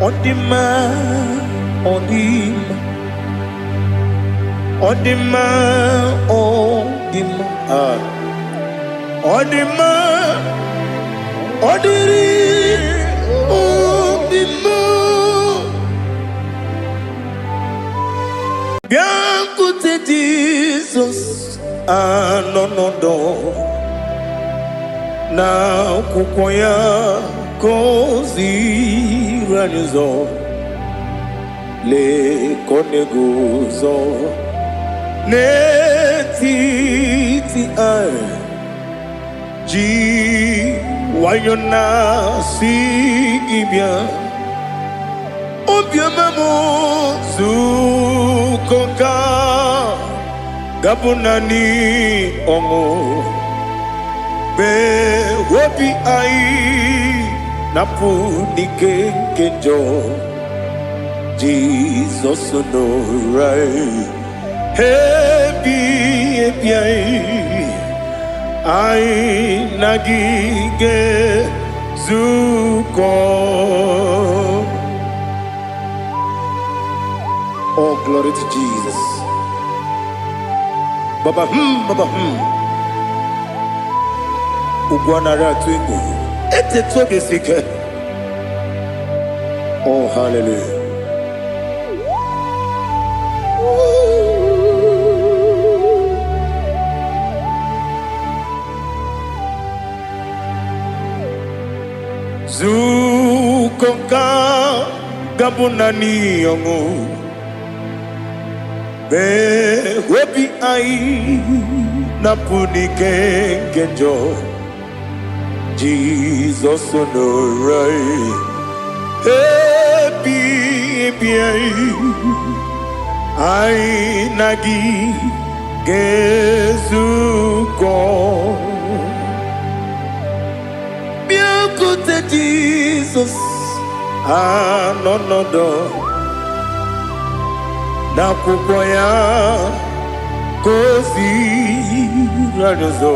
On the man, on the man. Odima, Odima, Odima, Odiri, Odima. Bianco te Jesus, no. Na kukoya kozi ranizo, le koneguzo. Netiti ai ji wayona si ibia obiamamo zukoka gabunani ongo be wobi ai napu dike kenjo Jesus no right. Happy, I nagige zuko. Oh, glory to Jesus. Baba Ugwanara twingu. Ete toge sike. Oh, hallelujah. Zukonka gabunani yongo be webi ai napuni kenjo Jesus no right happy ai nagi gezuko Jesus, no na kukwaya kozi radozo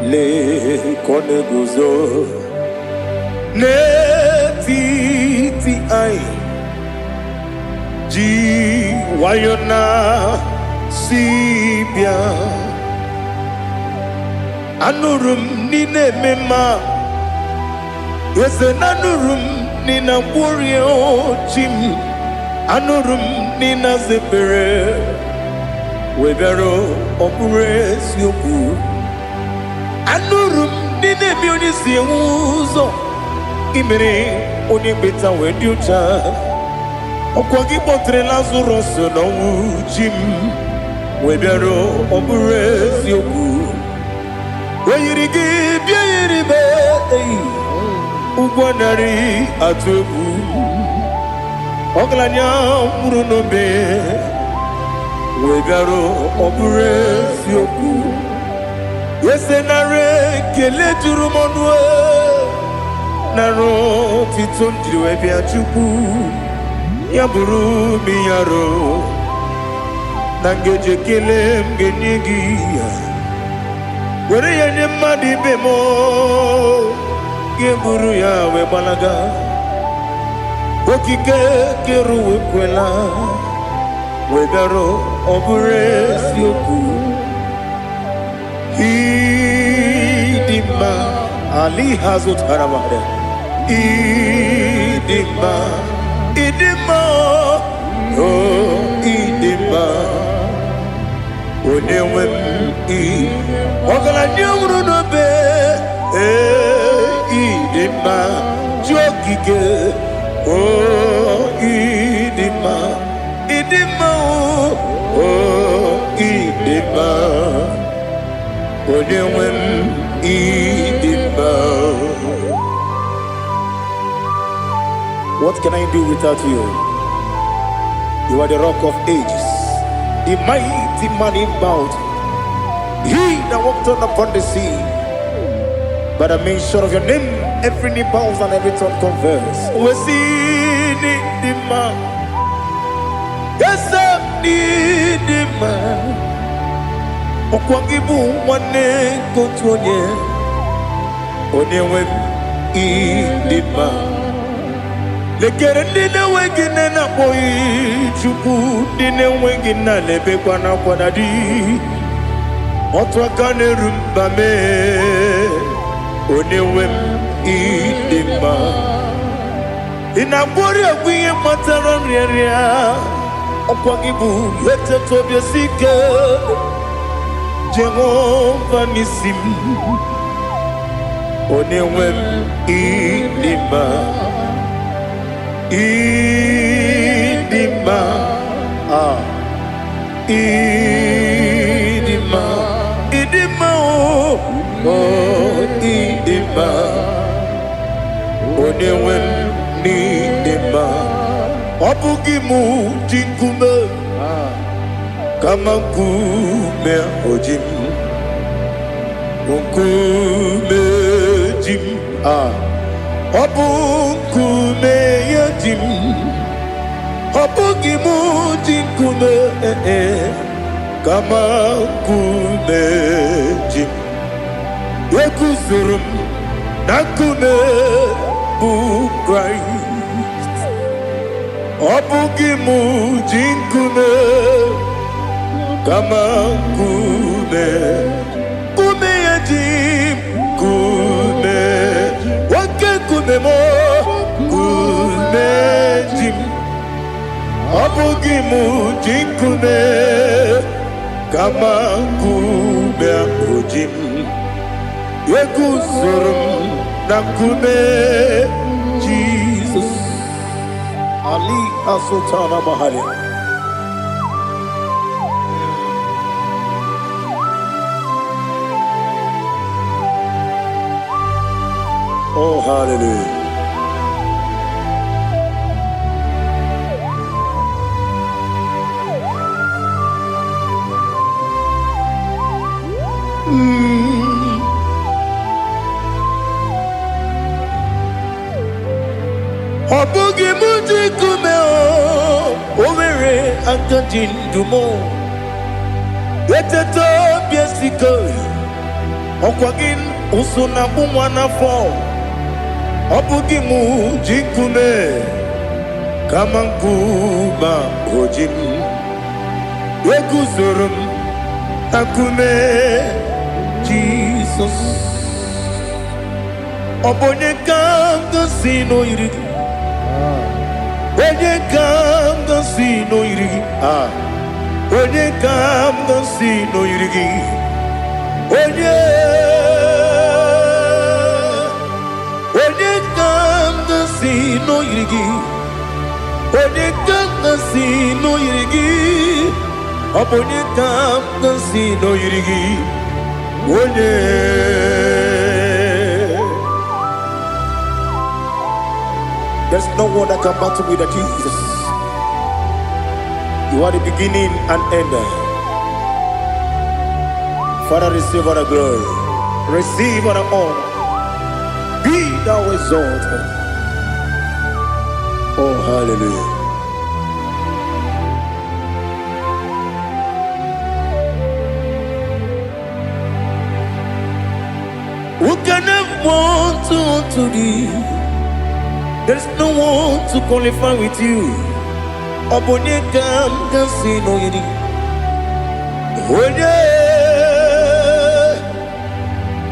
le koneguzo ne titi ai ji wayona sibia anurum nine mema Yese nanurum nina warrior chim anurum nina zepere webero opures yoku anurum nina bionisi uzo imere oni beta wediucha okwagi potre lazarus no chim webero opures yoku weyirigi biayiribe Ugwanari atubu Oglanya murunobe Wegaro obure sioku Yesenare kele jurumonwe Naro titondriwe biachuku Yaburu miyaro Nangeje kele mgenyigia Were yenye madi bemo Geburu ya we balaga Okike keru we kwela Wegaro obure sioku Idima Ali hazut haramade Idima Oh idima Onewem Ogala nyumru no be Idima jokike oh idima oh idima onewem idima. What can I do without you? You are the rock of ages, the mighty man in bout, he that walked on upon the sea. By the mention of your name, every knee bows and every tongue confess. We see the man. Yes, I need the man. Okwangibu wane kotonye. Onewe idima. Lekere nina wengine na boy chuku. Nina wengine lebe kwa na kwa nadi. Otwakane rumbame. Onewem idima Inabori agwiye mataran ria Okwagibu yete tobye sike Jehova nisim Onewem idima Idima Idima Idima oh idima Onewem nidima Obugimu jinkume Kama kume ojim Unkume jim Obu kume yajim Obugi mujikume kama kume jim Yekuzurum nakune bu Christ Obugi mujikume kama kume jim kume wake kume mo kume jim Abugi mujikume kama kume ujim Yekuzurum nakune Jesus Ali Asultana Mahali. Oh, hallelujah. Obugi mujikume owere akadindumo Eteto biesiko Okwagin usuna umwana fo Obugi mujikume kama nkuma ojim Yekuzurum akume Jesus Obonye kam sino irigi Onye kam sino irigi Onye kam sino irigi Onye kam sino irigi Onye kam sino irigi Onye kam sino irigi Onye There's no one that can battle with Jesus. You are the beginning and end. Father, receive all the glory. Receive all the honor. Be thou exalted. Oh, hallelujah. Who can have one to thee? There's no one to qualify with you. Obonye kam sino yiri.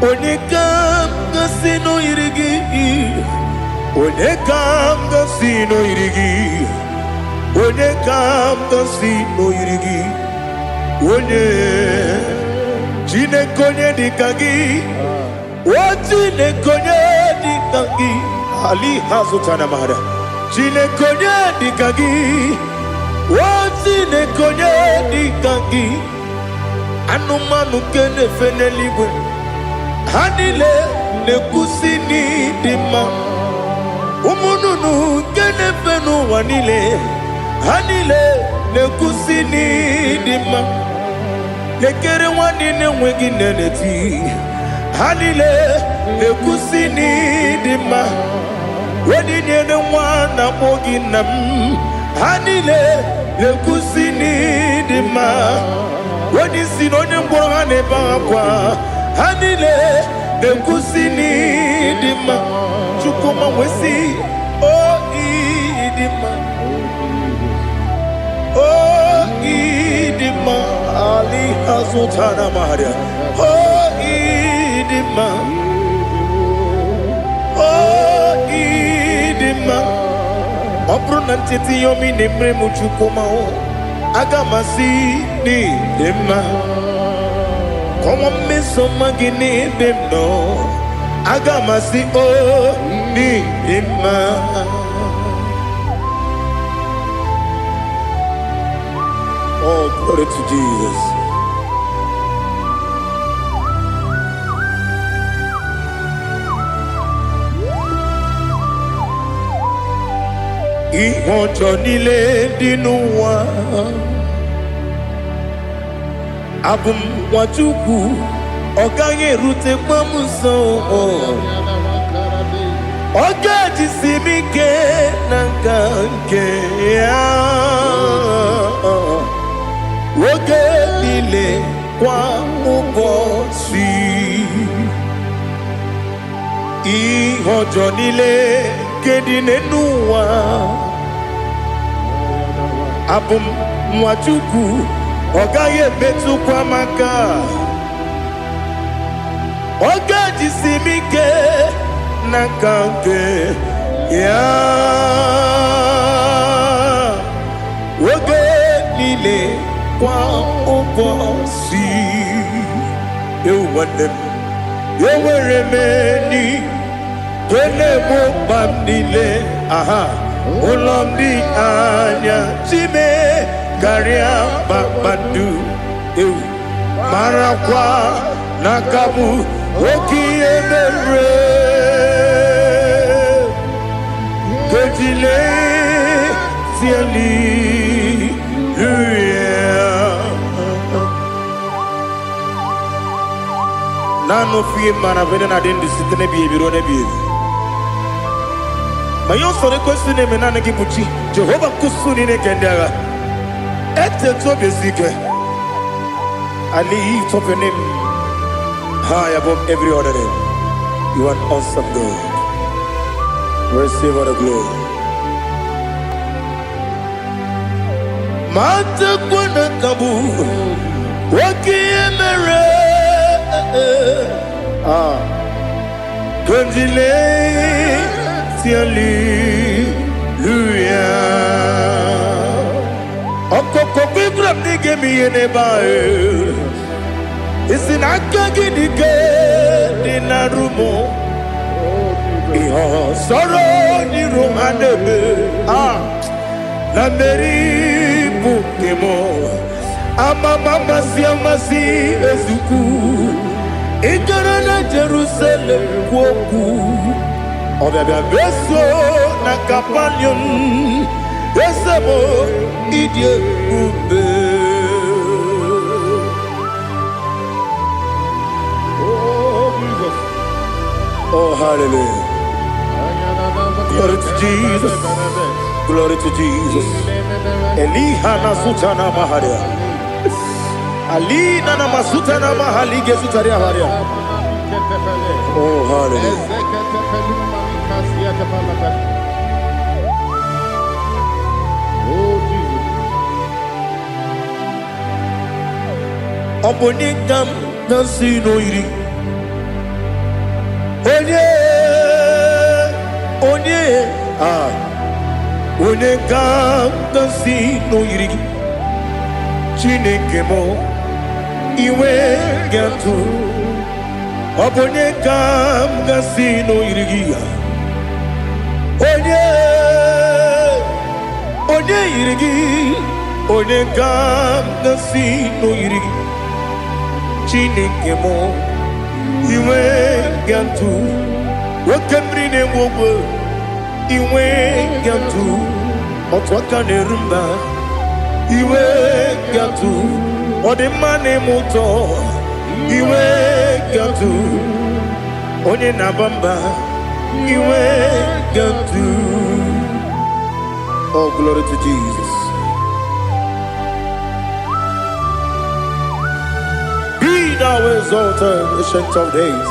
Onye kam sino yiri. Onye kam sino yiri. Onye kam sino yiri. Onye jine konye dikagi. Wajine konye dikagi. Ali Hazutana Mahada. Chile konye dikagi. Wazine konye dikagi. Anumanu kene feneligwe. Hanile ne kusini dima. Umununu kene fenu wanile. Hanile ne kusini dima. Nekere wanine wengi neneti. Hanile ne kusini dima. Wedi nyene wana moginam Hanile lekusini dima Wedi sinonye mbwangane bakwa Hanile lekusini dima Chukuma wesi idima idima Ali Hazutana Maria idima Obru nantiti yomi nemre muchukuma Agamasi ni dema Komo meso magini demno Agamasi ni dema Oh, glory to Jesus. Ihojo nile dinuwa Abum wajuku Oganye rute kwamuso Oge jisimike n'aka nke ya, oge niile kwa ụbọchị. Ihe ọjọọ niile nke dị n'ụwa, abụ m nwa Chukwu, ọ gaghị emetụkwa m aka. Oge jisimike n'aka nke ya, oge niile kwa ụbọchị. Ewu nwanne m, enwere m enyi ga-egbo mkpa m niile. Aha, ụlọ m dị anya chime karịa kpakpando. Ewu marakwa n'aka bụ oke ihe mere. Gejile tieli nano fie mana vene na den disitene bi ebiro ne bi. Ma yo sore kwesi ne mena ne gibuchi Jehovah kusuni ne kendaga. Ete to besike. I lift up your name high above every other name. You are awesome God. Receive all the glory. Mata kuna kabu wakiemere Kanjile hallelujah. Okoko bibra nige mi ene bae. Isinaka gidike dinarumo. Iho soro ni romanebe. La meri bukemo. Ama mama si ezuku. Ikarana Jerusalem kwoku. Obebe beso na kapanion. Esebo idie ube. Oh Jesus. Oh hallelujah. Glory to Jesus. Glory to Jesus. Elihana sutana maharia. Alina na masutana mahalige sutaria haria. Oh hallelujah. Oh Jesus. Obonikam nasino iri. Onye Onekam nasino iri. Chineke mo iwe gatu. Obonekam nasino iri. Onye iri. Onekam nasino iri. Chineke mo iwe gatu. Wakemri ne wowo iwe gatu. Otwaka ne rumba iwe gatu. Odemane moto iwe gatu. Onye nabamba iwe gatu. Oh glory to Jesus. Be thou exalted, ancient of days.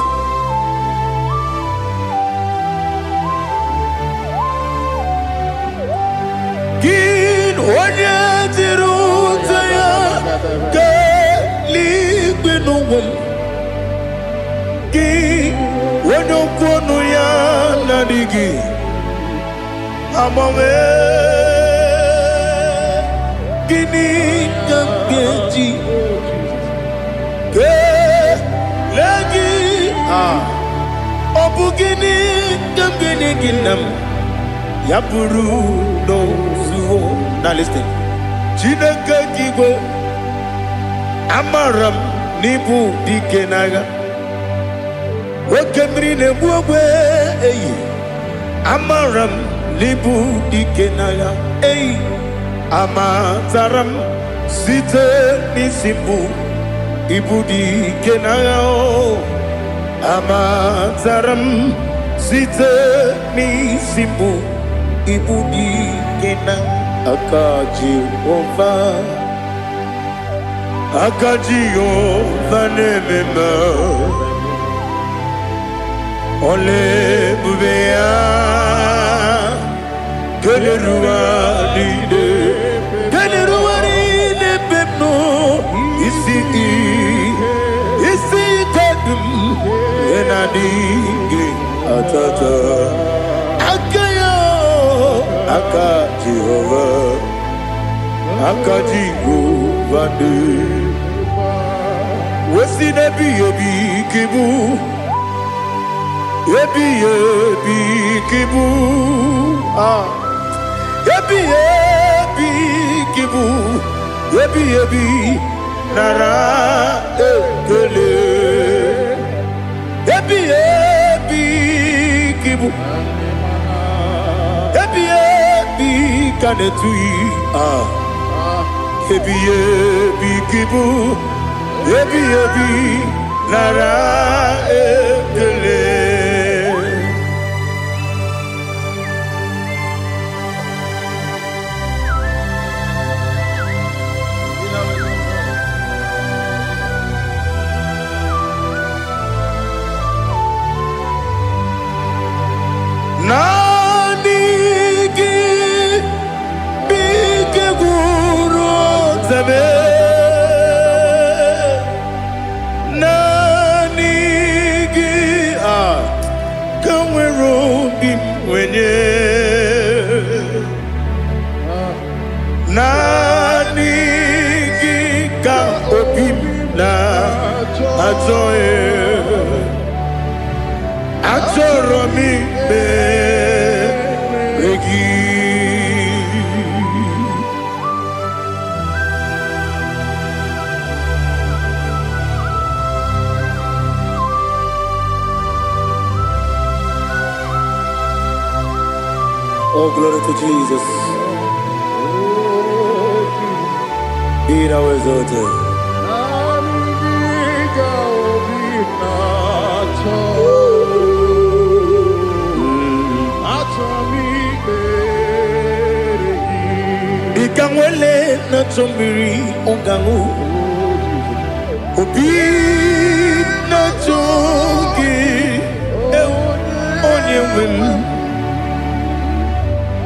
Onye jiruta ya ka ligbe n'ụwa gị, onye okwu ọnụ ya na-adịghị agbanwe. Gịnị ka m ga-eji kelee gị? Ọ bụ gịnị ka m ga-enye gị nna m? Ya bụrụ n'ozuo. Now listen. Chineke kigwe amaram n'ibu dike n'agha. Oke mmiri na-egbu ogwe eyi. Amaram n'ibu dike n'agha. Eyi amatara m site n'isi mbụ ibu dike n'agha. Amatara m site n'isimu ibu dị kena aka Jehova na-ememe ole ebube ya keleruwa niile bemno isi kadum enadinge atata aka Jehova de wesi nebi kibu ebi kibu kibu ebi nara ekele ebi kibu ebi kanetui ebi kibu ebi nara ekele. Nanigi bige guru zame nanigi kamwero bimwenye nanigi ka obim na ajoe Atoromi beregi Oh, glory to Jesus. Be thou exalted. Ikangwele na chombiri ongangu obi na chogi onye wem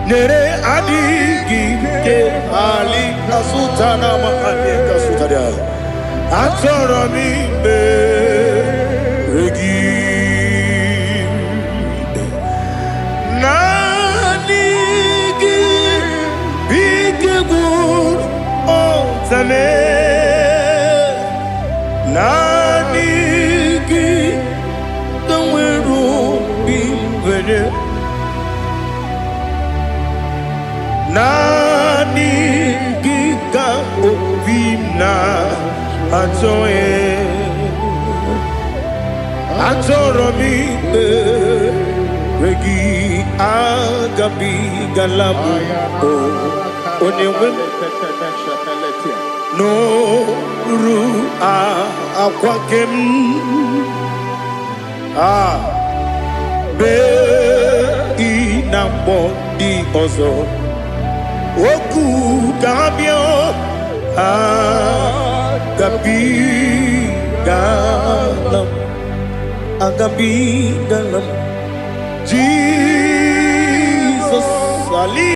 nere adigi ke ali kasutana ma ali kasutaria atoro mi beregi Nanigi kamwero bimwenye nanigi ka obimna atoye atoromi regi agabi galabu onyewe no ru akwakem be inambo di ozo oku kabio agabi galam Jesus ali